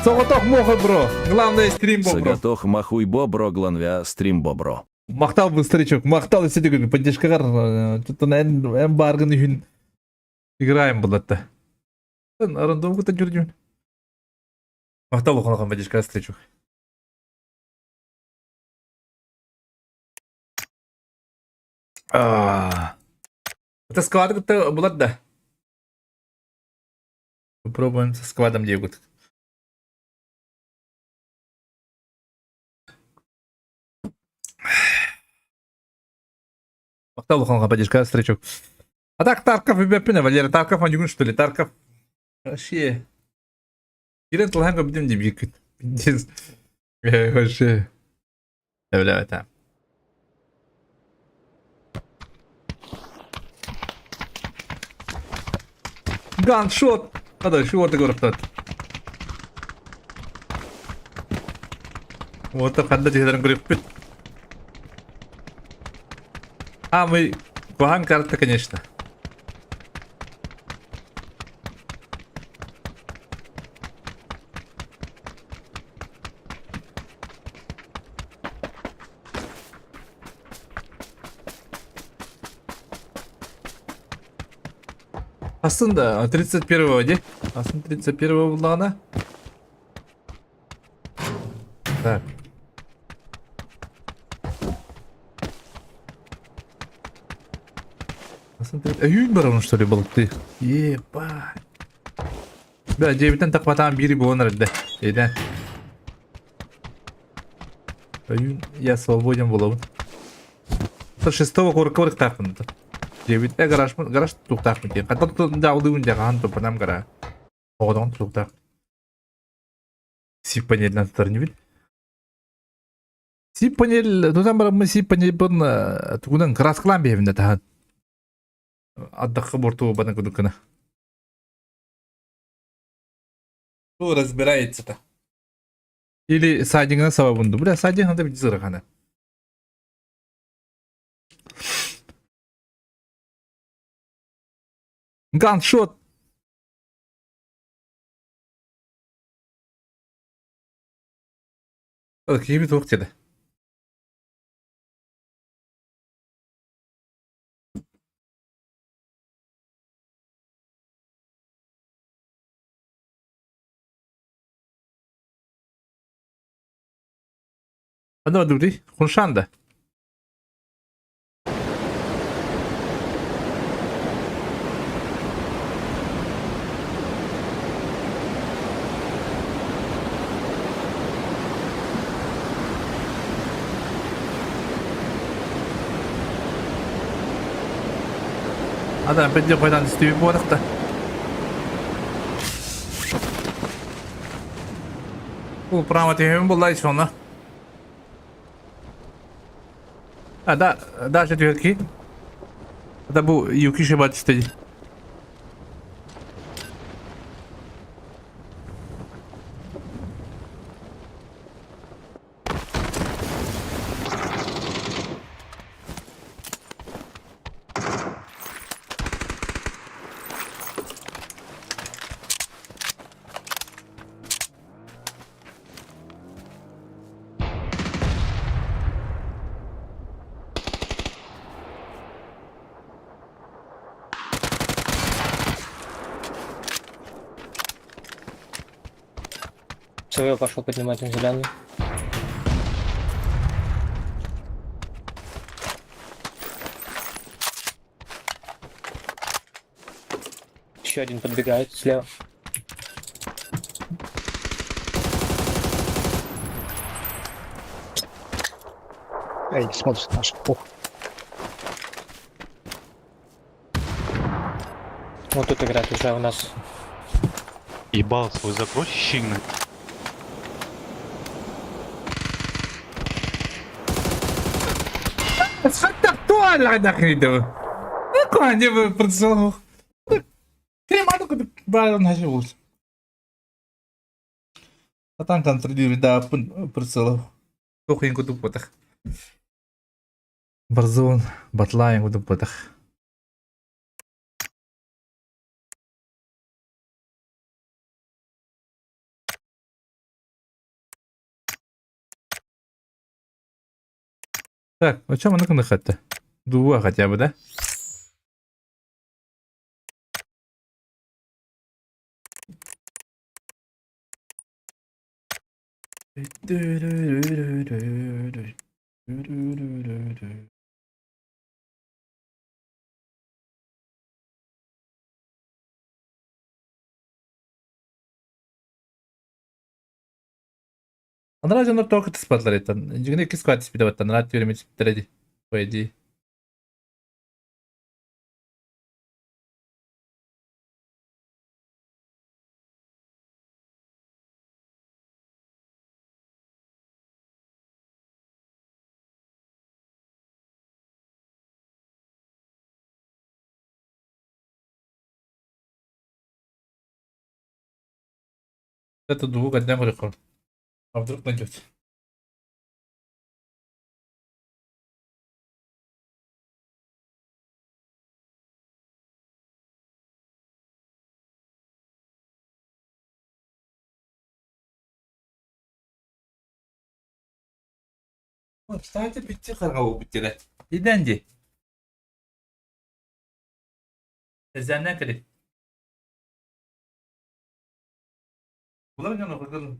Соготок моха, бро. Главное стрим бобро. Соготох махуй бобро, гланвя стрим бобро. Мақтал бұл старичок, мақтал естеді көрген поддержкағар, тұттан ән барғын үйін играем бұлатты. Арандом күтін жүрдім. Мақтал оқынаған поддержкағар старичок. Это сквад бұлат да. Попробуем со сквадом дегут. Октал уханга поддержка, старичок. А так Тарков и Бепина, Валера Тарков, он что ли? Тарков. Вообще. Ирен Тлханга будем дебикать. Пиздец. Вообще. Бля, это. Ганшот. Hadi şu orta grupta. Orta kadda jehdan grup. А, мы Куан карта, конечно. Aslında 31-го де? Aslında 31-го bulana. Так. Aslında Аюн бар он что ли был ты? Ебать. Да, 9-тен так потом бири болонар да. Эйден. Аюн, я свободен боловын. 6-го коркорик тахмын. 9-те гараж туктахмын кен. Ката дауды жаган топанам гара. Одан туктах. Сип панельден тутар не бил. Сип панель, тутан бар мы сип панель бун тугунан красклан бевинде тахан. Отдоху борту бана кудукана. Кто разбирается-то? Или сайдинга сабабунду. Бля, сайдинг надо быть зырахана. Ганшот. Какие бит вақтеді? Ада дури, хуншанда. Ада бенде койдан истеби болдық та. Бұл прямо тегін болай соны. Да, четверки. Это был Юки Шибати стоит. Своего пошел поднимать на зеленый. Еще один подбегает слева. Эй, смотрит наш. Ох. Вот тут играет уже у нас. Ебал свой закрой щигны. Сколько актуально нахрен? Ну, они бы прицелу. Креману куда барон наживут. А там контролирует, да, прицелу. Только им куда потах. Барзон, батлайн куда потах. Так, о чем она нахать-то? Дуа хотя бы, да? Андра жанр только ты спадлар этан. Жигне кис кват спида баттан. Рат веремет спитереди. По идее. Это двух одним рекорд. А вдруг найдете? Кстати, битти каргау биттире. Иденди. Эзенне кили. Булар гана кыргыл.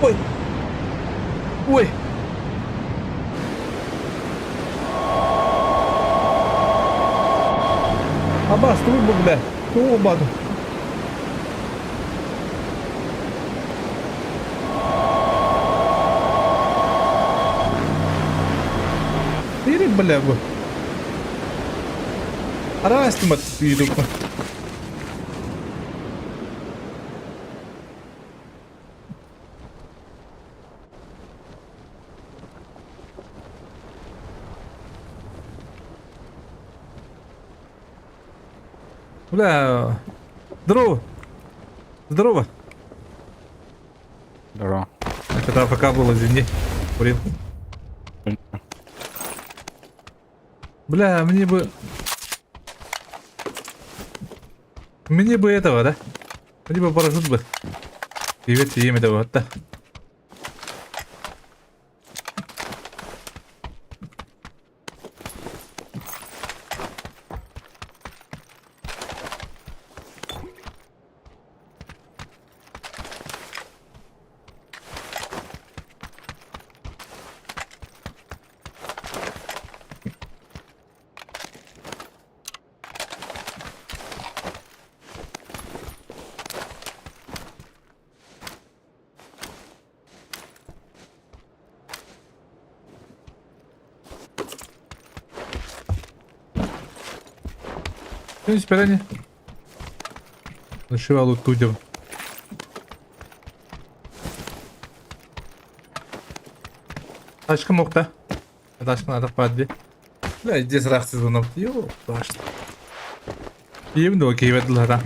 Ой! Ой! Абас, ты выбыл, бля. Кого баду? Ири, бля, бы. Арастим от спиду. Бля, здорово. Здорово. Здорово. Это АФК было, извини. Курил. Бля, мне бы этого, да? Мне бы парашют бы. Привет, им этого, вот так. Sen спирание. Нашивал оттуда. Тачка мокта. Тачка надо падди. Да, здесь рахсыз онап. Йо, башты. Even though окей, ведь лара.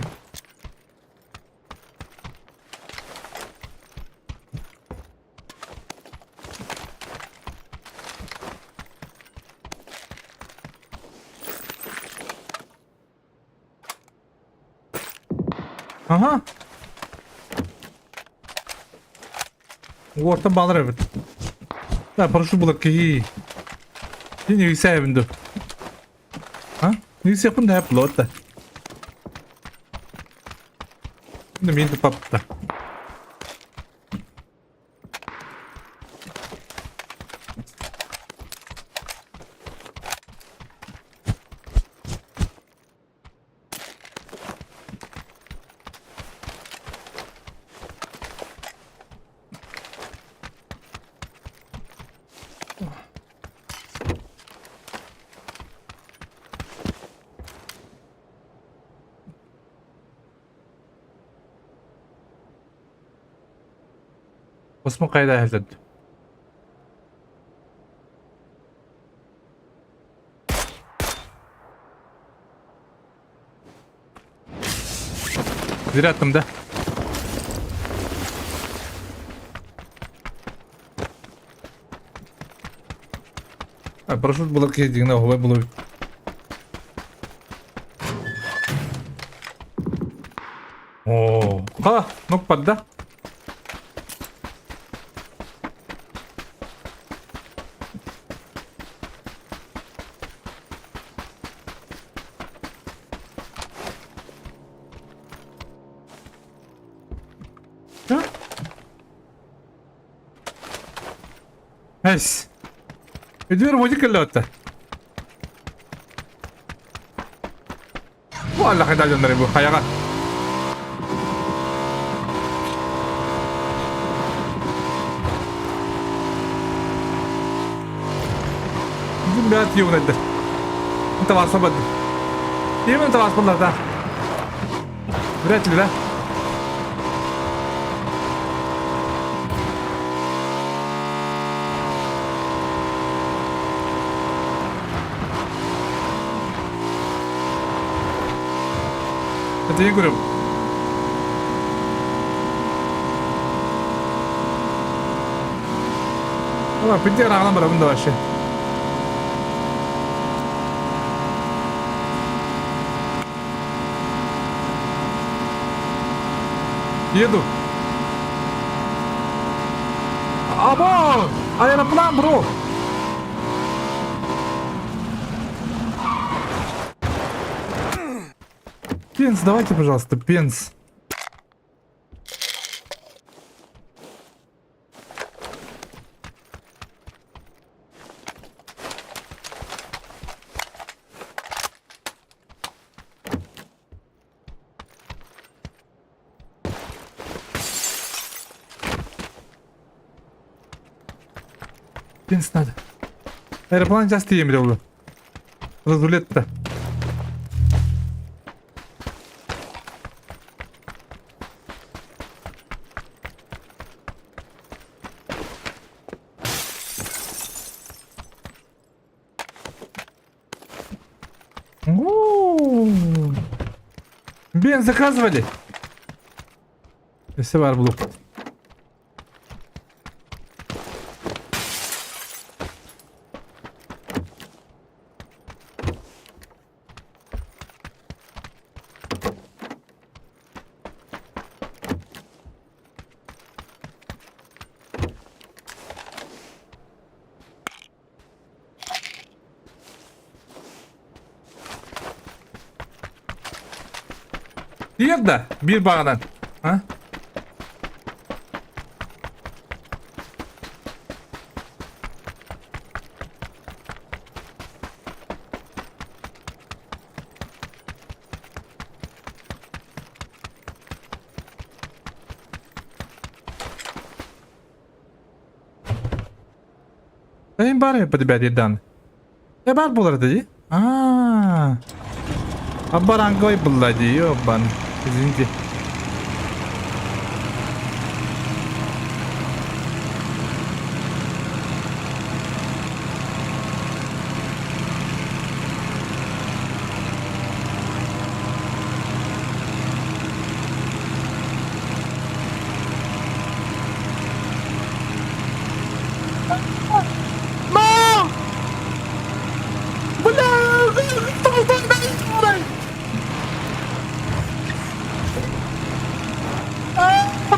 Aha. Orta balır evet. Ya paraşüt bulak ki. Yine yüksek evinde. Ha? Yüksek yapın da hep lotta. Şimdi beni de papta. Osman kayda halleddi. Bir attım da. Парашют булак едиң на ховай булак. О, ха, нок падда. Эс. Идёр водик лёта. Валла хайда жондар бу хаяга. Bizim bir at yiyor nedir? Anta varsa bad. Yemin anta varsa bunlar da. Üretli de. Hadi iyi grup. Ama pinti arağına bırakın da başı. Еду. Або! Аэроплан, бро! Пенс, давайте, пожалуйста, пенс. Пенс надо. Аэроплан часто ем делаю. Разулет-то. Бен заказывали. Если var bulup. Diyor da bir bağdan. Ha? Benim bari yapıdı bir yerden. Ne var bu arada diye? Aaa. Абарангой блади, ёбан. Извините.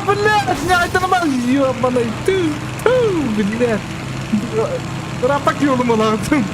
Блядь, не нормально, ёбаный, ты, блядь. Рапак yolumu lazım.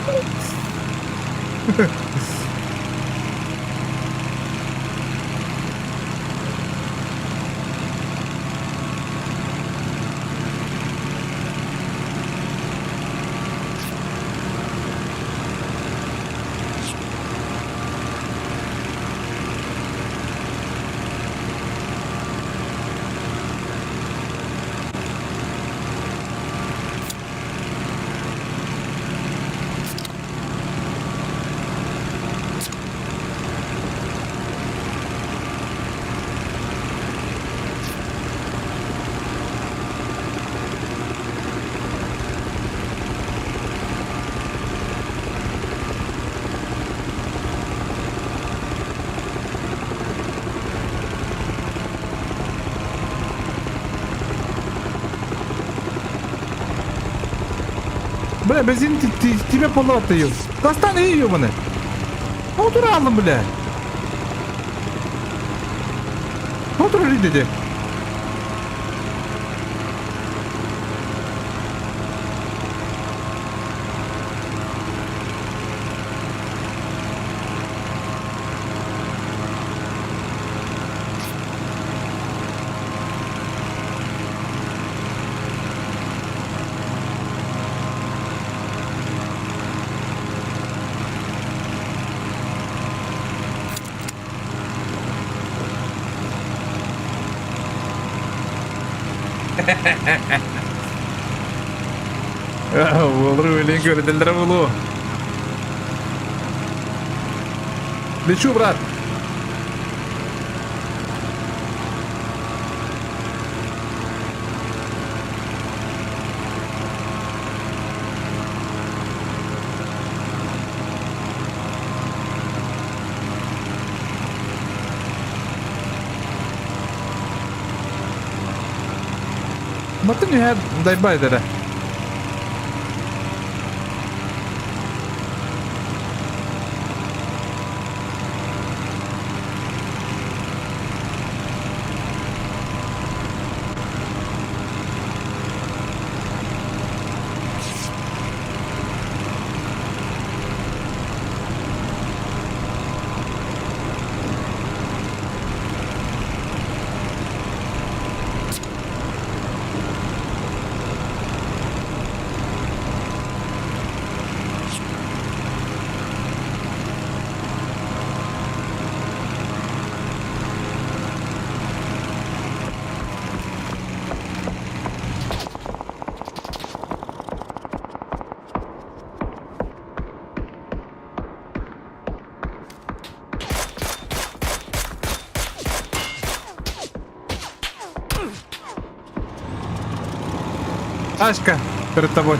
Бля, бензин тебе полотаю. Достань ее, ёбаный. Oturalım bile. Otur öyle dedi. Olur öyle gördüler bunu. Лечу, брат. Матın ya дай байдere. Тачка перед тобой.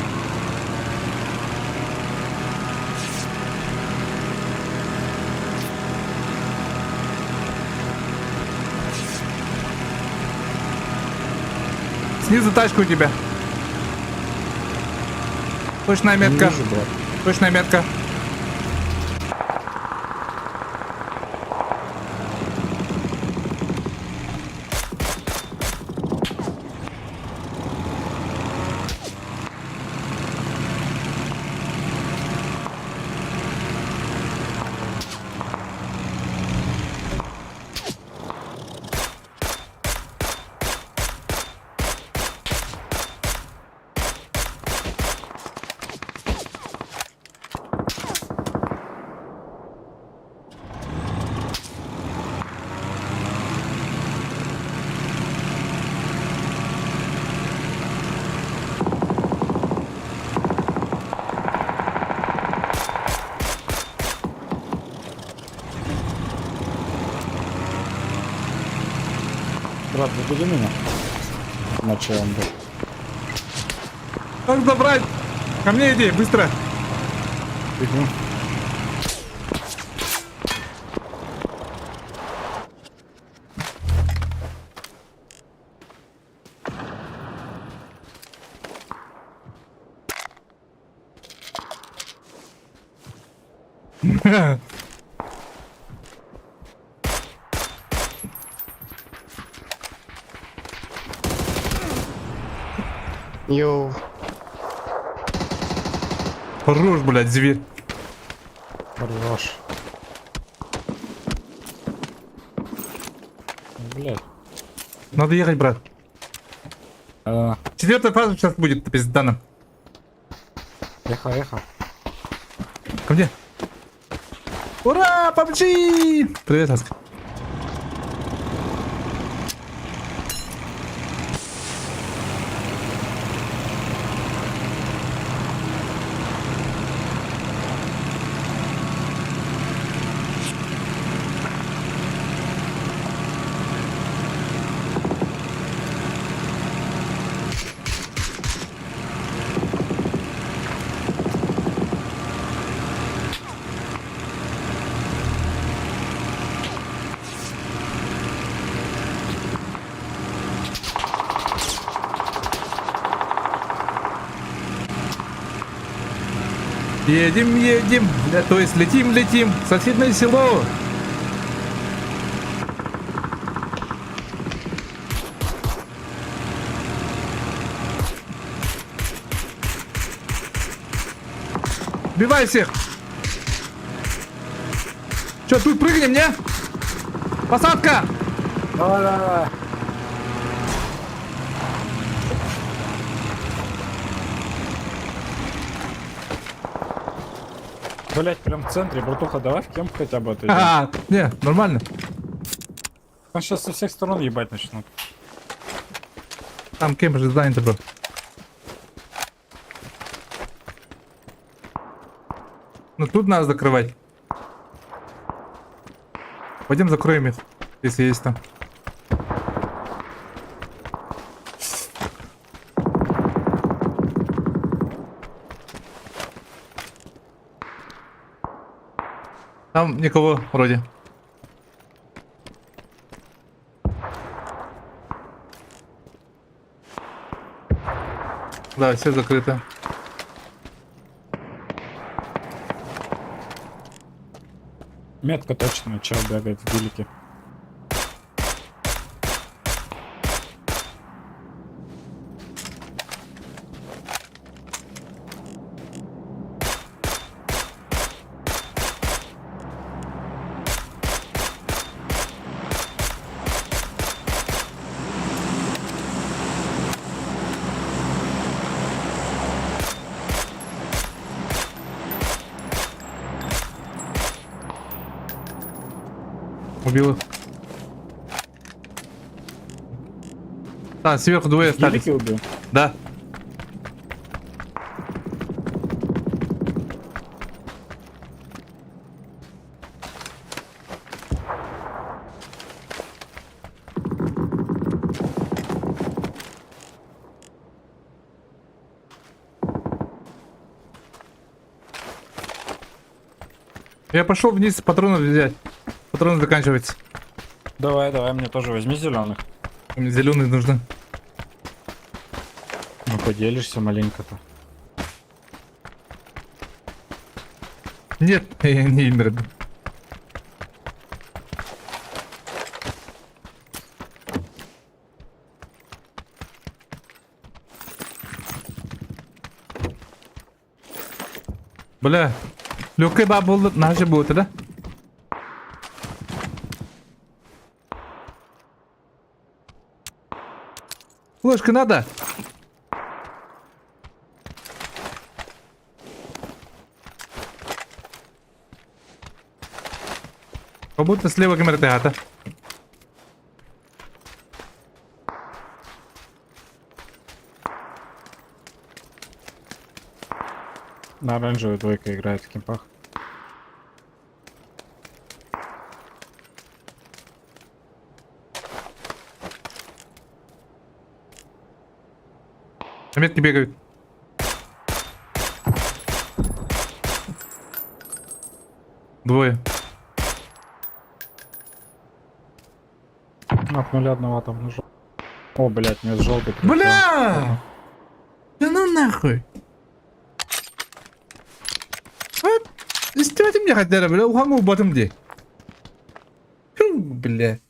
Снизу тачка у тебя. Точная метка. Точная метка. Брат, забери меня. Иначе он был. Как забрать? Ко мне иди, быстро. Бегу. Йоу. Хорош, блядь, зверь. Хорош. Блядь. Надо ехать, брат. А, 4-я фаза сейчас будет, пизданом. ехал, ехал. Ко мне. Ура, PUBG! Привет, Аска. Едем, едем, то есть летим, летим, соседнее село. Убивай всех. Че, тут прыгнем, не? Посадка! Давай, давай. Блять, прям в центре, братуха, давай в кемп хотя бы отойдем. Не, нормально. Он сейчас со всех сторон ебать начнут. Там кемп же занято, бро. Ну тут надо закрывать. Пойдем закроем их, если есть там. Там никого вроде. Да, все закрыто. Метка точно, чел бегает в гелике. Убил их. А, сверху двое остались. Гелики убил. Да. Я пошел вниз патроны взять. Патроны заканчиваются. Давай, давай, мне тоже возьми зеленых. Мне зеленые нужны. Ну поделишься маленько-то. Нет, я не имер. Бля, легкая баба наша будет, да? Флешка надо? Как будто слева камера. На оранжевой двойка играет в кемпах. Метки бегают. Двое. Напнули одного там на жопу. О, блядь, мне с желтой Бля! Да ну нахуй. Вот. Издевайте меня хотели, бля. Ухаму ботом где. Фу, бля.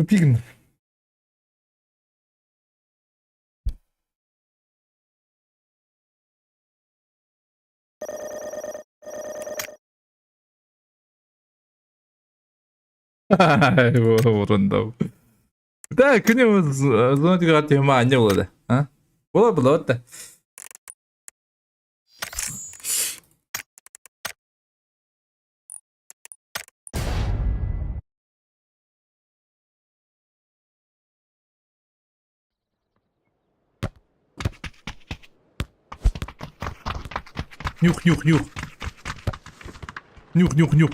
Пигн. 모른다고. 나 그냥 소나지 같은 말 아니고 그래. 어? 뭐라 어때? 뉴. 뉴.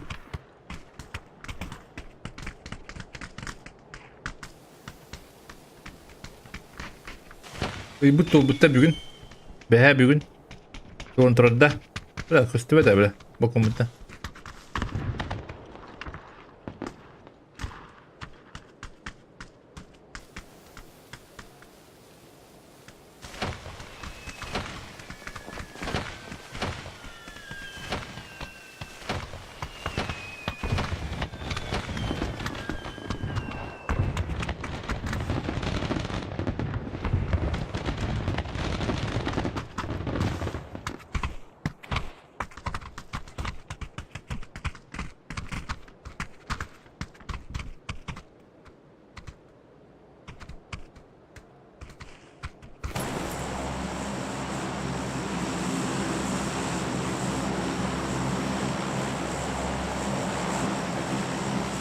Ibu bugün. Behe bugün. Kontrolde. Biraz kıstı da böyle. Bakın burada.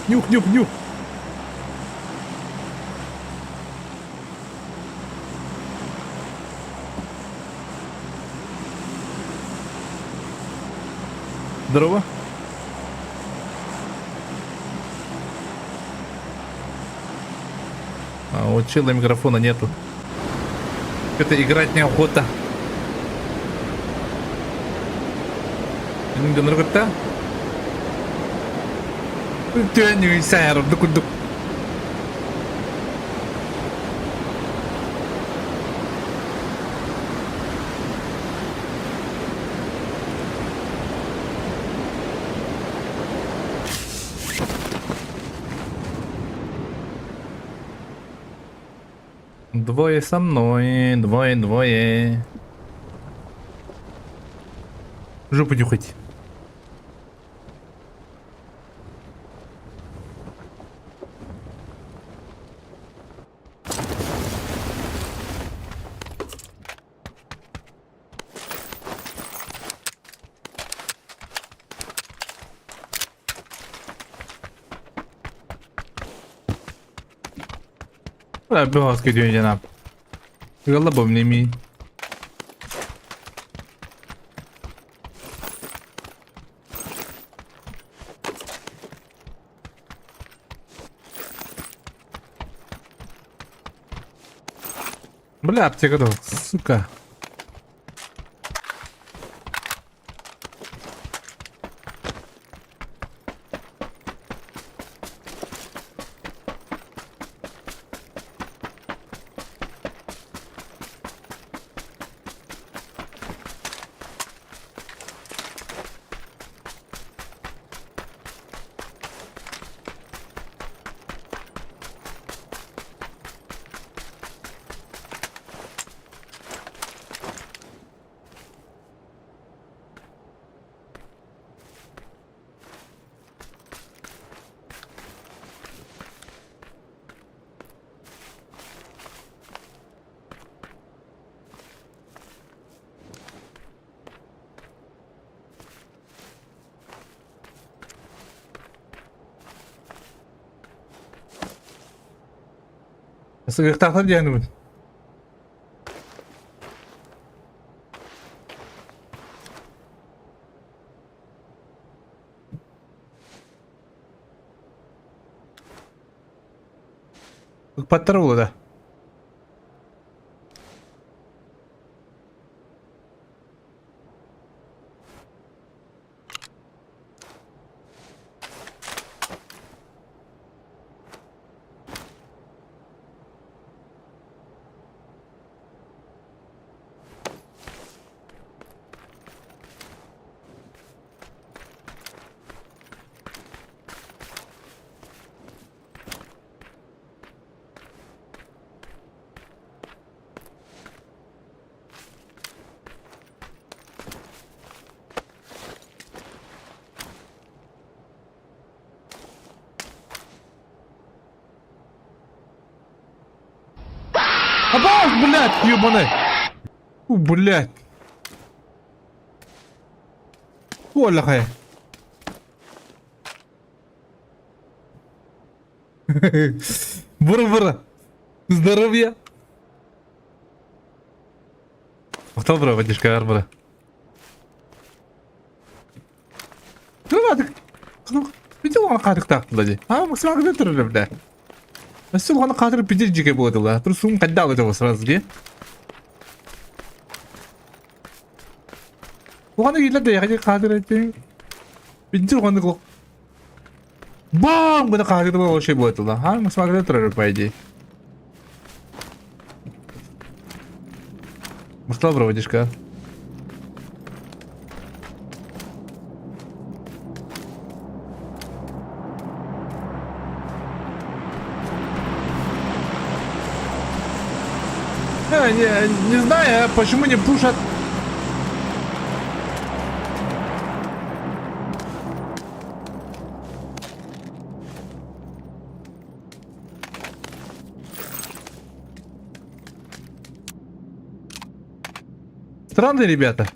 Нюх. Здорово. А у чела микрофона нету. Это играть неохота. Ini denger kata? Dia nyui share duk. Двое со мной, двое. Жопу нюхать. Biraz gidiyor cenab. Yolla bu nemi. Бля, аптека да, сука. Сыгыртақта дегенімін. Паттар болу да. Обалдеть, блядь, ёбаный. Блядь. Оля хай. Бура-бура. Здоровья. Кто бро, водишка арбора? Ну ладно. Видел он кадык так, блядь. А, максимально где ты, блядь? Насил он кадык пиздец дико было, да. Просто сум кадал этого сразу, где? Оған келеді яғни қадыр әйтпен бензин оған қылық бам бұны қадыр бұл шей болады да ха смогли тұрар по идее мықтал проводишка не знаю почему не пушат. Странные ребята.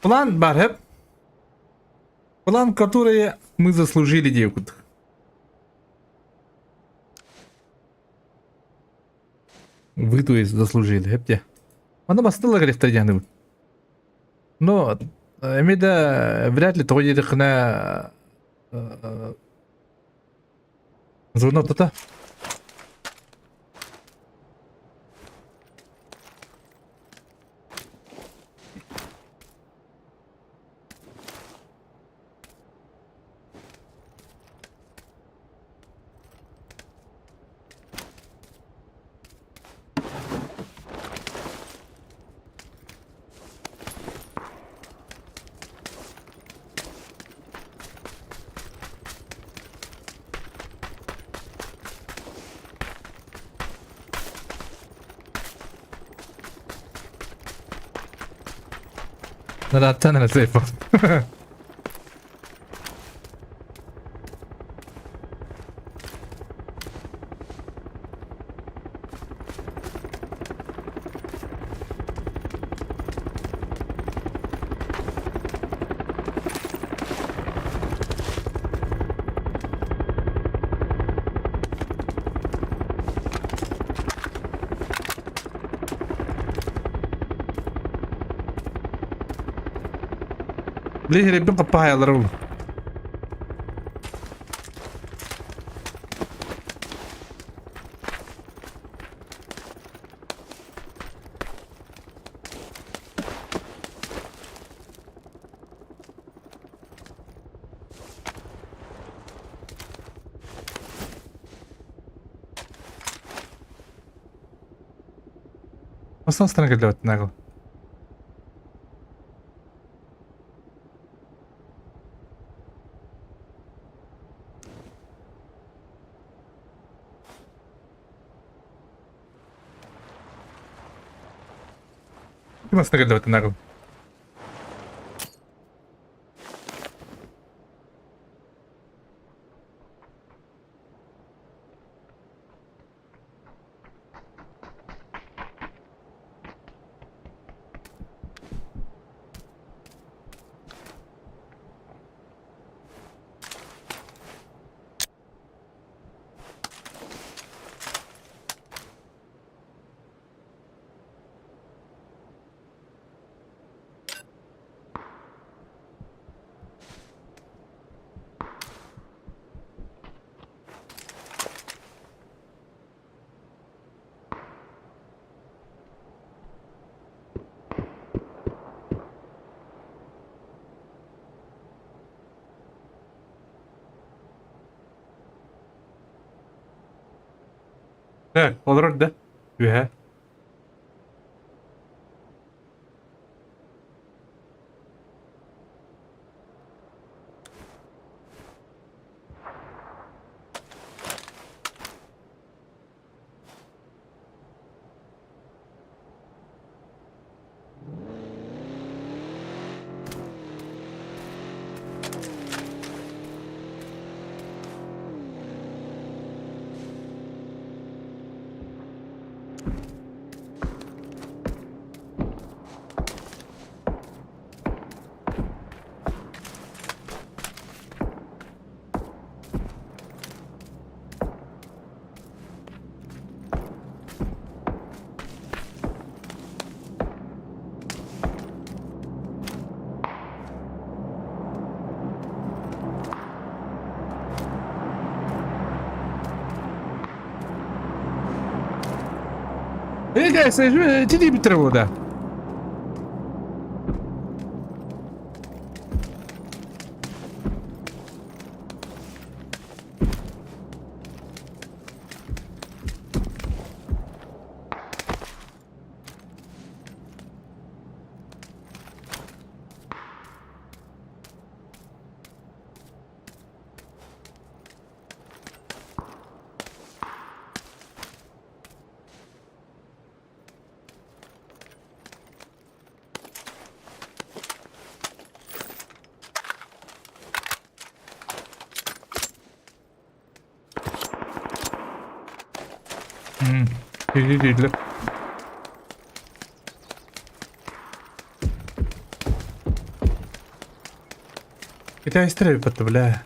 План бар, план, который мы заслужили, девку. Вы, то есть, заслужили, хепте. Она бастыла грифтадяны. Но, меда, вряд ли то едет на звонок то-то. Надо оттянуть на телефон. ليه ربنا قطعها يا ضرب اصلا استنى قلت ناقل нас нагадывать нагл. Evet, olur da. Ühe. Neyse, ciddi bitir burada. Değil. Это история потом, бля.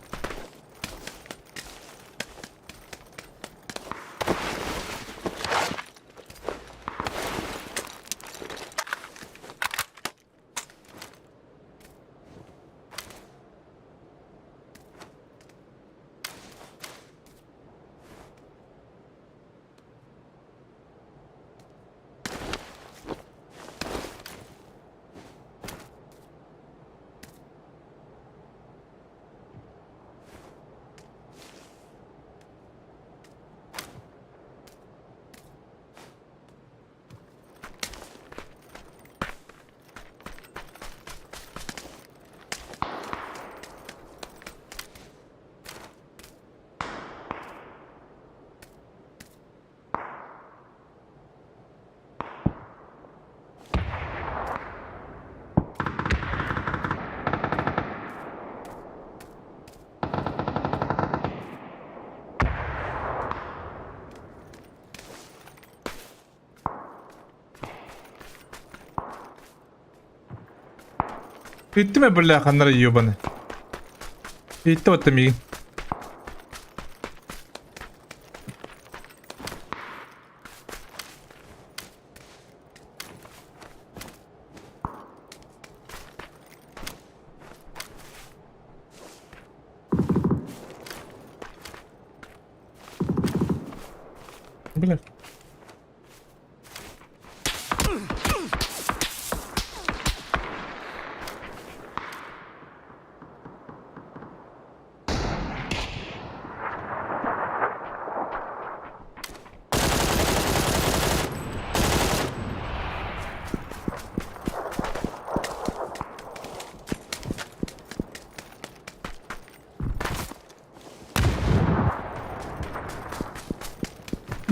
Bitti mi böyle kanları yiyor bana? Bitti battım iyi. Bile.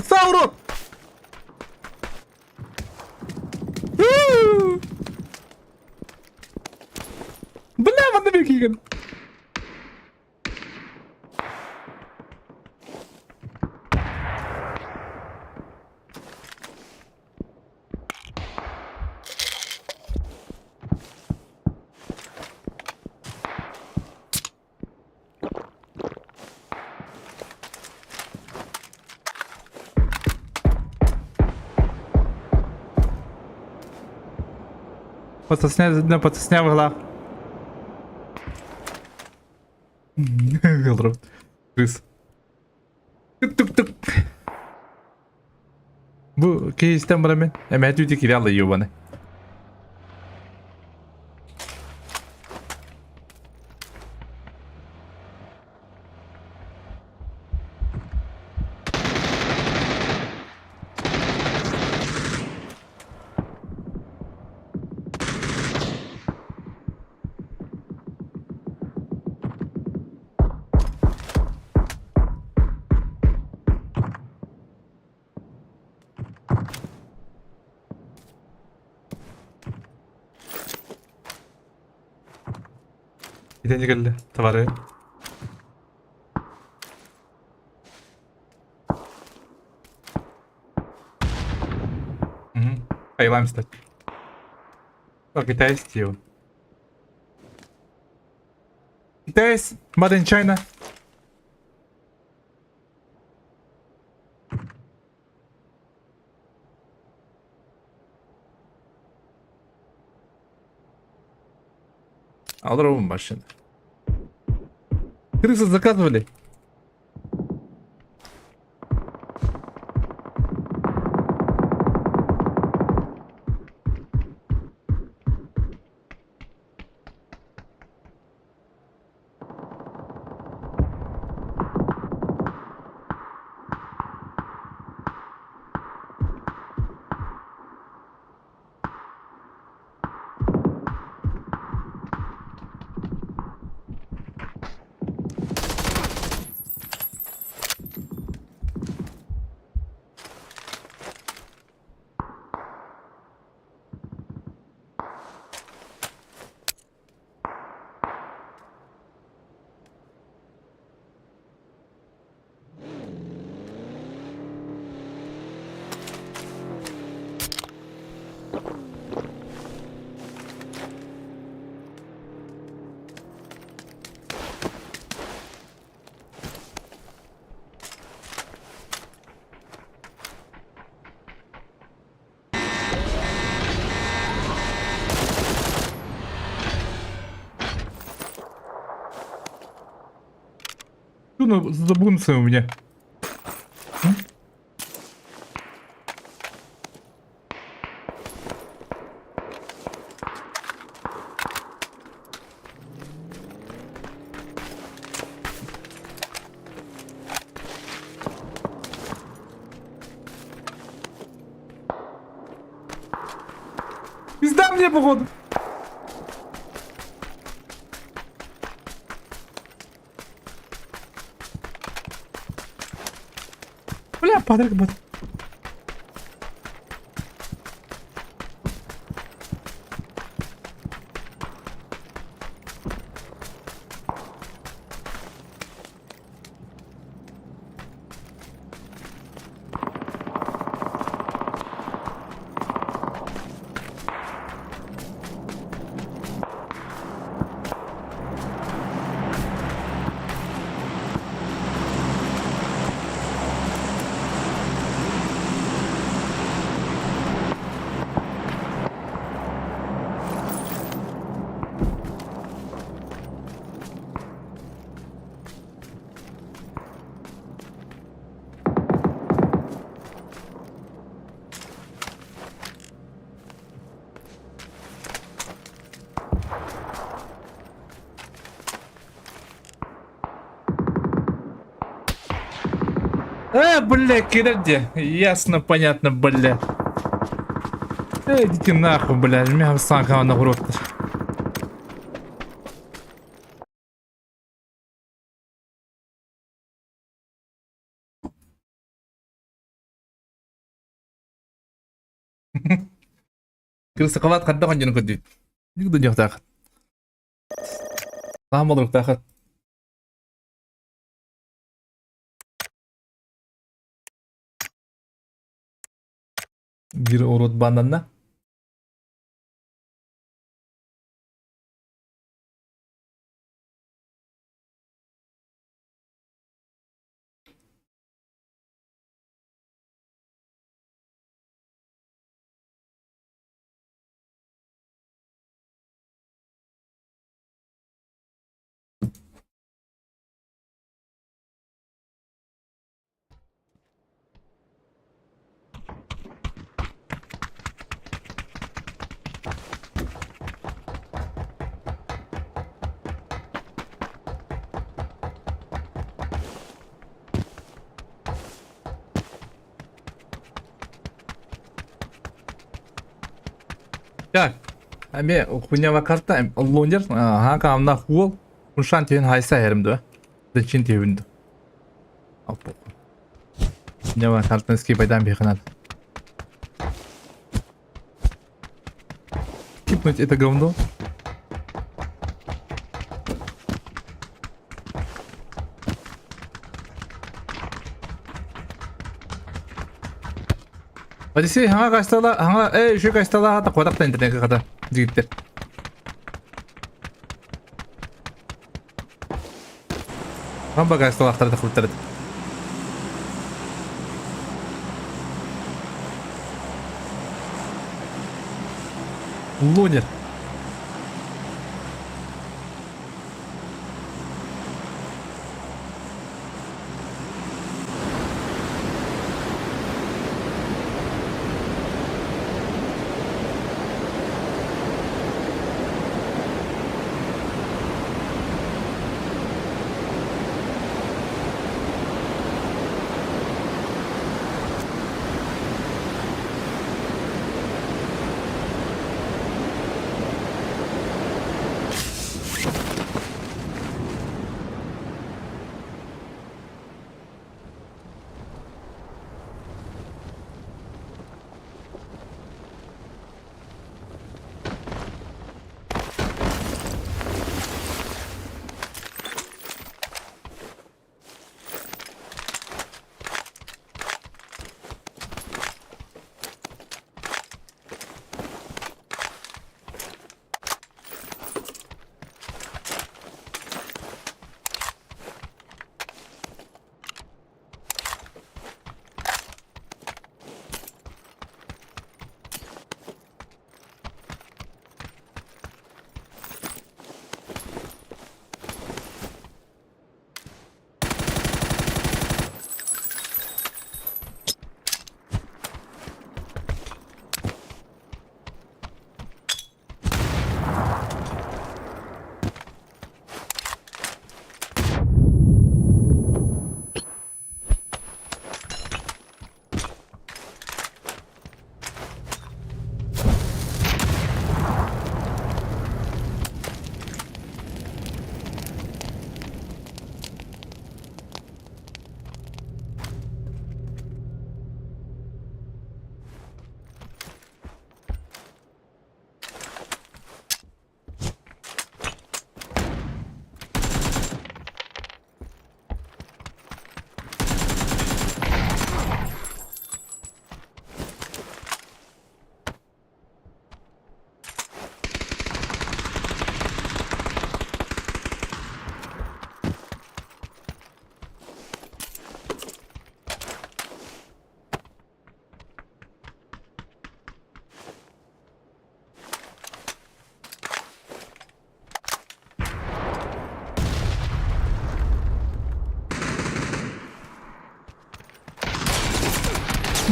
Sauron! Бля, вон на Киган. Потесня вгла. Гелдров. Крис. Тук-тук. Bu кейстен бара мен. Эме түти кире ала ёбаны. Gidince geldi. Tavarı. Ayılayım istedim. Bak Kıtay istiyor. Kıtay, made in China. Alır oğlum başını. Крысы заказывали. Ну, забунься у меня. Пизда мне, походу. Бля, падрик будет. Бля, кидайте. Ясно, понятно, бля. Идите нахуй, бля. Меня сам на урод. Крыса калат кадда канжын көдү. Никто не так. Сам болуп так. Bir urut banana. Так, ами хуйня карта лонер, ага, камна хул, ушан тен хайса еримді. Дәчин тевінді. Апу. Хуйня картаны ски байдан бейханады. Кипнуть это говно. Одиссей ханга кайстала, ханга, еще кайстала хата квадратта интернетке хата. Жигиттер. Хамба кайстала ахтарды хуттарды. Лунер.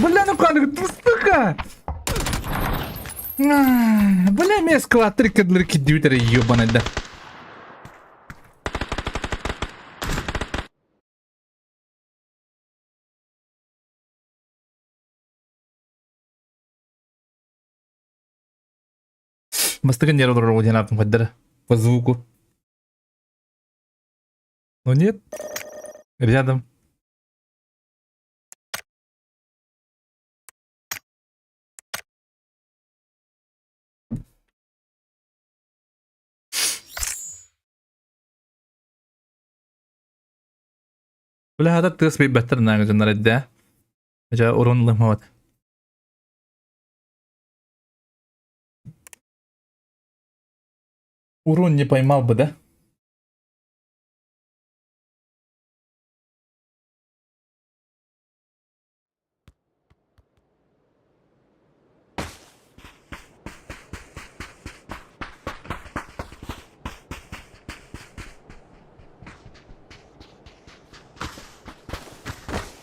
Бля, ну как, ты сука! Бля, мне эскалатор кадлерки дьютера ебаный, да. Мастыган нервы родина по звуку. Но нет. Рядом. Бля, هذا تسبي بهتر ناقة جنر الدا. جا أورون لمهات. Урон не поймал бы, да?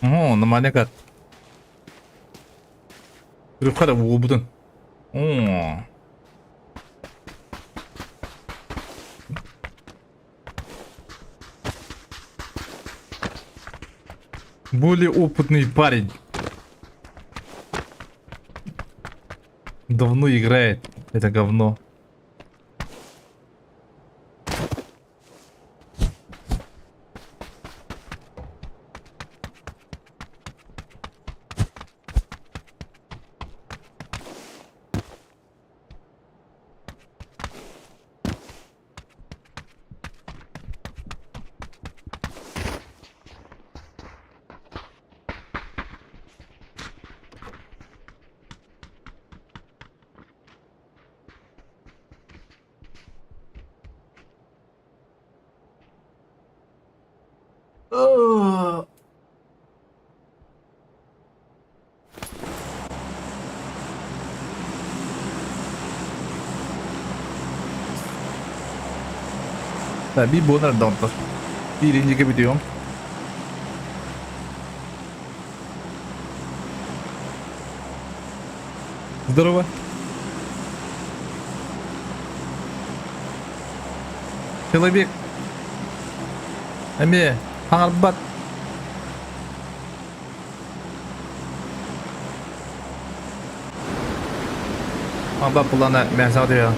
О, нормально как. Рюхара в обутон. О. Более опытный парень. Давно играет это говно. Bir bu nerede onlar? Birinci gibi diyorum. Здорово. Человек. Эме, хаңарбат. Amba pulana mesaj diyor.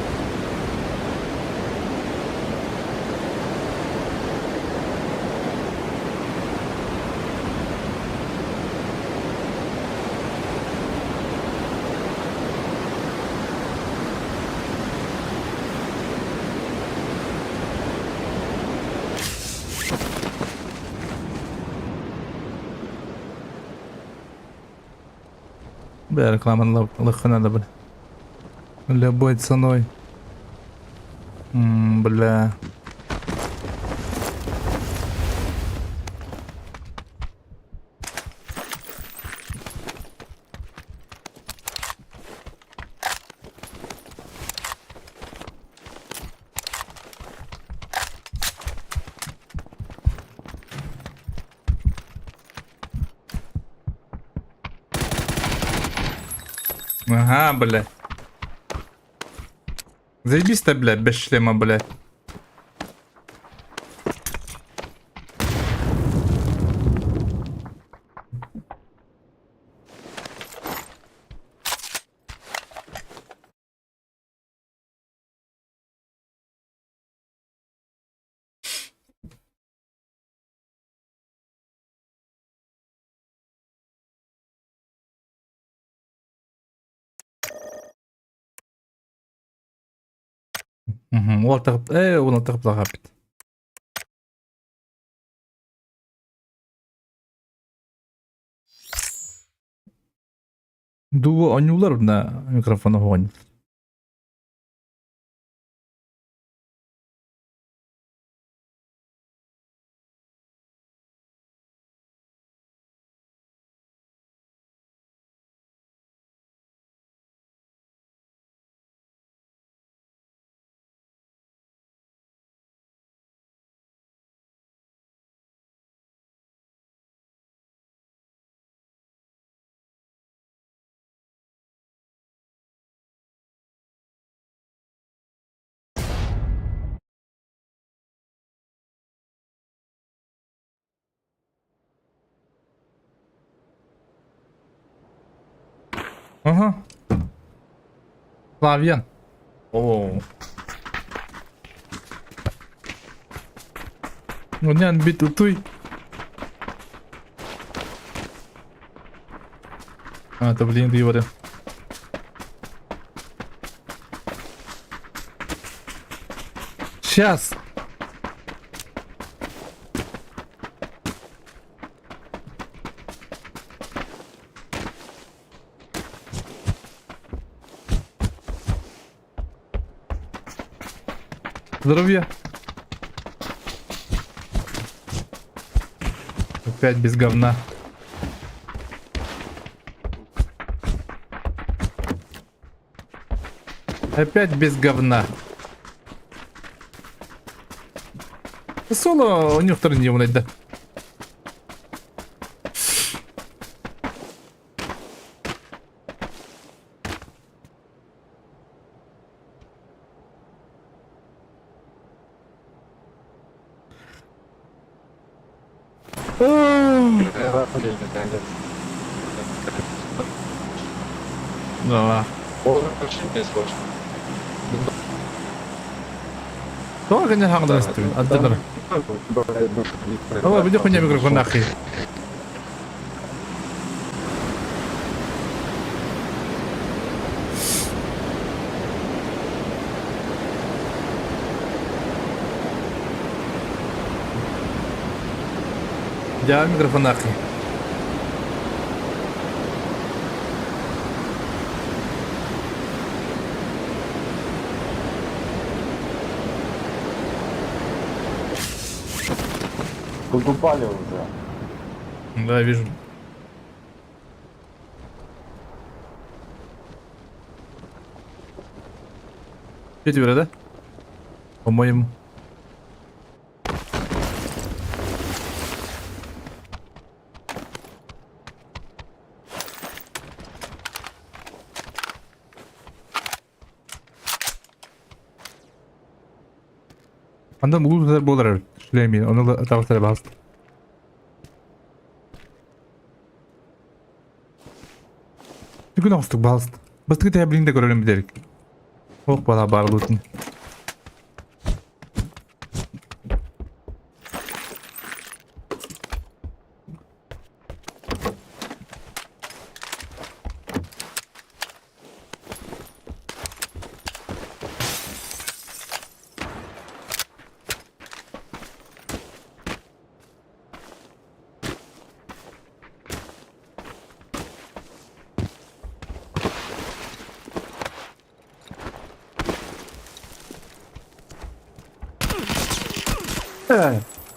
Рекламная лохана, бля. Любой ценой. Бля. Ага, блядь. Заебись-то, блядь, без шлема, блядь. Ол тығып, оны тығып лағап бит. Дуы ойнулар на микрофоны қойын. Ага. Славян. О. Унян бит утой. Это, блин, дивары. Сейчас. Здоровья. Опять без говна. Опять без говна. Соло у него второй не блядь, да. Да. Кто гонял хангдасту? Отдадыр. Давай, веди хуйня микрофон нахуй. Я микрофон нахуй. Тут упали уже. Да, вижу. Четверо, да? По-моему. Андан улуттар болар шлеми, оны да табактар басты. Бүгін оңыстық балысты. Бастығы тәбіліңді көрілім бідерік. Оқ бала бар лутын.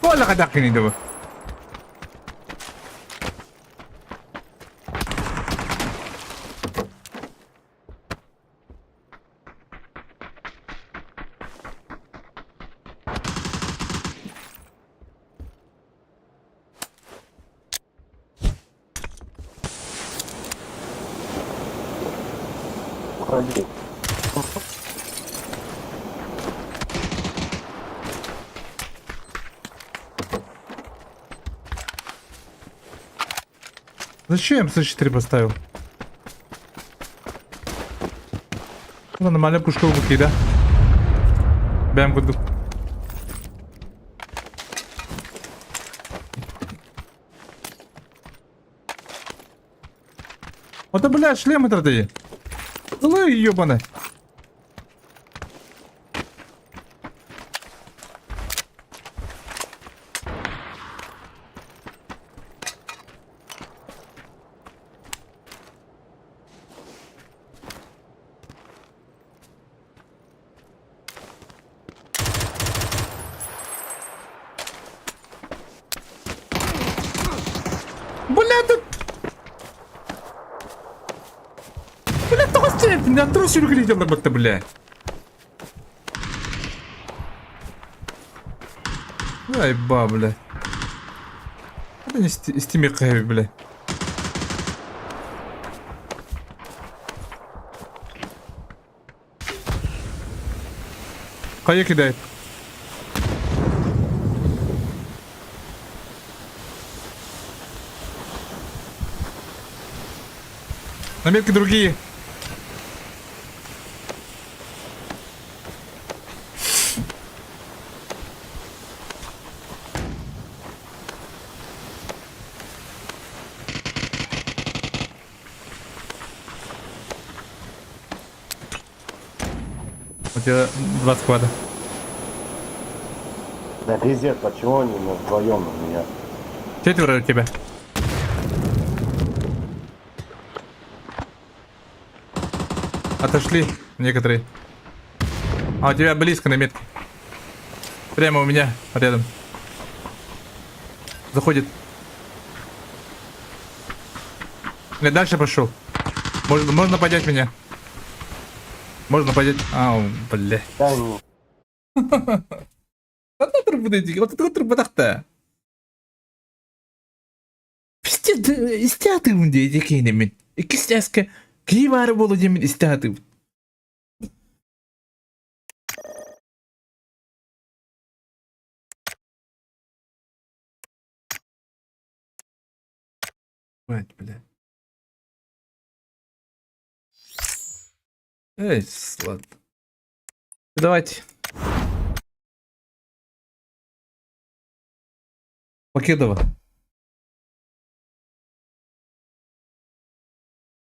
Вала кадакин иде бу. Уходи. Зачем С4 поставил? Ну, нормально пушка в руки, да? Бэм курдук. Вот да, бля, шлем это ты. Злой ёбаный. Бля, ты... Бля, толстый! На тросе выглядел работа, бля. Ай, ба, бля. Это не стими хэви, бля. Кая кидает. Наметки другие. У тебя 2 сквада. Да пиздец, почему они вдвоем у меня? 4 у тебя. Отошли некоторые. А у тебя близко на метке. Прямо у меня рядом. Заходит. Я дальше пошел. Можно поднять меня. Можно поднять. Ау, бля. Да не. Вот это буде. Істятив де який-небудь. Якийсь тяжке. Києвари було дімін істятив. Бать, бля. Эй, ладно. Давайте. Покедова.